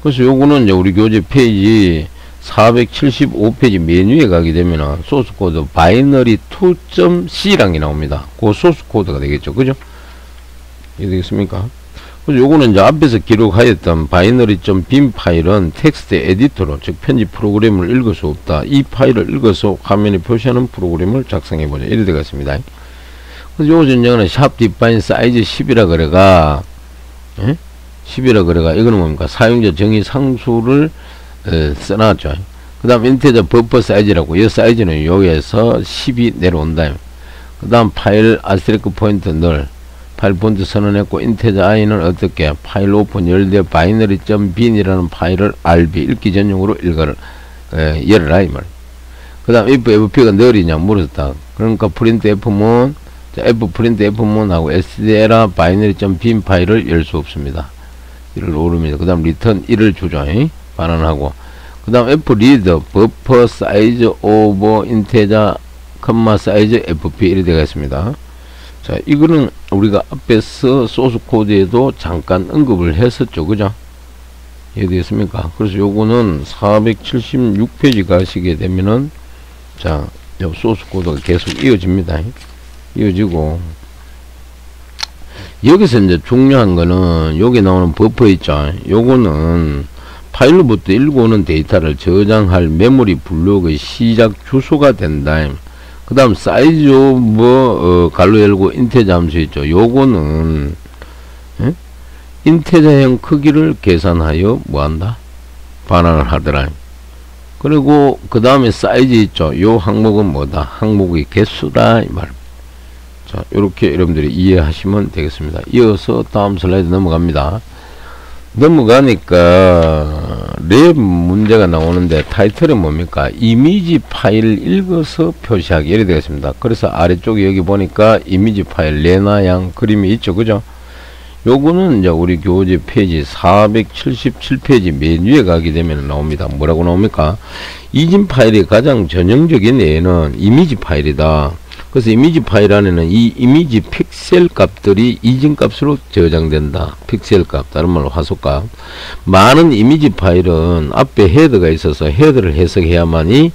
S1: 그래서 요거는 이제 우리 교재 페이지 475페이지 메뉴에 가게 되면 소스 코드 바이너리 2.c랑이 나옵니다. 그 소스 코드가 되겠죠. 그죠? 이해 되겠습니까? 그래서 요거는 이제 앞에서 기록하였던 바이너리.bin 파일은 텍스트 에디터로, 즉 편집 프로그램을 읽을 수 없다. 이 파일을 읽어서 화면에 표시하는 프로그램을 작성해 보자. 이래 되겠습니다. 그래서 요 전쟁은 샵 디파인 사이즈 10이라 그래가 10이라 그래가 이거는 뭡니까 사용자 정의 상수를 써놨죠. 그 다음 인테저 버퍼 사이즈라고, 이 사이즈는 여기에서 10이 내려온다. 그 다음 파일 아스테리크 포인트 널 파일 폰트 선언했고, 인테저 i는 어떻게 파일 오픈 열대 바이너리.bin이라는 파일을 rb 읽기 전용으로 열어라 이 말. 그 다음 if fp가 널이냐 물었다. 그러니까 프린트 f문 f 프린트 f문하고 stdl라 바이너리.bin 파일을 열 수 없습니다. 이를 누릅니다. 그 다음 리턴 1을 주죠. 반환하고, 그 다음 f read 버퍼 사이즈 오버 인테자 컴마 사이즈 fp 이렇게 되어 있습니다. 자, 이거는 우리가 앞에서 소스 코드에도 잠깐 언급을 했었죠. 그죠? 이해되겠습니까? 그래서 요거는 476페이지 가시게 되면은 자, 요 소스 코드가 계속 이어집니다. 이어지고, 여기서 이제 중요한 거는 여기 나오는 버퍼 있죠. 요거는 파일로부터 읽어오는 데이터를 저장할 메모리 블록의 시작 주소가 된다. 그 다음 사이즈 오브 갈로 열고 인테저 함수 있죠. 요거는 인테저형 크기를 계산하여 뭐한다? 반환을 하더라. 그리고 그 다음에 사이즈 있죠. 요 항목은 뭐다? 항목의 개수다 이 말. 자, 요렇게 여러분들이 이해하시면 되겠습니다. 이어서 다음 슬라이드 넘어갑니다. 넘어가니까 랩 문제가 나오는데 타이틀은 뭡니까? 이미지 파일을 읽어서 표시하기 이렇게 되겠습니다. 그래서 아래쪽에 여기 보니까 이미지 파일 레나양 그림이 있죠. 그죠? 요거는 이제 우리 교재 페이지 477페이지 맨 위에 가게 되면 나옵니다. 뭐라고 나옵니까? 이진 파일의 가장 전형적인 예는 이미지 파일이다. 그래서 이미지 파일 안에는 이 이미지 픽셀 값들이 이진 값으로 저장된다. 픽셀 값, 다른 말로 화소값. 많은 이미지 파일은 앞에 헤더가 있어서 헤더를 해석해야만이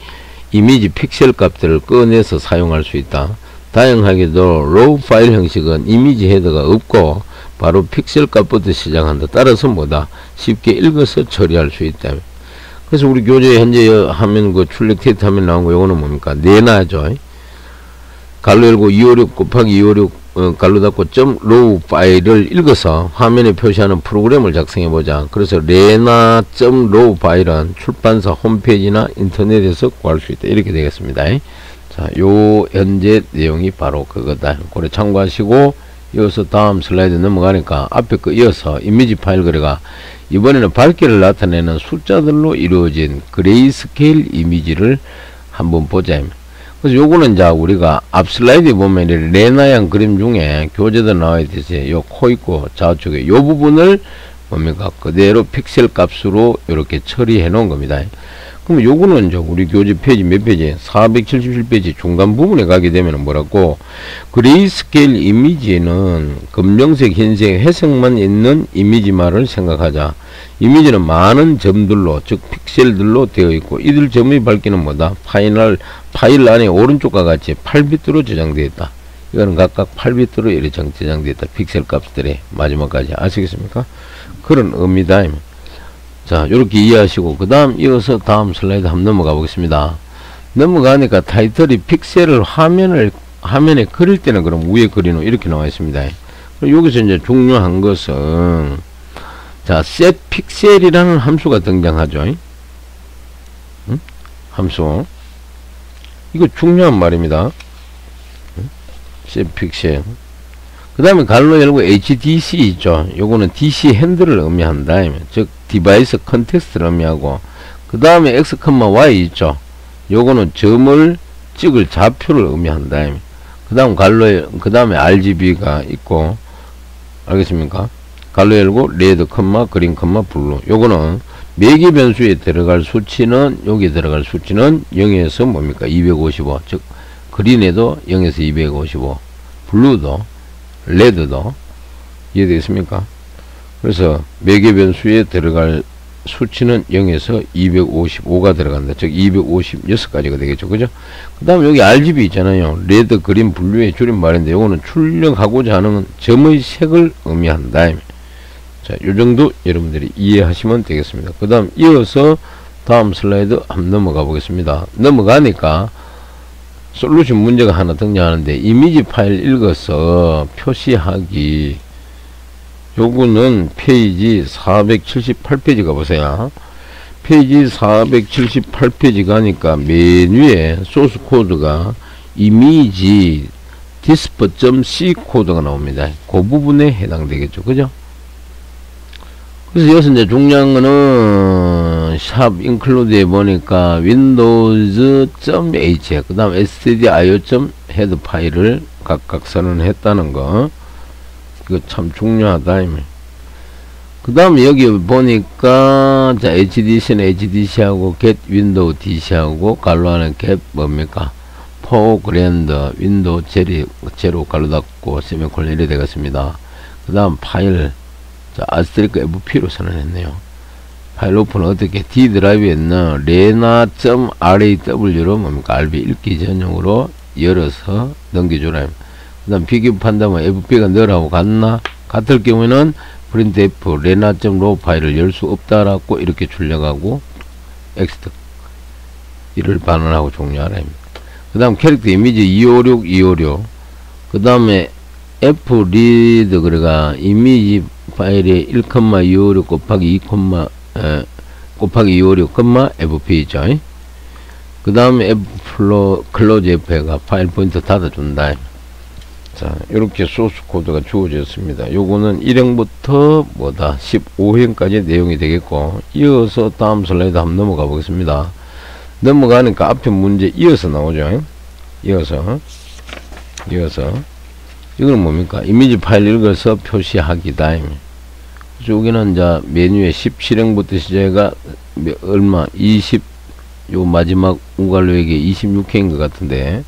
S1: 이미지 픽셀 값들을 꺼내서 사용할 수 있다. 다양하게도 로우 파일 형식은 이미지 헤더가 없고 바로 픽셀 값부터 시작한다. 따라서 뭐다? 쉽게 읽어서 처리할 수 있다. 그래서 우리 교재에 현재 하면 그 출력 데이터 화면 나온 거 요거는 뭡니까? 내나죠. 갈로 열고 256 곱하기 256 갈로 닫고 점 로우 파일을 읽어서 화면에 표시하는 프로그램을 작성해 보자. 그래서 레나 점 로우 파일은 출판사 홈페이지나 인터넷에서 구할 수 있다. 이렇게 되겠습니다. 자, 요 현재 내용이 바로 그거다. 그래 참고하시고 이어서 다음 슬라이드 넘어가니까 앞에 거 이어서 이미지 파일 거래가 이번에는 밝기를 나타내는 숫자들로 이루어진 그레이스케일 이미지를 한번 보자. 그래서 요거는 이제 우리가 앞 슬라이드에 보면 레나양 그림 중에 교재도 나와 있듯이 요 코 있고 좌측에 요 부분을 뭡니까? 그대로 픽셀 값으로 이렇게 처리해 놓은 겁니다. 그럼 요거는 이제 우리 교재 페이지 몇 페이지? 477페이지 중간 부분에 가게 되면 뭐라고? 그레이스케일 이미지는 검정색, 흰색, 회색만 있는 이미지만을 생각하자. 이미지는 많은 점들로, 즉 픽셀들로 되어 있고 이들 점의 밝기는 뭐다? 파일 안에 오른쪽과 같이 8비트로 저장되어 있다. 이거는 각각 8비트로 이렇게 저장되어 있다. 픽셀 값들이 마지막까지 아시겠습니까? 그런 의미다. 자, 요렇게 이해하시고 그 다음 이어서 다음 슬라이드 한번 넘어가 보겠습니다. 넘어가니까 타이틀이 픽셀을 화면에 그릴 때는 그럼 위에 그리는 이렇게 나와 있습니다. 여기서 이제 중요한 것은 자, set 픽셀이라는 함수가 등장하죠. 함수. 이거 중요한 말입니다. set 픽셀. 그 다음에 갈로 열고 HDC 있죠. 요거는 DC 핸들을 의미한다. 즉 디바이스 컨텍스트를 의미하고 그 다음에 X, Y 있죠. 요거는 점을 찍을 좌표를 의미한다. 그 다음에 RGB가 있고 알겠습니까? 갈로 열고 레드, 그린, 블루. 요거는 매개 변수에 들어갈 수치는 여기에 들어갈 수치는 0에서 뭡니까? 255. 즉 그린에도 0에서 255. 블루도 레드도 이해되겠습니까? 그래서 매개 변수에 들어갈 수치는 0에서 255가 들어간다. 즉 256가지가 되겠죠. 그죠? 그 다음 여기 RGB 있잖아요. 레드, 그린, 블루의 줄임말인데 요거는 출력하고자 하는 점의 색을 의미한다. 자, 요정도 여러분들이 이해하시면 되겠습니다. 그 다음 이어서 다음 슬라이드 한번 넘어가 보겠습니다. 넘어가니까 솔루션 문제가 하나 등장하는데 이미지 파일 읽어서 표시하기. 요거는 페이지 478페이지 가보세요. 페이지 478페이지 가니까 맨 위에 소스 코드가 이미지 disp.c 코드가 나옵니다. 그 부분에 해당되겠죠. 그죠? 그래서 여기서 이제 중요한 거는 샵 인클루드에 보니까 windows.h 그 다음 stdio.head 파일을 각각 선언했다는 거. 이거 참 중요하다. 그 다음에 여기 보니까 자 HDC는 HDC하고 get window DC하고 갈로 하는 get 뭡니까? foreground window 제로 갈로 닫고 세미콜론 이래 되겠습니다. 그 다음 파일 자 아스테리크 FP로 선언했네요. 파일 오픈은 어떻게 D 드라이브에 있는 rena.raw로 뭡니까? RB 읽기 전용으로 열어서 넘겨주라. 그 다음 비교 판단은 FB가 너라고 같나? 같을 경우에는 printf lena.raw 파일을 열 수 없다라고 이렇게 출력하고 엑스트 이를 반환하고 종료하라. 그 다음 캐릭터 이미지 256 그 다음에 fread 그래가 이미지 파일에 1,256 곱하기 2, 곱하기 256, fp죠. 그 다음에 close f가 파일 포인트 닫아준다. 자, 이렇게 소스 코드가 주어졌습니다. 요거는 1행부터 뭐다 15행까지 내용이 되겠고, 이어서 다음 슬라이드 한번 넘어가 보겠습니다. 넘어가니까 앞에 문제 이어서 나오죠. 이어서 이거는 뭡니까? 이미지 파일 읽어서 표시하기다. 여기는 이제 메뉴에 17행부터 시작해가 얼마 20 요 마지막 우갈로에게 26행인 것 같은데,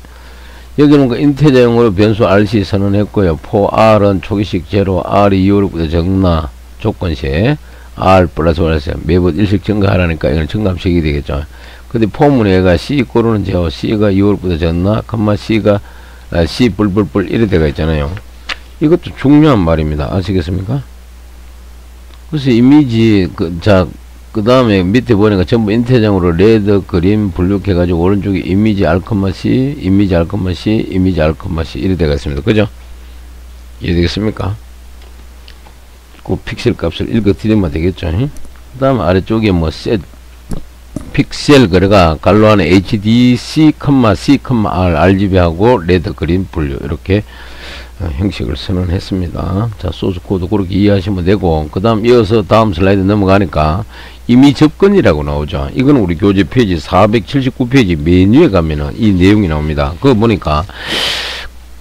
S1: 여기는 그 인테저형으로 변수 RC 선언했고요. for R은 초기식 제로, R이 256보다 적나 조건식 R 플러스 플러스 매번 일식 증가하라니까 이건 증가함식이 되겠죠. 근데 포문에 얘가 C 꼬르는 제호, C가 256보다 적나, C가 C 뿔뿔뿔 이래 되가 있잖아요. 이것도 중요한 말입니다. 아시겠습니까? 그래서 이미지 그 다음에 밑에 보니까 전부 인테저형으로 레드, 그린, 블루 해가지고 오른쪽에 이미지 R,C, 이미지 R,C, 이미지 R,C 이래 되가 있습니다. 그죠? 이해되겠습니까? 그 픽셀 값을 읽어 드리면 되겠죠. 그 다음 아래쪽에 뭐 셋 픽셀 그래가 갈로 안에 HDC, C, R, RGB하고 레드, 그린, 블루 이렇게 형식을 선언했습니다. 자, 소스 코드 그렇게 이해하시면 되고, 그 다음 이어서 다음 슬라이드 넘어가니까 이미 접근이라고 나오죠. 이거는 우리 교재 페이지 479페이지 메뉴에 가면은 이 내용이 나옵니다. 그거 보니까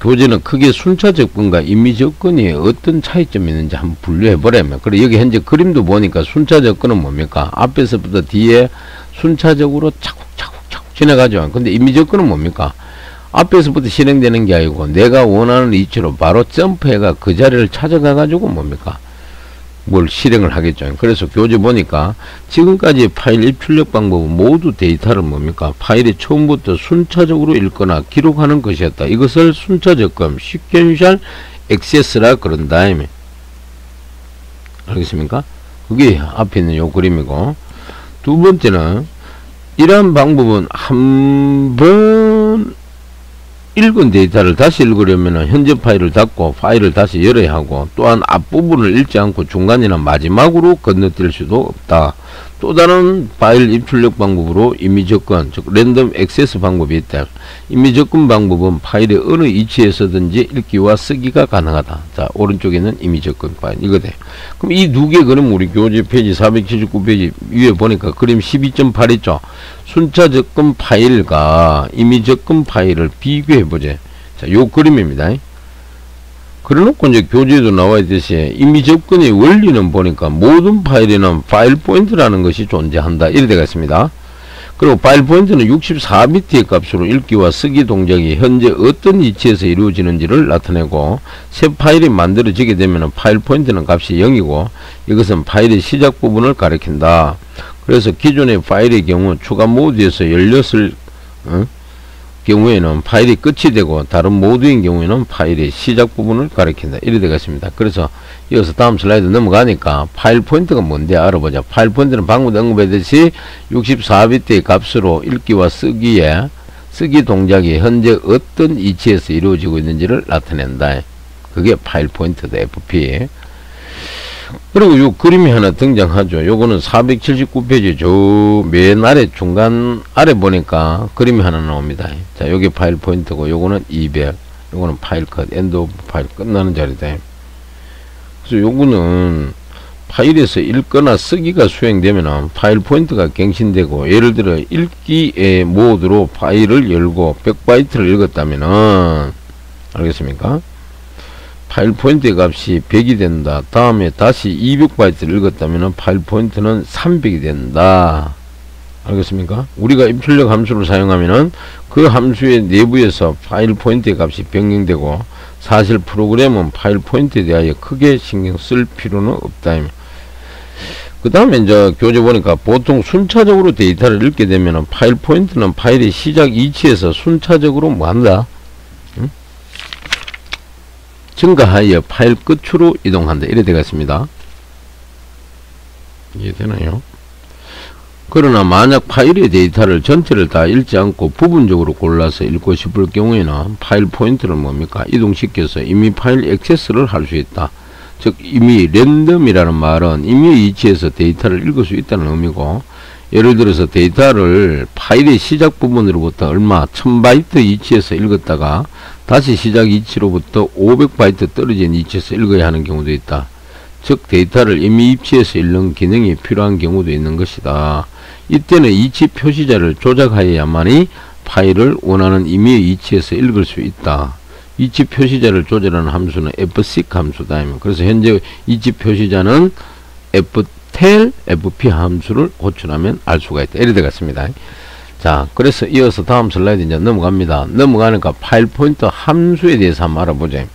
S1: 교재는 크게 순차 접근과 임의 접근이 어떤 차이점이 있는지 한번 분류해 보려면, 그래 여기 현재 그림도 보니까 순차 접근은 뭡니까? 앞에서부터 뒤에 순차적으로 차곡차곡 지나가죠. 근데 임의 접근은 뭡니까? 앞에서부터 실행되는 게 아니고 내가 원하는 위치로 바로 점프해가 그 자리를 찾아가 가지고 뭡니까? 뭘 실행을 하겠죠. 그래서 교재 보니까 지금까지 파일 입출력 방법은 모두 데이터를 뭡니까? 파일이 처음부터 순차적으로 읽거나 기록하는 것이었다. 이것을 순차 접근, 시퀀셜 액세스라 그런다. 알겠습니까? 그게 앞에 있는 요 그림이고, 두 번째는 이러한 방법은 한번 읽은 데이터를 다시 읽으려면 현재 파일을 닫고 파일을 다시 열어야 하고, 또한 앞부분을 읽지 않고 중간이나 마지막으로 건너뛸 수도 없다. 또 다른 파일 입출력 방법으로 임의 접근, 즉 랜덤 액세스 방법이 있다. 임의 접근 방법은 파일의 어느 위치에서든지 읽기와 쓰기가 가능하다. 자, 오른쪽에 있는 임의 접근 파일 이거돼. 그럼 이 두 개 그림 우리 교재 페이지 479페이지 위에 보니까 그림 12.8 있죠. 순차 접근 파일과 임의 접근 파일을 비교해 보자. 자, 요 그림입니다. 그래놓고 이제 교재에도 나와 있듯이 임의 접근의 원리는 보니까 모든 파일에는 파일 포인트라는 것이 존재한다. 이래 되어 있습니다. 그리고 파일 포인트는 64비트의 값으로 읽기와 쓰기 동작이 현재 어떤 위치에서 이루어지는지를 나타내고, 새 파일이 만들어지게 되면 파일 포인트는 값이 0이고 이것은 파일의 시작 부분을 가리킨다. 그래서 기존의 파일의 경우 추가 모드에서 열렸을 경우에는 파일이 끝이 되고, 다른 모드인 경우에는 파일의 시작 부분을 가리킨다. 이래 되겠습니다. 그래서 이어서 다음 슬라이드 넘어가니까 파일 포인트가 뭔지 알아보자. 파일 포인트는 방금 언급했듯이 64비트의 값으로 읽기와 쓰기 동작이 현재 어떤 위치에서 이루어지고 있는지를 나타낸다. 그게 파일 포인트다. FP. 그리고 요 그림이 하나 등장하죠. 요거는 479페이지 저 맨 아래 중간 아래 보니까 그림이 하나 나옵니다. 자, 요게 파일 포인트고 요거는 200, 요거는 파일 컷, 엔드 오브 파일 끝나는 자리다. 그래서 요거는 파일에서 읽거나 쓰기가 수행되면 파일 포인트가 갱신되고, 예를 들어 읽기의 모드로 파일을 열고 100바이트를 읽었다면은, 알겠습니까? 파일 포인트의 값이 100이 된다. 다음에 다시 200바이트를 읽었다면 파일 포인트는 300이 된다. 알겠습니까? 우리가 입출력 함수를 사용하면은 그 함수의 내부에서 파일 포인트의 값이 변경되고, 사실 프로그램은 파일 포인트에 대하여 크게 신경 쓸 필요는 없다. 그 다음에 이제 교재 보니까 보통 순차적으로 데이터를 읽게 되면은 파일 포인트는 파일의 시작 위치에서 순차적으로 뭐 한다? 증가하여 파일 끝으로 이동한다. 이래 되겠습니다. 이해되나요? 그러나 만약 파일의 데이터를 전체를 다 읽지 않고 부분적으로 골라서 읽고 싶을 경우에는 파일 포인트를 뭡니까? 이동시켜서 이미 파일 액세스를 할 수 있다. 즉 이미 랜덤이라는 말은 임의 위치에서 데이터를 읽을 수 있다는 의미고, 예를 들어서 데이터를 파일의 시작 부분으로부터 얼마 1000바이트 위치에서 읽었다가 다시 시작 위치로부터 500바이트 떨어진 위치에서 읽어야 하는 경우도 있다. 즉 데이터를 임의 위치에서 읽는 기능이 필요한 경우도 있는 것이다. 이때는 위치 표시자를 조작하여야만이 파일을 원하는 임의 위치에서 읽을 수 있다. 위치 표시자를 조절하는 함수는 fseek 함수다. 그래서 현재 위치 표시자는 ftel fp 함수를 호출하면 알 수가 있다. 이래 되겠습니다. 자, 그래서 이어서 다음 슬라이드 이제 넘어갑니다. 넘어가니까 파일 포인터 함수에 대해서 한번 알아보자.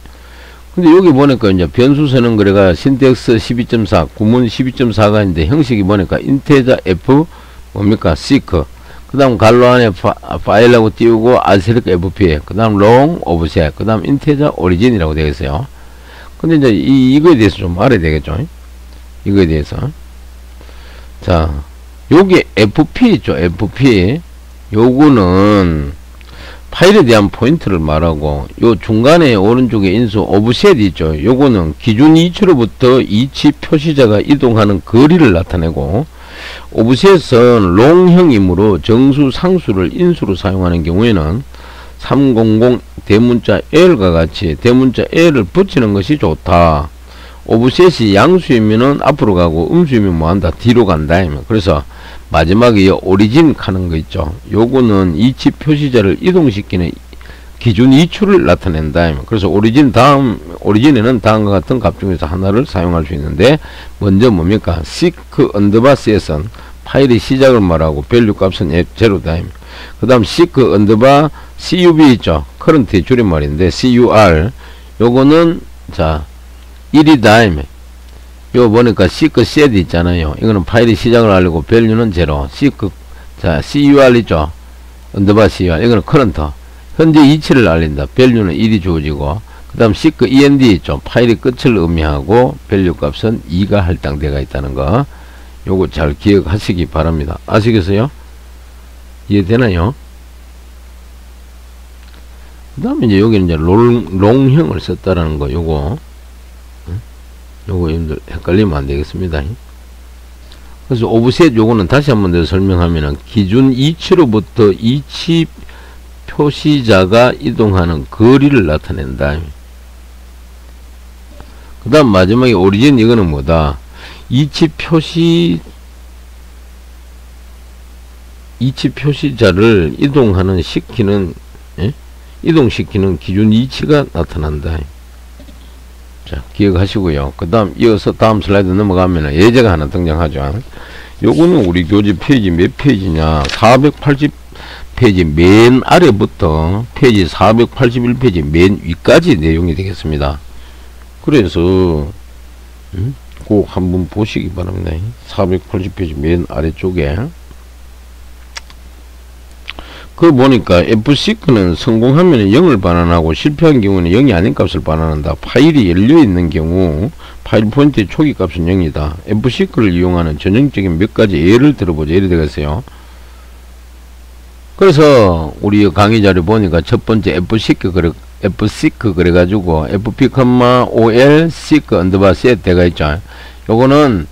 S1: 근데 여기 보니까 이제 변수 쓰는 거래가 신텍스 12.4, 구문 12.4가 있는데 형식이 보니까 인테자 f 뭡니까? seek. 그 다음 갈로 안에 파일하고 띄우고 asterisk fp. 그 다음 long offset. 그 다음 인테자 오리진이라고 되어 있어요. 근데 이제 이거에 대해서 좀 알아야 되겠죠? 이거에 대해서. 자, 여기 fp 있죠? fp. 요거는 파일에 대한 포인트를 말하고, 요 중간에 오른쪽에 인수 오브셋 있죠? 요거는 기준 위치로부터 위치 표시자가 이동하는 거리를 나타내고, 오브셋은 롱형이므로 정수 상수를 인수로 사용하는 경우에는 300 대문자 L과 같이 대문자 L을 붙이는 것이 좋다. 오브셋이 양수이면은 앞으로 가고 음수이면 뭐한다? 뒤로 간다. 그래서 마지막에 오리진 하는 거 있죠. 요거는 위치 표시자를 이동시키는 기준 위치를 나타낸다. 그래서 오리진에는 다음과 같은 값 중에서 하나를 사용할 수 있는데, 먼저 뭡니까? seek underbar set은 파일의 시작을 말하고 밸류 값은 제로다. 그 다음 seek underbar cub 있죠. current의 줄임말인데 cur 요거는 자 1이다. 요 보니까 seek set 있잖아요. 이거는 파일의 시작을 알리고 밸류는 제로. seek 자 cur 있죠. underbar cur 이거는 current 현재 위치를 알린다. 밸류는 1이 주어지고, 그 다음 seek end 있죠. 파일의 끝을 의미하고 밸류 값은 2가 할당되어 있다는 거, 요거 잘 기억하시기 바랍니다. 아시겠어요? 이해되나요? 그 다음에 이제 여기는 이제 롱형을 썼다라는 거, 요거 여러분들 헷갈리면 안 되겠습니다. 그래서 오브셋 요거는 다시 한번 더 설명하면은 기준 위치로부터 위치 표시자가 이동하는 거리를 나타낸다. 그 다음 마지막에 오리진 이거는 뭐다? 위치 표시자를 이동시키는 기준 위치가 나타난다. 자, 기억하시고요. 그 다음 이어서 다음 슬라이드 넘어가면 예제가 하나 등장하죠. 요거는 우리 교재 페이지 몇 페이지냐? 480페이지 맨 아래부터 페이지 481페이지 맨 위까지 내용이 되겠습니다. 그래서 꼭 한번 보시기 바랍니다. 480페이지 맨 아래쪽에 그 보니까 fseek는 성공하면 0을 반환하고 실패한 경우는 0이 아닌 값을 반환한다. 파일이 열려있는 경우 파일 포인트의 초기 값은 0이다. fseek를 이용하는 전형적인 몇 가지 예를 들어보자. 예를 들어서요. 그래서 우리 강의 자료 보니까 첫 번째 fseek 그래가지고 fp, ol, seek, underbar set 되가 있죠. 요거는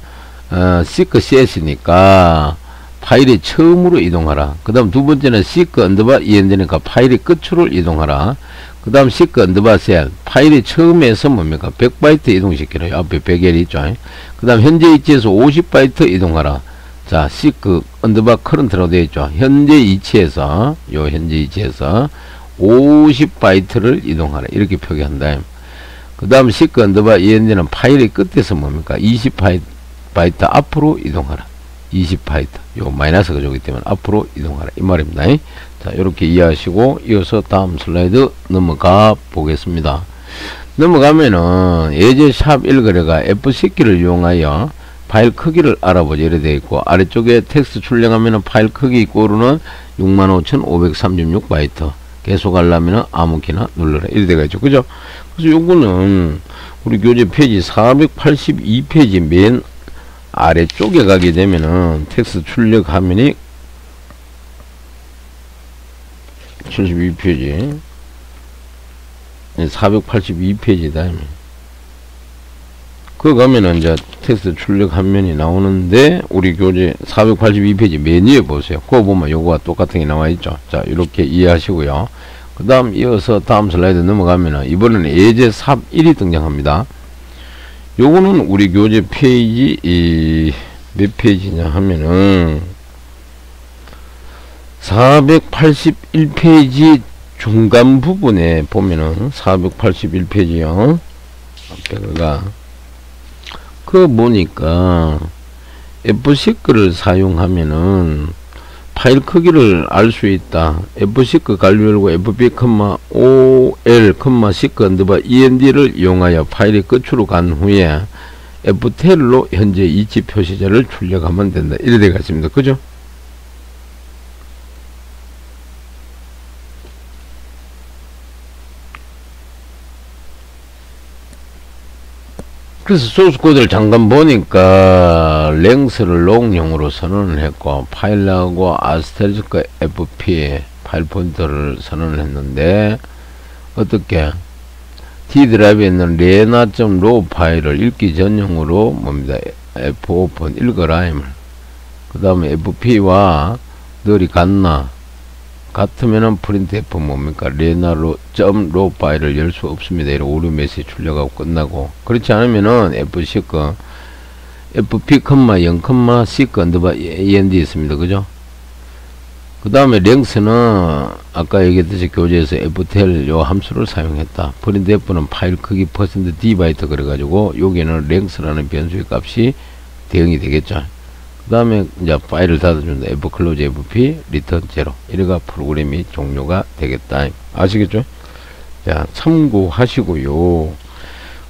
S1: seek set이니까 파일이 처음으로 이동하라. 그 다음 두 번째는 seek underbar end니까 파일의 끝으로 이동하라. 그 다음 seek underbar set 파일이 처음에서 뭡니까? 100바이트 이동시키라. 앞에 100L 있죠. 그 다음 현재 위치에서 50바이트 이동하라. 자, seek underbar current라고 되어 있죠. 현재 위치에서 50바이트를 이동하라. 이렇게 표기한다. 그 다음 seek underbar end는 파일의 끝에서 뭡니까? 20바이트 앞으로 이동하라. 20바이트 요 마이너스가 저기 때문에 앞으로 이동하라 이 말입니다. 자, 이렇게 이해하시고 이어서 다음 슬라이드 넘어가 보겠습니다. 넘어가면은 예제 샵 1거래가 fseek를 이용하여 파일 크기를 알아보자 이래 되어 있고, 아래쪽에 텍스트 출력하면은 파일 크기 이꼬르는 65,536바이트 계속 하려면은 아무키나 눌러라 이래 되어 있죠. 그죠? 그래서 요거는 우리 교재 페이지 482페이지 맨 아래쪽에 가게 되면은 텍스트 출력 화면이 72페이지 482페이지다. 그 가면은 이제 텍스트 출력 화면이 나오는데 우리 교재 482페이지 메뉴에 보세요. 그거 보면 요거와 똑같은 게 나와 있죠. 자, 이렇게 이해하시고요. 그 다음 이어서 다음 슬라이드 넘어가면은 이번에는 예제 삽 1이 등장합니다. 요거는 우리 교재 페이지 몇 페이지냐 하면은 481페이지 중간 부분에 보면은 481페이지요. 앞에가 그 보니까 F10를 사용하면은 파일 크기를 알 수 있다. F10 관리 열고 FB, OL, C 언더바 END를 이용하여 파일이 끝으로 간 후에 F10로 현재 위치 표시자를 출력하면 된다. 이래 되어 있습니다. 그죠? 그래서 소스 코드를 잠깐 보니까 랭스를 롱용으로 선언을 했고 파일하고 아스테리스크 fp 파일 포인터를 선언을 했는데 어떻게 D 드라이브에 있는 레나.로 파일을 읽기 전용으로 뭡니다. F5번 읽어라. 그 다음에 fp와 널이 같으면은 프린트F 뭡니까? 레나로 .로 파일을 열 수 없습니다. 이런 오류 메시지 출력하고 끝나고. 그렇지 않으면은 F10 FP, 0, C 언더바 END 있습니다. 그죠? 그 다음에 랭스는 아까 얘기했듯이 교재에서 F10 요 함수를 사용했다. 프린트F는 파일 크기 %d바이트 그래가지고 여기는 랭스라는 변수의 값이 대응이 되겠죠. 그 다음에 이제 파일을 닫아준다. Fclose FP return 0 이래가 프로그램이 종료가 되겠다. 아시겠죠? 자, 참고하시고요.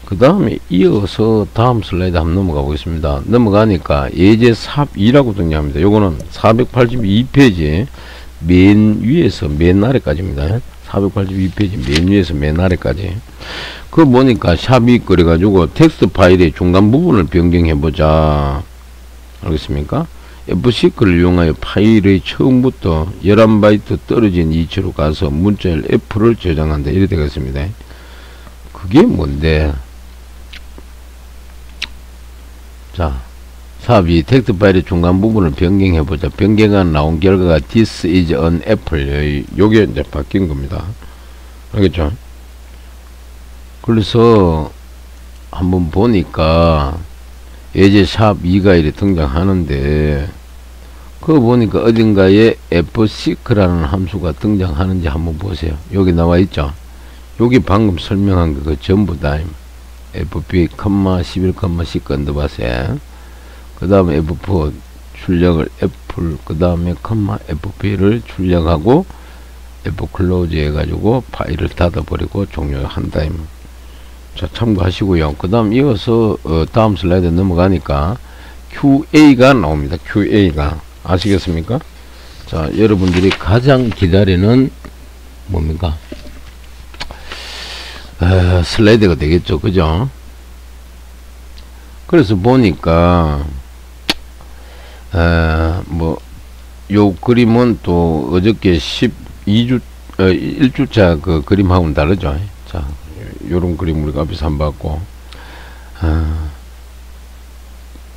S1: 그 다음에 이어서 다음 슬라이드 한번 넘어가 보겠습니다. 넘어가니까 예제 삽 2라고 등장합니다. 요거는 482페이지 맨 위에서 맨 아래까지입니다. 482페이지 맨 위에서 맨 아래까지. 그거 보니까 샵이 그래가지고 텍스트 파일의 중간 부분을 변경해보자. 알겠습니까? F10를 이용하여 파일의 처음부터 11바이트 떨어진 위치로 가서 문자열 F를 저장한다. 이래 되겠습니다. 그게 뭔데? 자, 삽이 텍스트 파일의 중간 부분을 변경해보자. 변경한 나온 결과가 This is an apple. 요게 이제 바뀐 겁니다. 알겠죠? 그래서 한번 보니까 예제 샵 2가 이렇게 등장하는데 그거 보니까 어딘가에 F6라는 함수가 등장하는지 한번 보세요. 여기 나와 있죠. 여기 방금 설명한 거 전부 다 FP, 11, C 언더바세 그 다음에 F4 출력을 F 그 다음에 FP를 출력하고 Fclose 해가지고 파일을 닫아버리고 종료한다. 자, 참고하시고요. 그 다음 이어서 다음 슬라이드 넘어가니까 QA가 나옵니다. QA가 아시겠습니까? 자, 여러분들이 가장 기다리는 뭡니까? 슬라이드가 되겠죠. 그죠? 그래서 보니까 요 그림은 또 어저께 1주차 그 그림하고는 다르죠. 자, 요런 그림 우리가 앞에서 한번 봤고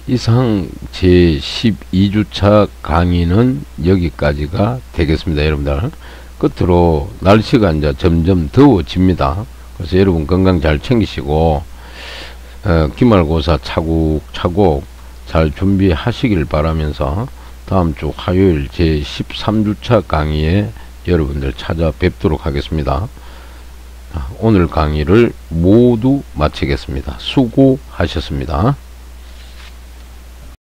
S1: 이상 제 12주차 강의는 여기까지가 되겠습니다. 여러분들 끝으로 날씨가 이제 점점 더워집니다. 그래서 여러분 건강 잘 챙기시고 기말고사 차곡차곡 잘 준비하시길 바라면서 다음 주 화요일 제 13주차 강의에 여러분들 찾아뵙도록 하겠습니다. 오늘 강의를 모두 마치겠습니다. 수고하셨습니다.